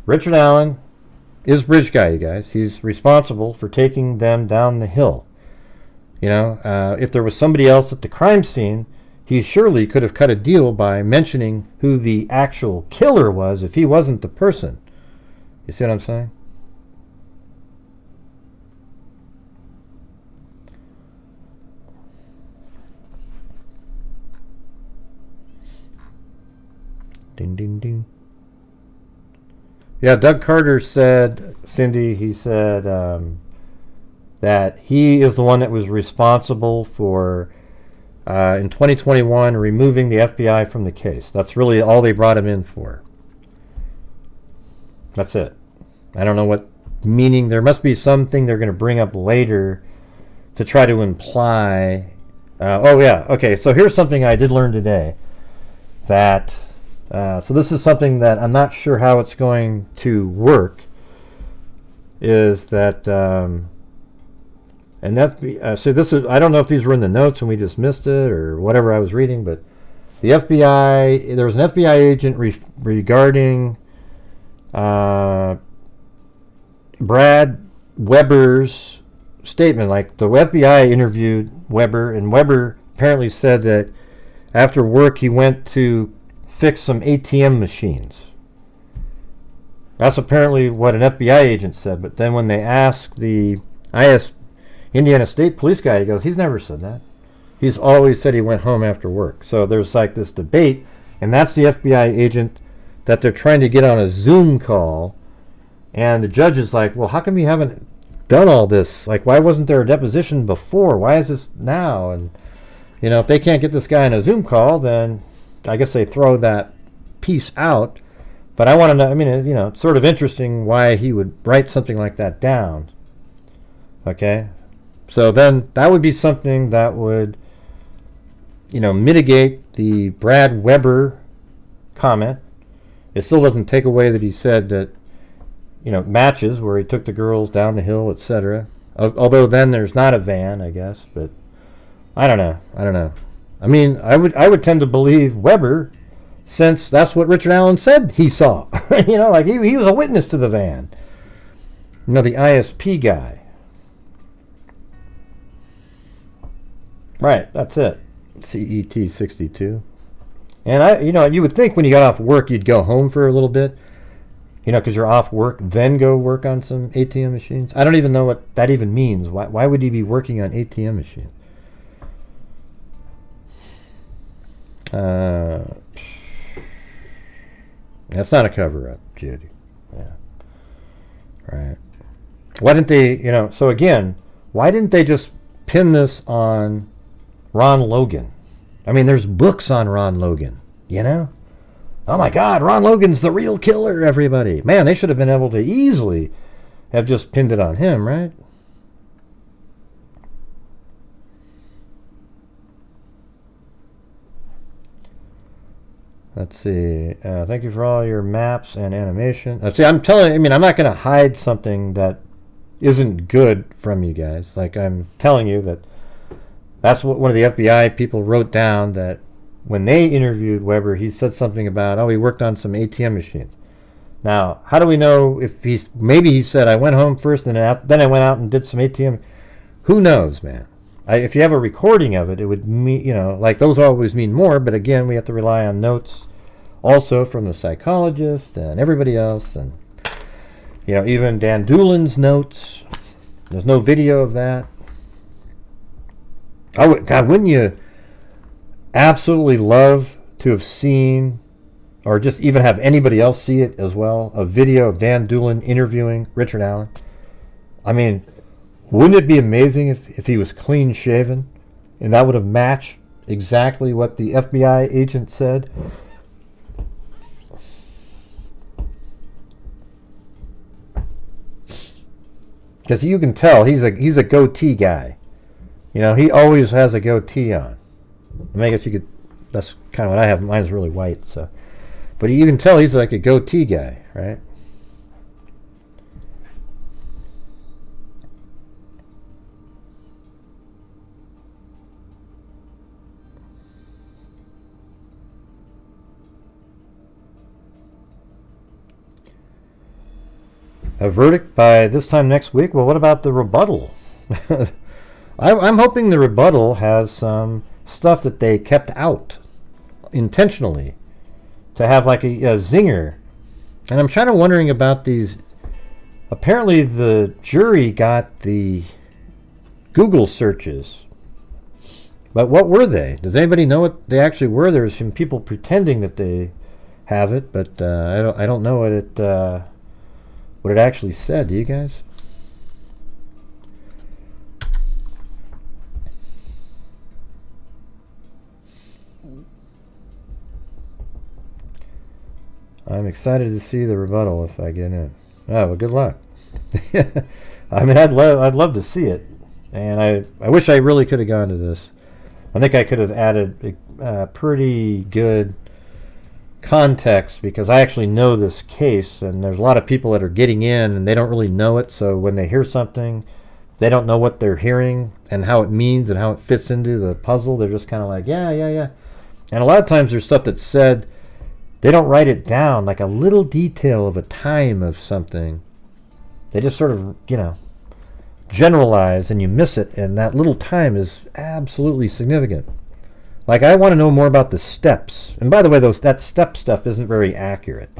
Speaker 2: Richard Allen is bridge guy, you guys. He's responsible for taking them down the hill. You know, if there was somebody else at the crime scene, he surely could have cut a deal by mentioning who the actual killer was if he wasn't the person. You see what I'm saying? Ding, ding, ding. Yeah, Doug Carter said, Cindy, he said that he is the one that was responsible for, in 2021, removing the FBI from the case. That's really all they brought him in for. That's it. I don't know what meaning. There must be something they're going to bring up later to try to imply. Oh, yeah. Okay, so here's something I did learn today. That, so this is something that I'm not sure how it's going to work, is that, and that, so this is, I don't know if these were in the notes and we just missed it or whatever I was reading, but the FBI, there was an FBI agent regarding Brad Weber's statement. Like, the FBI interviewed Weber, and Weber apparently said that after work he went to fix some ATM machines. That's apparently what an FBI agent said. But then when they asked the Indiana State Police guy, he goes, he's never said that. He's always said he went home after work. So there's like this debate, and that's the FBI agent that they're trying to get on a Zoom call. And the judge is like, well, how come you haven't done all this? Like, why wasn't there a deposition before? Why is this now? And, you know, if they can't get this guy on a Zoom call, then I guess they throw that piece out. But I want to know, I mean, you know, it's sort of interesting why he would write something like that down. Okay? So then that would be something that would, you know, mitigate the Brad Weber comment. It still doesn't take away that he said that, you know, matches where he took the girls down the hill, etc. Although then there's not a van, I guess. But I don't know. I mean, I would tend to believe Weber, since that's what Richard Allen said he saw. You know, like he was a witness to the van. You know, the ISP guy. Right, that's it. CET 62. And you know, you would think when you got off work you'd go home for a little bit. You know, because you're off work, then go work on some ATM machines. I don't even know what that even means. Why would he be working on ATM machines? That's not a cover-up, Judy. Yeah. Right. Why didn't they, you know, so again, why didn't they just pin this on Ron Logan? I mean, there's books on Ron Logan, you know? Oh my God, Ron Logan's the real killer, everybody. Man, they should have been able to easily have just pinned it on him, right? Let's see. Thank you for all your maps and animation. See, I'm telling you, I mean, I'm not going to hide something that isn't good from you guys. Like, I'm telling you that that's what one of the FBI people wrote down, that when they interviewed Weber, he said something about, oh, he worked on some ATM machines. Now, how do we know if maybe he said, I went home first and then I went out and did some ATM. Who knows, man? If you have a recording of it, it would mean, you know, like those always mean more, but again, we have to rely on notes also from the psychologist and everybody else, and, you know, even Dan Doolin's notes. There's no video of that. God, wouldn't you absolutely love to have seen, or just even have anybody else see it as well, a video of Dan Doolin interviewing Richard Allen? I mean, wouldn't it be amazing if he was clean shaven and that would have matched exactly what the FBI agent said? Because you can tell he's a goatee guy. You know, he always has a goatee on. I mean, I guess you could, that's kind of what I have. Mine's really white, so. But you can tell he's like a goatee guy, right? A verdict by this time next week? Well, what about the rebuttal? I'm hoping the rebuttal has some stuff that they kept out intentionally to have like a zinger. And I'm kind of wondering about these. Apparently the jury got the Google searches. But what were they? Does anybody know what they actually were? There's some people pretending that they have it, but I don't know what it actually said. Do you guys? I'm excited to see the rebuttal if I get in. Oh, well, good luck. I mean, I'd love to see it, and I wish I really could have gone to this. I think I could have added pretty good context because I actually know this case, and there's a lot of people that are getting in and they don't really know it. So when they hear something, they don't know what they're hearing and how it means and how it fits into the puzzle. They're just kind of like, yeah. And a lot of times there's stuff that's said. They don't write it down, like a little detail of a time of something. They just sort of, generalize and you miss it, and that little time is absolutely significant. Like, I want to know more about the steps. And by the way, that step stuff isn't very accurate.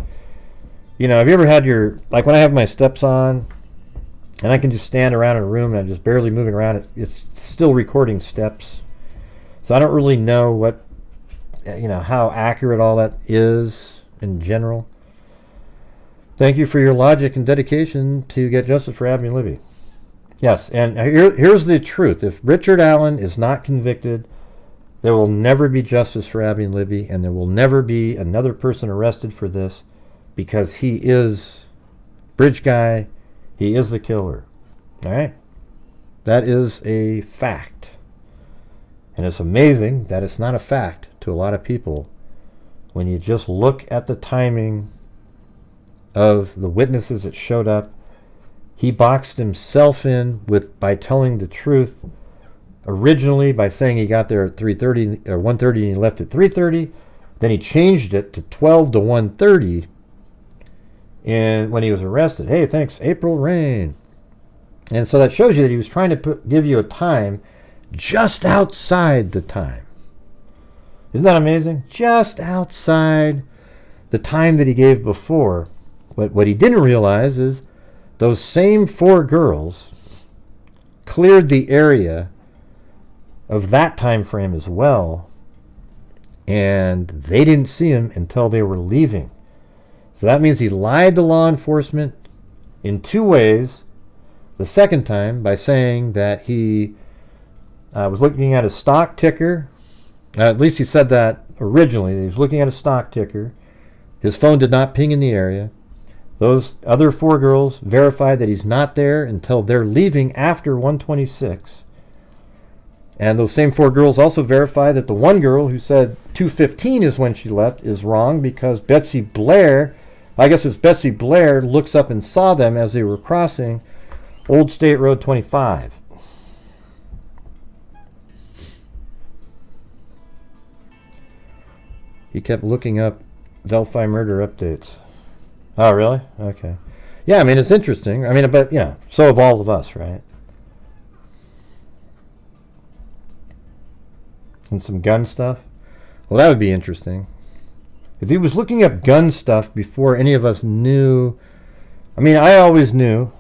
Speaker 2: Have you ever had like when I have my steps on, and I can just stand around in a room and I'm just barely moving around, it's still recording steps. So I don't really know what, how accurate all that is in general. Thank you for your logic and dedication to get justice for Abby and Libby. Yes, and here's the truth. If Richard Allen is not convicted, there will never be justice for Abby and Libby, and there will never be another person arrested for this because he is bridge guy. He is the killer. All right? That is a fact. And it's amazing that it's not a fact to a lot of people when you just look at the timing of the witnesses that showed up. He boxed himself in by telling the truth originally by saying he got there at 3:30 or 1:30 and he left at 3:30. Then he changed it to 12 to 1:30 and when he was arrested. Hey, thanks, April Rain. And so that shows you that he was trying to give you a time just outside the time. Isn't that amazing? Just outside the time that he gave before. But what he didn't realize is those same 4 girls cleared the area of that time frame as well, and they didn't see him until they were leaving. So that means he lied to law enforcement in 2 ways. The second time by saying that he was looking at a stock ticker. At least he said that originally. He was looking at a stock ticker. His phone did not ping in the area. Those other 4 girls verified that he's not there until they're leaving after 1:26. And those same 4 girls also verified that the one girl who said 2:15 is when she left is wrong because Betsy Blair, I guess it's Betsy Blair, looks up and saw them as they were crossing Old State Road 25. He kept looking up Delphi murder updates. Oh, really? Okay. Yeah, I mean, it's interesting. I mean, but, so have all of us, right? And some gun stuff. Well, that would be interesting. If he was looking up gun stuff before any of us knew. I mean, I always knew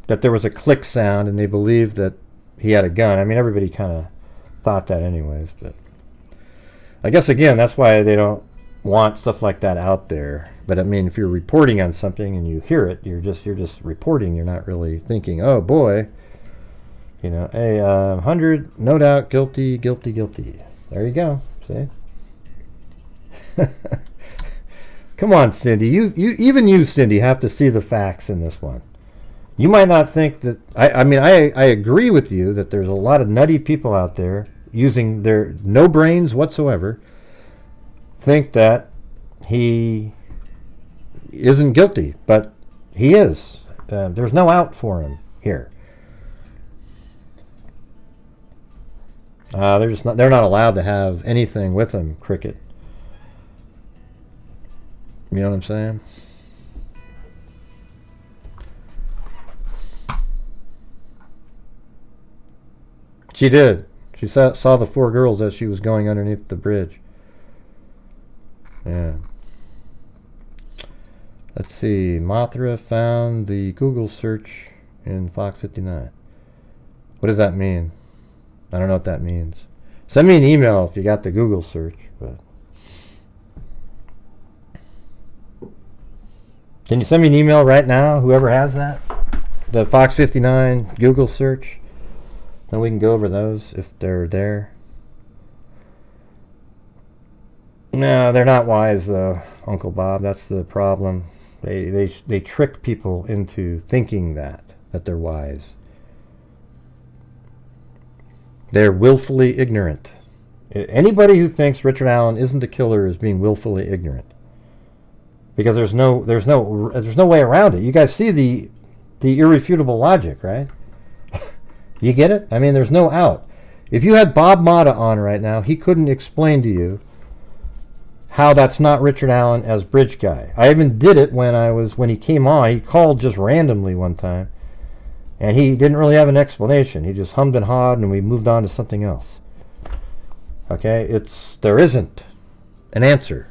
Speaker 2: that there was a click sound and they believed that he had a gun. I mean, everybody kind of thought that anyways, but I guess again that's why they don't want stuff like that out there. But I mean, if you're reporting on something and you hear it, you're just reporting. You're not really thinking, oh boy, hey, 100, no doubt, guilty. There you go. See? Come on, Cindy. You, Cindy, have to see the facts in this one. You might not think that. I agree with you that there's a lot of nutty people out there using their no brains whatsoever. Think that he isn't guilty, but he is. There's no out for him here. They're not allowed to have anything with them, Cricket. You know what I'm saying? She did. She saw the 4 girls as she was going underneath the bridge. Yeah. Let's see. Mothra found the Google search in Fox 59. What does that mean? I don't know what that means. Send me an email if you got the Google search. But can you send me an email right now, whoever has that? The Fox 59 Google search? Then we can go over those if they're there. No, they're not wise though, Uncle Bob. That's the problem. They trick people into thinking that they're wise. They're willfully ignorant. Anybody who thinks Richard Allen isn't a killer is being willfully ignorant. Because there's no way around it. You guys see the irrefutable logic, right? You get it? I mean, there's no out. If you had Bob Motta on right now, he couldn't explain to you how that's not Richard Allen as bridge guy. I even did it when he came on. He called just randomly one time, and he didn't really have an explanation. He just hummed and hawed, and we moved on to something else. Okay, there isn't an answer.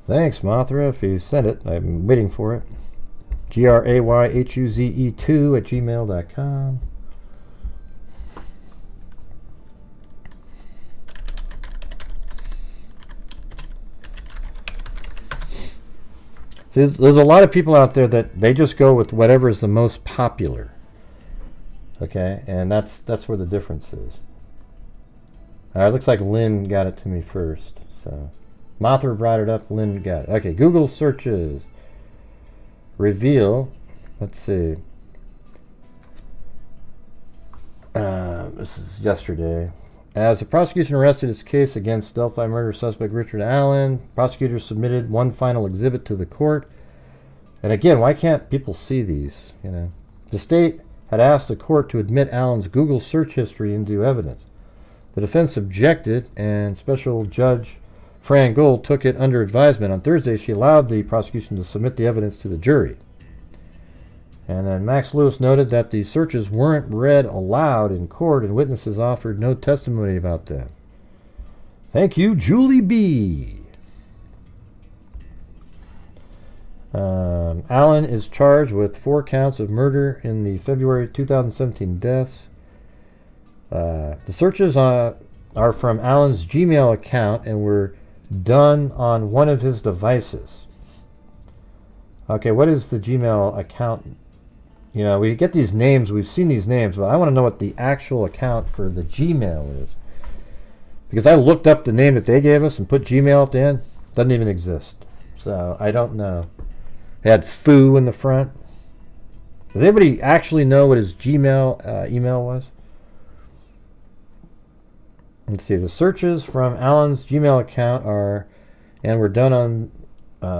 Speaker 2: Thanks, Mothra, if you sent it. I'm waiting for it. grayhuze2@gmail.com. See, there's a lot of people out there that they just go with whatever is the most popular. Okay, and that's where the difference is. All right, looks like Lynn got it to me first. So, Mothra brought it up. Lynn got it. Okay, Google searches. Reveal. Let's see. This is yesterday. As the prosecution arrested its case against Delphi murder suspect Richard Allen, prosecutors submitted one final exhibit to the court. And again, why can't people see these? You know, the state had asked the court to admit Allen's Google search history into evidence. The defense objected, and Special Judge Fran Gold took it under advisement. On Thursday, she allowed the prosecution to submit the evidence to the jury. And then Max Lewis noted that the searches weren't read aloud in court and witnesses offered no testimony about them. Thank you, Julie B. Allen is charged with 4 counts of murder in the February 2017 deaths. The searches are from Allen's Gmail account and were done on one of his devices. Okay, what is the Gmail account? You know, we get these names, we've seen these names, but I want to know what the actual account for the Gmail is. Because I looked up the name that they gave us and put Gmail at the end. Doesn't even exist. So, I don't know. It had foo in the front. Does anybody actually know what his Gmail email was? Let's see, the searches from Allen's Gmail account were done on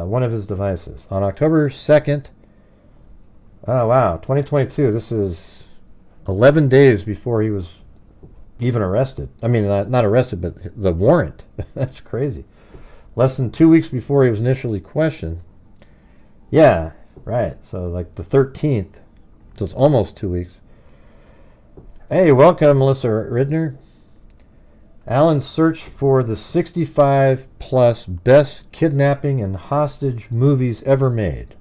Speaker 2: one of his devices. On October 2nd, oh wow, 2022, this is 11 days before he was even arrested. I mean, not arrested, but the warrant. That's crazy. Less than 2 weeks before he was initially questioned. Yeah, right, so like the 13th, so it's almost 2 weeks. Hey, welcome, Melissa Ridner. Allen searched for the 65 plus best kidnapping and hostage movies ever made.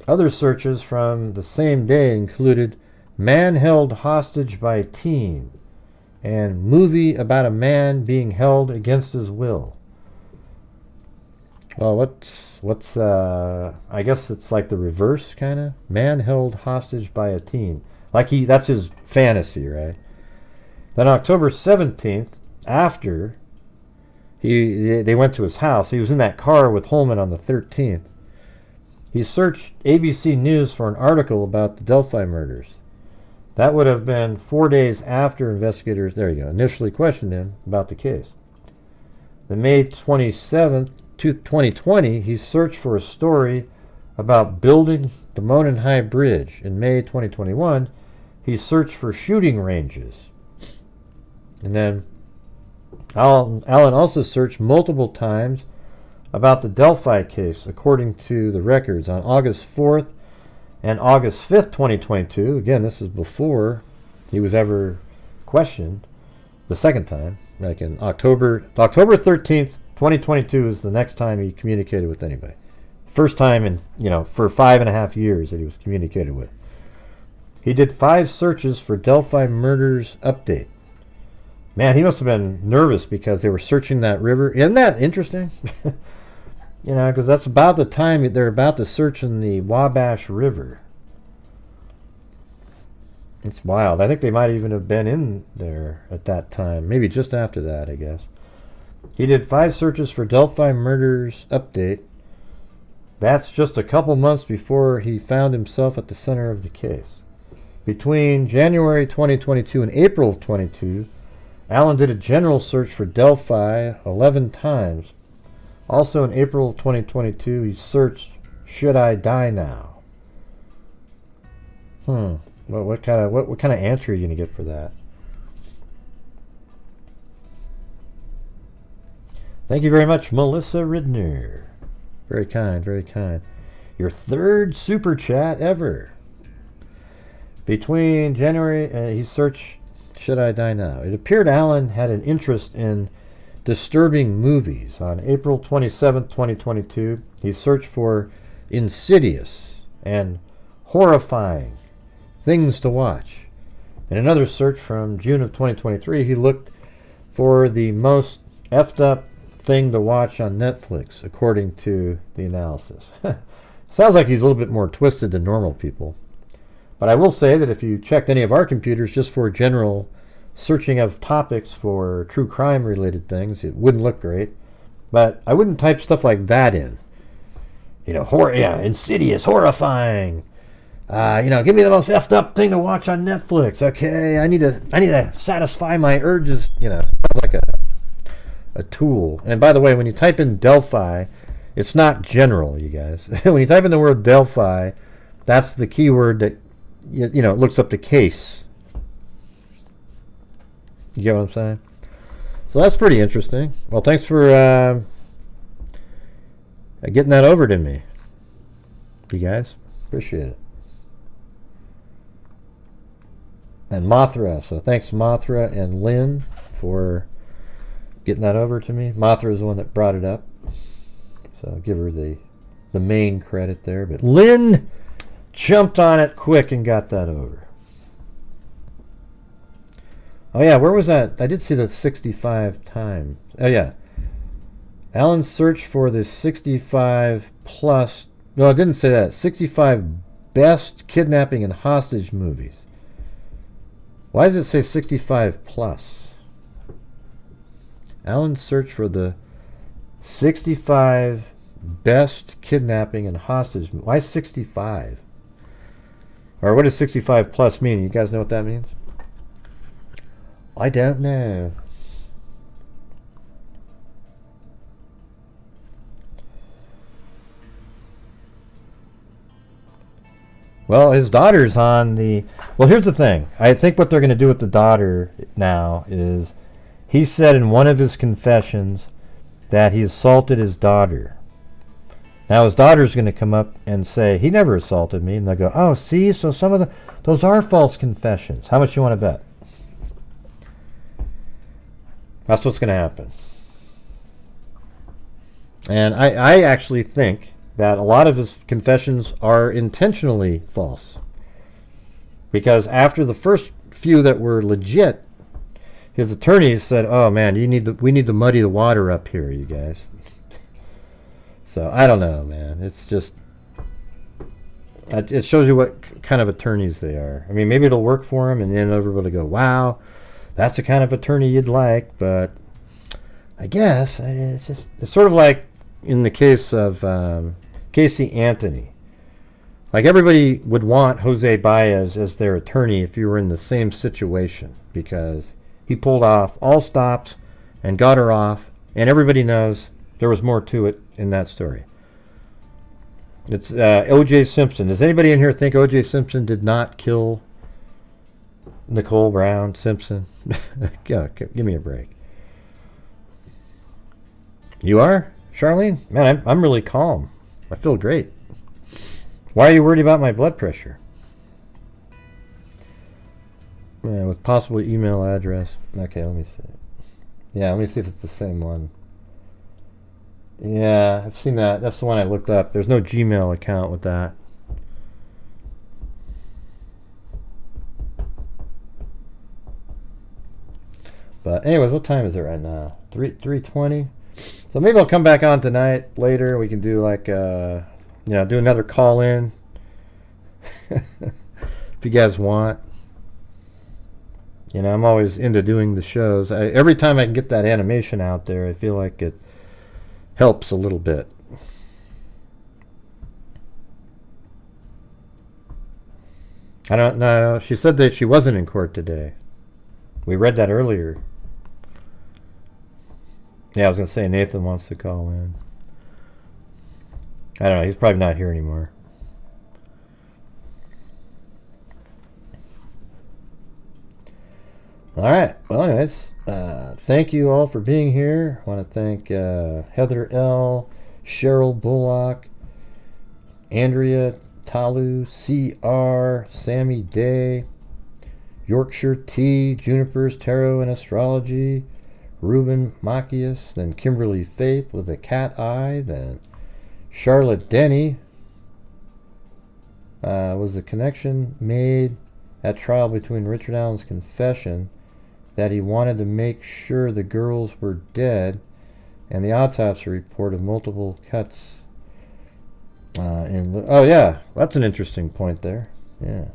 Speaker 2: Other searches from the same day included Man Held Hostage by Teen and movie about a man being held against his will. Well, what's I guess it's like the reverse kind of. Man held hostage by a teen. Like that's his fantasy, right? Then October 17th, after they went to his house, he was in that car with Holman on the 13th. He searched ABC News for an article about the Delphi murders. That would have been 4 days after investigators, there you go, initially questioned him about the case. Then May 27th, 2020, he searched for a story about building the Monon High Bridge. In May 2021, he searched for shooting ranges. And then Allen also searched multiple times about the Delphi case, according to the records, on August 4th and August 5th, 2022. Again, this is before he was ever questioned the second time, like in October 13th, 2022 is the next time he communicated with anybody. First time in, for 5.5 years that he was communicated with. He did 5 searches for Delphi murders update. Man, he must have been nervous because they were searching that river. Isn't that interesting? Because that's about the time they're about to search in the Wabash River. It's wild. I think they might even have been in there at that time. Maybe just after that, I guess. He did 5 searches for Delphi murders update. That's just a couple months before he found himself at the center of the case. Between January 2022 and April 22, Alan did a general search for Delphi 11 times. Also in April 2022, he searched, "Should I die now?" Well, what kind of answer are you gonna get for that? Thank you very much, Melissa Ridner. Very kind, very kind. Your 3rd super chat ever. Between January, he searched, "Should I die now?" It appeared Alan had an interest in disturbing movies. On April 27th, 2022, he searched for insidious and horrifying things to watch. In another search from June of 2023, he looked for the most effed up thing to watch on Netflix, according to the analysis. Sounds like he's a little bit more twisted than normal people. But I will say that if you checked any of our computers just for general searching of topics for true crime related things, it wouldn't look great. But I wouldn't type stuff like that in. Horror, insidious, horrifying. Give me the most effed up thing to watch on Netflix. Okay, I need to satisfy my urges. Sounds like a tool. And by the way, when you type in Delphi, it's not general, you guys. When you type in the word Delphi, that's the keyword that it looks up the case. You get what I'm saying? So that's pretty interesting. Well, thanks for getting that over to me, you guys. Appreciate it. And Mothra. So thanks, Mothra and Lynn, for getting that over to me. Mothra is the one that brought it up. So I'll give her the main credit there. But Lynn jumped on it quick and got that over. Oh yeah, where was that? I did see the 65 times. Oh yeah. Alan searched for the 65 plus. No, it didn't say that. 65 best kidnapping and hostage movies. Why does it say 65 plus? Alan searched for the 65 best kidnapping and hostage movies. Why 65? Or what does 65 plus mean? You guys know what that means? I don't know. Well, his daughter's on the... Well, here's the thing. I think what they're going to do with the daughter now is... He said in one of his confessions that he assaulted his daughter. Now his daughter's going to come up and say, he never assaulted me. And they'll go, oh, see? So some of those are false confessions. How much you want to bet? That's what's going to happen. And I actually think that a lot of his confessions are intentionally false. Because after the first few that were legit, his attorneys said, oh man, we need to muddy the water up here, you guys. So I don't know, man. It's just, it shows you what kind of attorneys they are. I mean, maybe it'll work for them and then everybody will go, wow, that's the kind of attorney you'd like. But I guess it's sort of like in the case of Casey Anthony. Like everybody would want Jose Baez as their attorney if you were in the same situation, because he pulled off all stops and got her off, and everybody knows there was more to it in that story. It's O.J. Simpson. Does anybody in here think O.J. Simpson did not kill Nicole Brown Simpson? Give me a break. You are? Charlene, man, I'm really calm. I feel great. Why are you worried about my blood pressure? Yeah, with possible email address. Okay, let me see. Yeah, let me see if it's the same one. Yeah, I've seen that. That's the one I looked up. There's no Gmail account with that. But anyways, what time is it right now? 3:20. So maybe I'll come back on tonight later. We can do like do another call in if you guys want. I'm always into doing the shows. Every time I can get that animation out there, I feel like it helps a little bit. I don't know. She said that she wasn't in court today. We read that earlier. Yeah, I was going to say Nathan wants to call in. I don't know. He's probably not here anymore. All right. Well, anyways, thank you all for being here. I want to thank Heather L., Cheryl Bullock, Andrea Talu, CR, Sammy Day, Yorkshire Tea, Juniper's Tarot and Astrology, Ruben Macias, then Kimberly Faith with a cat eye, then Charlotte Denny. Was a connection made at trial between Richard Allen's confession that he wanted to make sure the girls were dead and the autopsy report of multiple cuts. Oh yeah, that's an interesting point there. Yeah.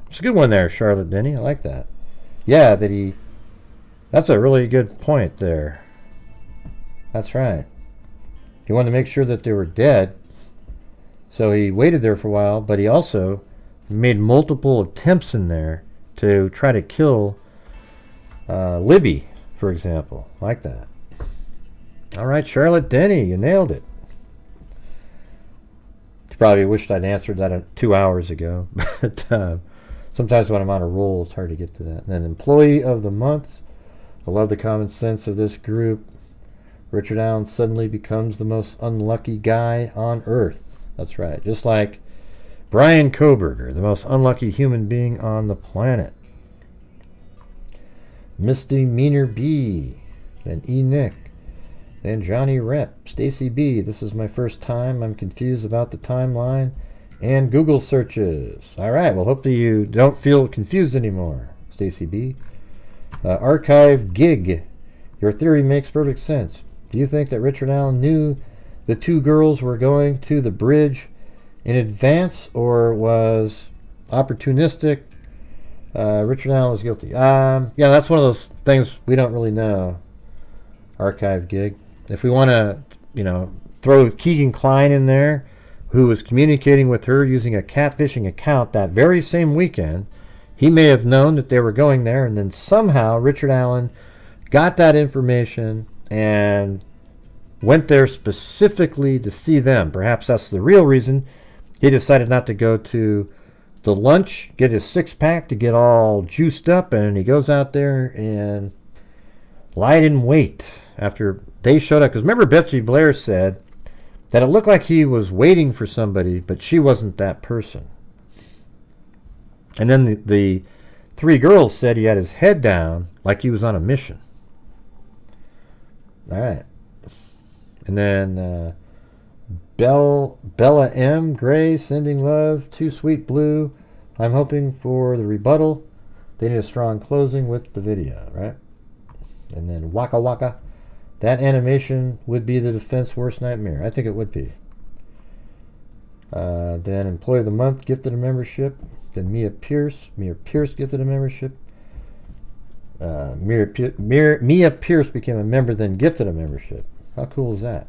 Speaker 2: It's a good one there, Charlotte Denny. I like that. Yeah, that's a really good point there. That's right. He wanted to make sure that they were dead, so he waited there for a while, but he also made multiple attempts in there to try to kill Libby, for example. Like that. All right, Charlotte Denny, you nailed it. You probably wished I'd answered that 2 hours ago, but sometimes when I'm on a roll, it's hard to get to that. And then Employee of the Month. I love the common sense of this group. Richard Allen suddenly becomes the most unlucky guy on Earth. That's right. Just like Brian Koberger, the most unlucky human being on the planet. Misty Meaner B. Then E. Nick. Then Johnny Rep. Stacy B. This is my first time. I'm confused about the timeline and Google searches. All right. Well, hopefully you don't feel confused anymore, Stacy B. Archive Gig. Your theory makes perfect sense. Do you think that Richard Allen knew the two girls were going to the bridge in advance or was opportunistic? Richard Allen was guilty. Yeah, that's one of those things we don't really know. Archive Gig. If we want to, throw Keegan Klein in there, who was communicating with her using a catfishing account that very same weekend, he may have known that they were going there, and then somehow Richard Allen got that information and went there specifically to see them. Perhaps that's the real reason he decided not to go to the lunch, get his six-pack to get all juiced up, and he goes out there and lied in wait after they showed up. Because remember, Betsy Blair said that it looked like he was waiting for somebody, but she wasn't that person. And then the three girls said he had his head down like he was on a mission. All right. And then Bella M. Gray, sending love. Too Sweet Blue. I'm hoping for the rebuttal. They need a strong closing with the video, right? And then Waka Waka. That animation would be the defense worst nightmare. I think it would be. Then Employee of the Month gifted a membership. Then Mia Pierce gifted a membership. Mia Pierce became a member, then gifted a membership. How cool is that?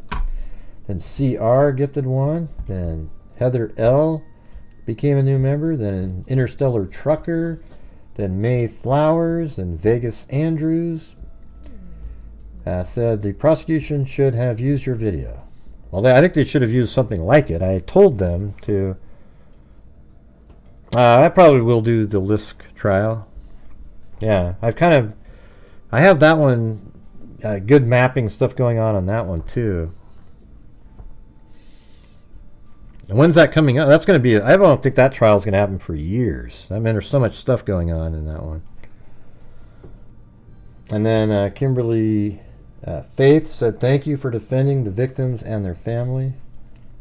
Speaker 2: Then CR gifted one. Then Heather L. became a new member. Then Interstellar Trucker. Then May Flowers. Then Vegas Andrews. Said the prosecution should have used your video. Well, I think they should have used something like it. I told them to. I probably will do the Lisk trial. Yeah, I have that one good mapping stuff going on that one too. And when's that coming up? That's going to be, I don't think that trial is going to happen for years. I mean, there's so much stuff going on in that one. And then Kimberly Faith said, thank you for defending the victims and their family.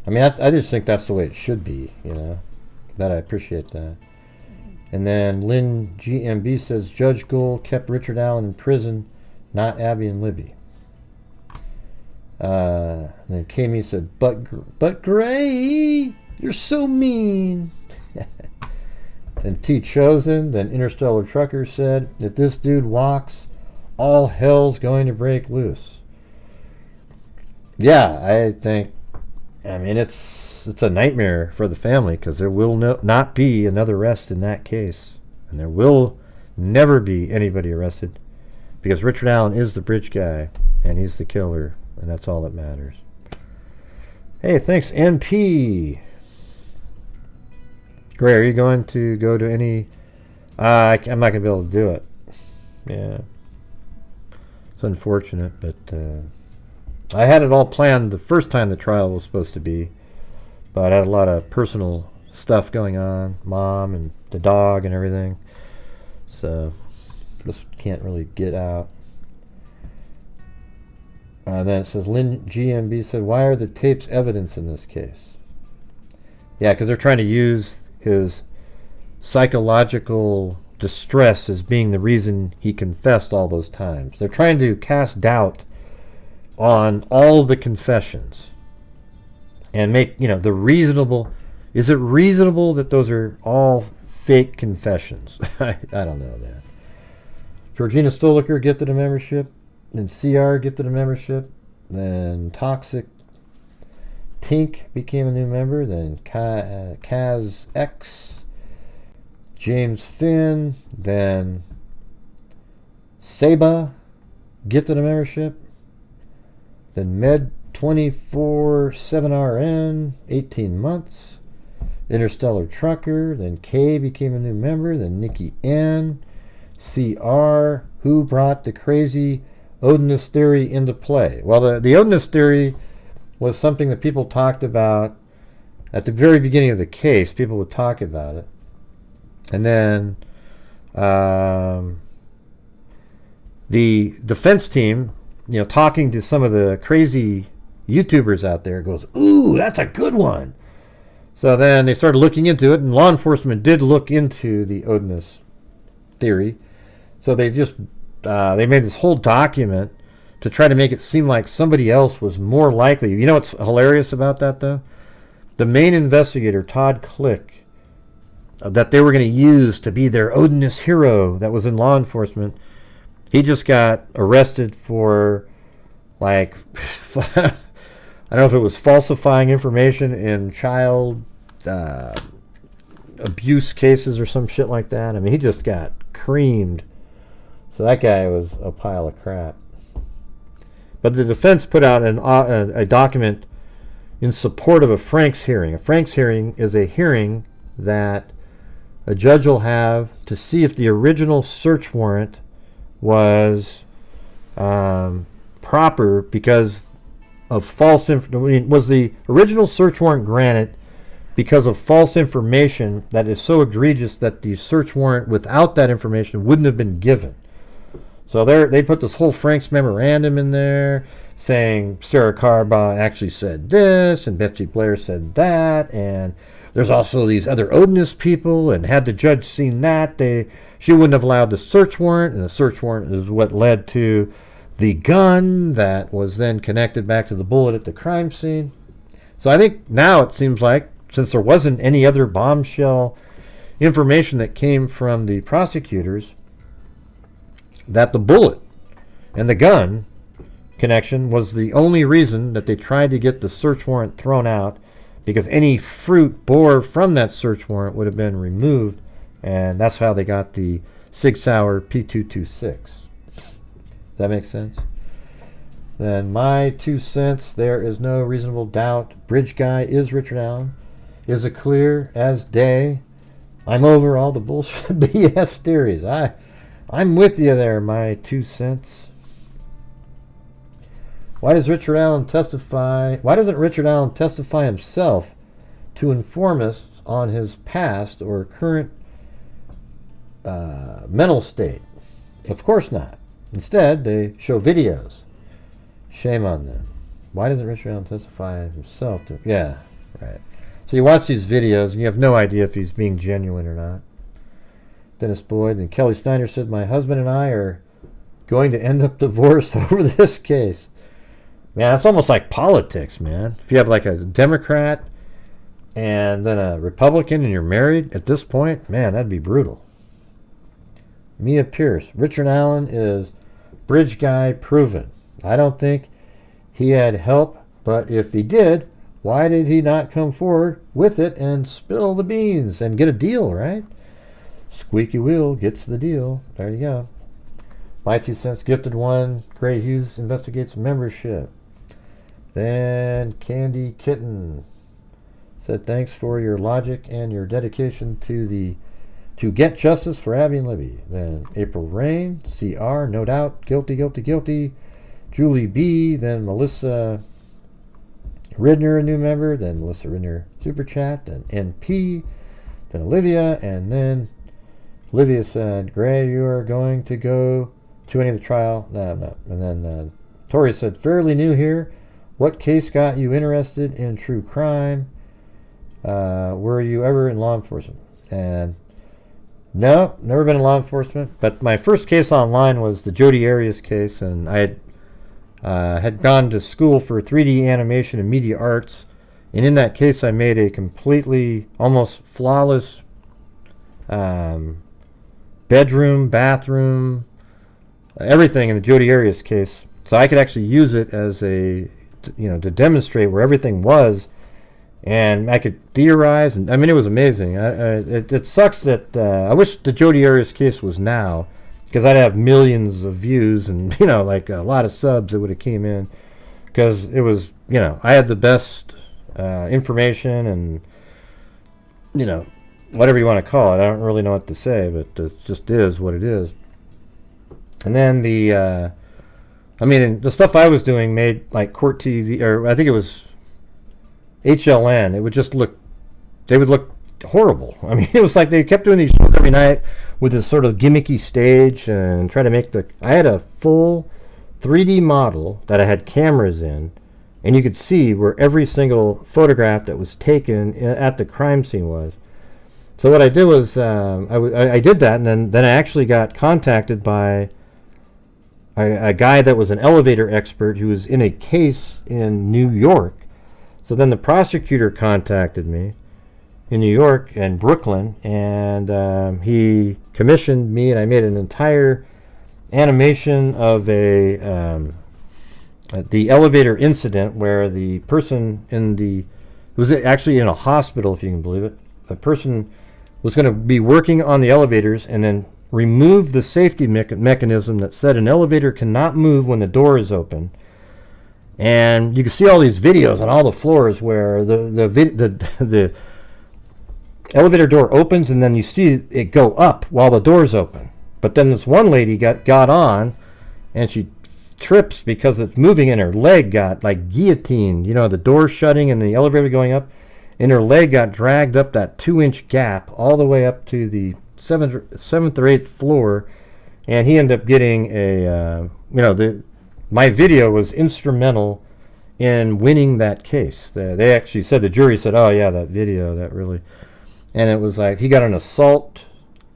Speaker 2: I mean, I just think that's the way it should be, you know. That I appreciate that. And then Lynn GMB says, Judge Gould kept Richard Allen in prison, not Abby and Libby. Then Kami said, but Gray, you're so mean. Then T Chosen, then Interstellar Trucker said, if this dude walks, all hell's going to break loose. Yeah, I think, I mean, it's a nightmare for the family because there will not be another arrest in that case. And there will never be anybody arrested because Richard Allen is the bridge guy and he's the killer. And that's all that matters. Hey, thanks, NP. Gray, are you going to go to any... I'm not going to be able to do it. Yeah. It's unfortunate, but... I had it all planned the first time the trial was supposed to be. But I had a lot of personal stuff going on. Mom and the dog and everything. So, just can't really get out. Then it says, Lynn GMB said, why are the tapes evidence in this case? Yeah, because they're trying to use his psychological distress as being the reason he confessed all those times. They're trying to cast doubt on all the confessions and make, you know, the reasonable... Is it reasonable that those are all fake confessions? I don't know that. Georgina Stoliker gifted a membership. Then CR gifted a membership. Then Toxic Tink became a new member. Then Kaz X. James Finn. Then Seba gifted a membership. Then Med247RN, 18 months. Interstellar Trucker. Then K became a new member. Then Nikki N. CR, who brought the crazy Odinist theory into play. Well, the Odinist theory was something that people talked about at the very beginning of the case. People would talk about it. And then the defense team, you know, talking to some of the crazy YouTubers out there, goes, ooh, that's a good one. So then they started looking into it, and law enforcement did look into the Odinist theory. So they just they made this whole document to try to make it seem like somebody else was more likely. You know what's hilarious about that, though? The main investigator, Todd Click, that they were going to use to be their Odinist hero that was in law enforcement, he just got arrested for, like, I don't know if it was falsifying information in child abuse cases or some shit like that. I mean, he just got creamed. So that guy was a pile of crap. But the defense put out a document in support of a Franks hearing. A Franks hearing is a hearing that a judge will have to see if the original search warrant was proper because of false information. Was the original search warrant granted because of false information that is so egregious that the search warrant without that information wouldn't have been given? So they put this whole Franks memorandum in there saying Sarah Carbaugh actually said this and Betsy Blair said that, and there's also these other Odinist people, and had the judge seen that, she wouldn't have allowed the search warrant, and the search warrant is what led to the gun that was then connected back to the bullet at the crime scene. So I think now it seems like, since there wasn't any other bombshell information that came from the prosecutors, that the bullet and the gun connection was the only reason that they tried to get the search warrant thrown out, because any fruit bore from that search warrant would have been removed, and that's how they got the Sig Sauer P226. Does that make sense? Then my 2 cents, there is no reasonable doubt Bridge Guy is Richard Allen. Is it clear as day? I'm over all the bullshit BS theories. I'm with you there, my 2 cents. Why doesn't Richard Allen testify himself to inform us on his past or current mental state? Of course not. Instead, they show videos. Shame on them. Why doesn't Richard Allen testify himself to... Yeah, right. So you watch these videos and you have no idea if he's being genuine or not. Dennis Boyd and Kelly Steiner said, my husband and I are going to end up divorced over this case. Man, it's almost like politics, man. If you have like a Democrat and then a Republican and you're married at this point, man, that'd be brutal. Mia Pierce, Richard Allen is bridge guy proven. I don't think he had help, but if he did, why did he not come forward with it and spill the beans and get a deal, right? Squeaky wheel gets the deal. There you go. My 2 cents gifted one. Gray Hughes investigates membership. Then Candy Kitten said, thanks for your logic and your dedication to get justice for Abby and Libby. Then April Rain, CR, no doubt, guilty, guilty, guilty. Julie B, then Melissa Ridner, a new member, then Melissa Ridner super chat, then NP, then Olivia, and then Olivia said, Gray, you are going to go to any of the trial? No, I'm not. And then Tori said, fairly new here. What case got you interested in true crime? Were you ever in law enforcement? And no, never been in law enforcement. But my first case online was the Jodi Arias case, and I had gone to school for 3D animation and media arts. And in that case, I made a completely, almost flawless bedroom, bathroom, everything in the Jodi Arias case. So I could actually use it as a, to demonstrate where everything was, and I could theorize. And I mean, it was amazing. It sucks that I wish the Jodi Arias case was now, because I'd have millions of views and like a lot of subs that would have came in, because it was I had the best information and whatever you want to call it. I don't really know what to say, but it just is what it is. And then the stuff I was doing made like Court TV, or I think it was HLN. It would just look, they would look horrible. I mean, it was like they kept doing these shows every night with this sort of gimmicky stage and try to make I had a full 3D model that I had cameras in, and you could see where every single photograph that was taken at the crime scene was. So what I did was I did that, and then I actually got contacted by a guy that was an elevator expert who was in a case in New York. So then the prosecutor contacted me in New York and Brooklyn, and he commissioned me, and I made an entire animation of the elevator incident where the person it was actually in a hospital, if you can believe it. The person was going to be working on the elevators and then remove the safety mechanism that said an elevator cannot move when the door is open. And you can see all these videos on all the floors where the elevator door opens and then you see it go up while the door's open. But then this one lady got on and she trips because it's moving, and her leg got like guillotined. The door shutting and the elevator going up, and her leg got dragged up that 2-inch gap all the way up to the seventh or 8th floor, and he ended up getting my video was instrumental in winning that case. They actually said, the jury said, oh yeah, that video, that really, and it was like he got an assault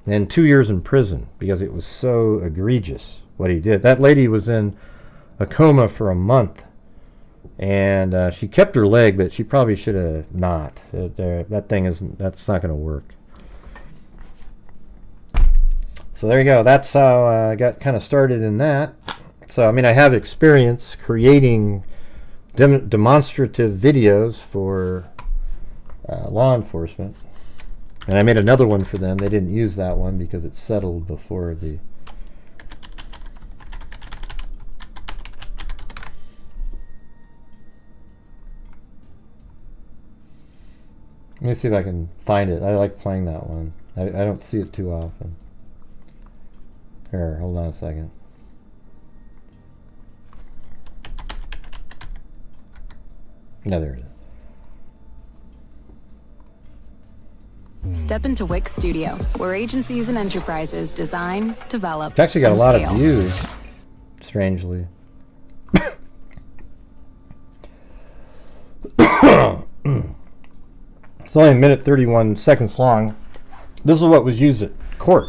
Speaker 2: and 2 years in prison because it was so egregious what he did. That lady was in a coma for a month, and she kept her leg, but she probably should have not. That's not going to work. So there you go. That's how I got kind of started in that. So I mean, I have experience creating demonstrative videos for law enforcement, and I made another one for them. They didn't use that one because it settled before the. Let me see if I can find it. I like playing that one. I don't see it too often. Here, hold on a second. No, there it is.
Speaker 3: Step into Wix Studio, where agencies and enterprises design, develop,
Speaker 2: It's actually got a
Speaker 3: and
Speaker 2: lot
Speaker 3: scale.
Speaker 2: of views, strangely. It's only a minute 31 seconds long. This is what was used at court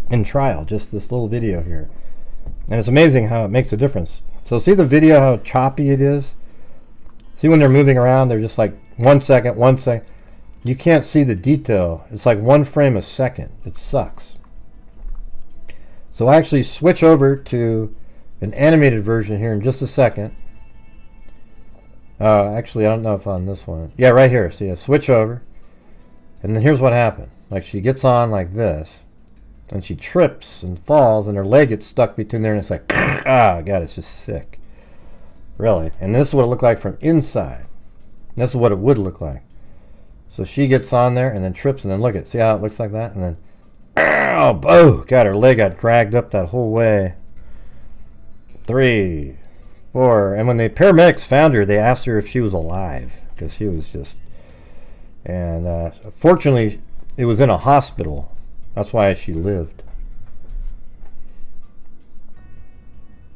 Speaker 2: in trial, just this little video here. And it's amazing how it makes a difference. So see the video, how choppy it is? See when they're moving around, they're just like 1 second, 1 second. You can't see the detail. It's like 1 frame a second. It sucks. So I actually switch over to an animated version here in just a second. Actually, I don't know if on this one. Yeah, right here. See, I switch over. And then here's what happened. Like, she gets on like this. And she trips and falls, and her leg gets stuck between there, and it's like, ah, God, it's just sick. Really. And this is what it looked like from inside. This is what it would look like. So she gets on there, and then trips, and then look at, see how it looks like that? And then, oh, God, her leg got dragged up that whole way. 3, 4, and when the paramedics found her, they asked her if she was alive, because she was just, and fortunately, it was in a hospital. That's why she lived.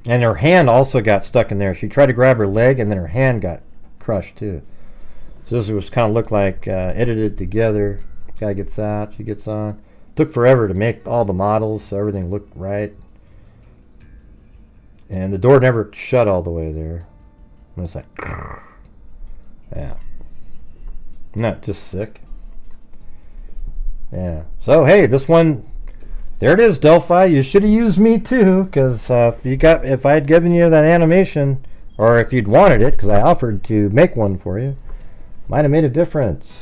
Speaker 2: And her hand also got stuck in there. She tried to grab her leg, and then her hand got crushed too. So this was kind of looked like edited together. Guy gets out, she gets on. Took forever to make all the models so everything looked right. And the door never shut all the way there. And it's like, yeah. Not just sick. Yeah. So hey, this one, there it is, Delphi. You should have used me too, because if I had given you that animation, or if you'd wanted it, because I offered to make one for you, might have made a difference.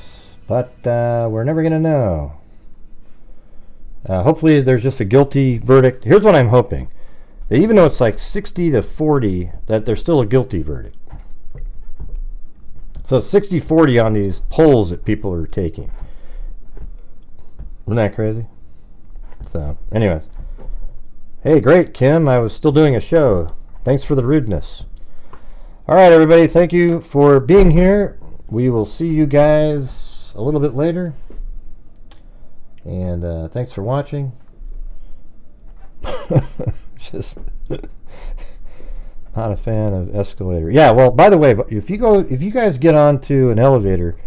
Speaker 2: But we're never gonna know. Hopefully, there's just a guilty verdict. Here's what I'm hoping: that even though it's like 60 to 40, that there's still a guilty verdict. So 60-40 on these polls that people are taking. Isn't that crazy? So, anyways. Hey, great, Kim. I was still doing a show. Thanks for the rudeness. All right, everybody. Thank you for being here. We will see you guys a little bit later. And thanks for watching. Just not a fan of escalator. Yeah, well, by the way, if you guys get onto an elevator,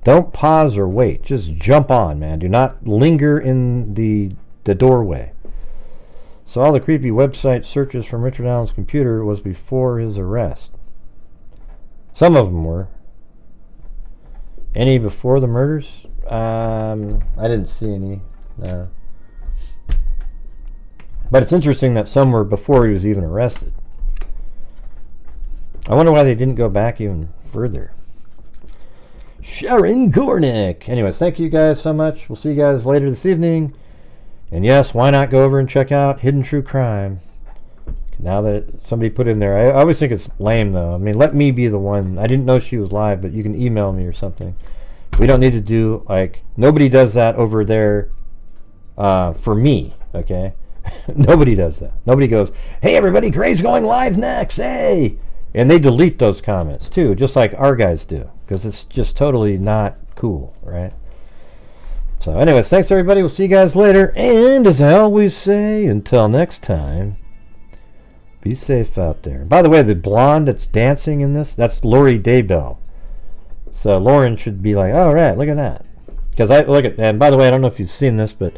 Speaker 2: don't pause or wait. Just jump on, man. Do not linger in the doorway. So all the creepy website searches from Richard Allen's computer was before his arrest. Some of them were. Any before the murders? I didn't see any. No. But it's interesting that some were before he was even arrested. I wonder why they didn't go back even further. Sharon Gornick. Anyways, thank you guys so much. We'll see you guys later this evening. And yes, why not go over and check out Hidden True Crime? Now that somebody put in there. I always think it's lame, though. I mean, let me be the one. I didn't know she was live, but you can email me or something. We don't need to do, like, nobody does that over there for me, okay? Nobody does that. Nobody goes, hey, everybody, Gray's going live next, hey! And they delete those comments, too, just like our guys do, because it's just totally not cool, right? So, anyways, thanks, everybody. We'll see you guys later. And, as I always say, until next time, be safe out there. By the way, the blonde that's dancing in this, that's Lori Daybell. So, Lauren should be like, oh, right, look at that. Because and by the way, I don't know if you've seen this, but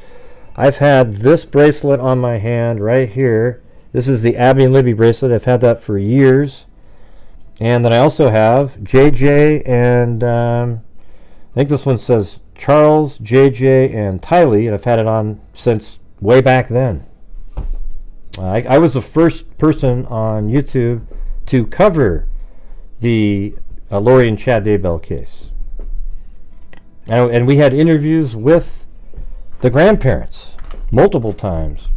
Speaker 2: I've had this bracelet on my hand right here. This is the Abby and Libby bracelet. I've had that for years. And then I also have JJ and I think this one says Charles, JJ, and Tylee, and I've had it on since way back then. I was the first person on YouTube to cover the Lori and Chad Daybell case. And we had interviews with the grandparents multiple times.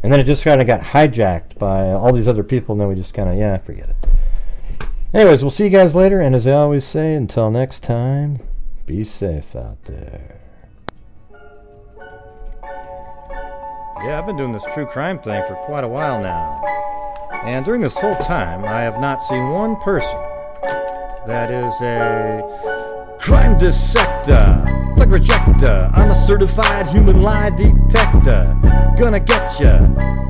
Speaker 2: And then it just kind of got hijacked by all these other people, and then we just kind of, yeah, forget it. Anyways, we'll see you guys later, and as I always say, until next time, be safe out there. Yeah, I've been doing this true crime thing for quite a while now. And during this whole time, I have not seen one person That is a crime dissector, flag rejector. I'm a certified human lie detector. Gonna get ya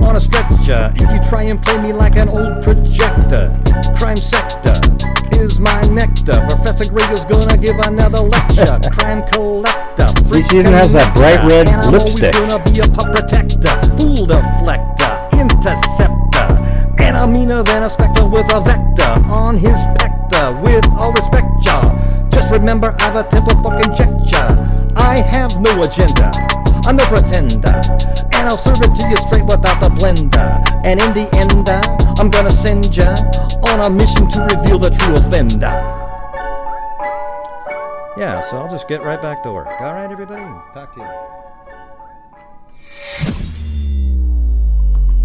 Speaker 2: on a stretcher if you try and play me like an old projector. Crime sector is my nectar. Professor Gregor's gonna give another lecture. Crime collector. See, she even has that bright red
Speaker 4: and
Speaker 2: lipstick.
Speaker 4: I'm always gonna be a pup protector, fool deflector, interceptor, and I'm meaner than a spectre with a vector on his pector. With all respect, y'all, just remember I've a temper fucking check ya. I have no agenda, I'm no pretender, and I'll serve it to you straight without the blender. And in the end, I'm gonna send ya on a mission to reveal the true offender. Yeah, so I'll just get right back to work. All right, everybody? Talk to you.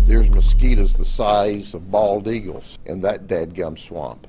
Speaker 5: There's mosquitoes the size of bald eagles in that dadgum swamp.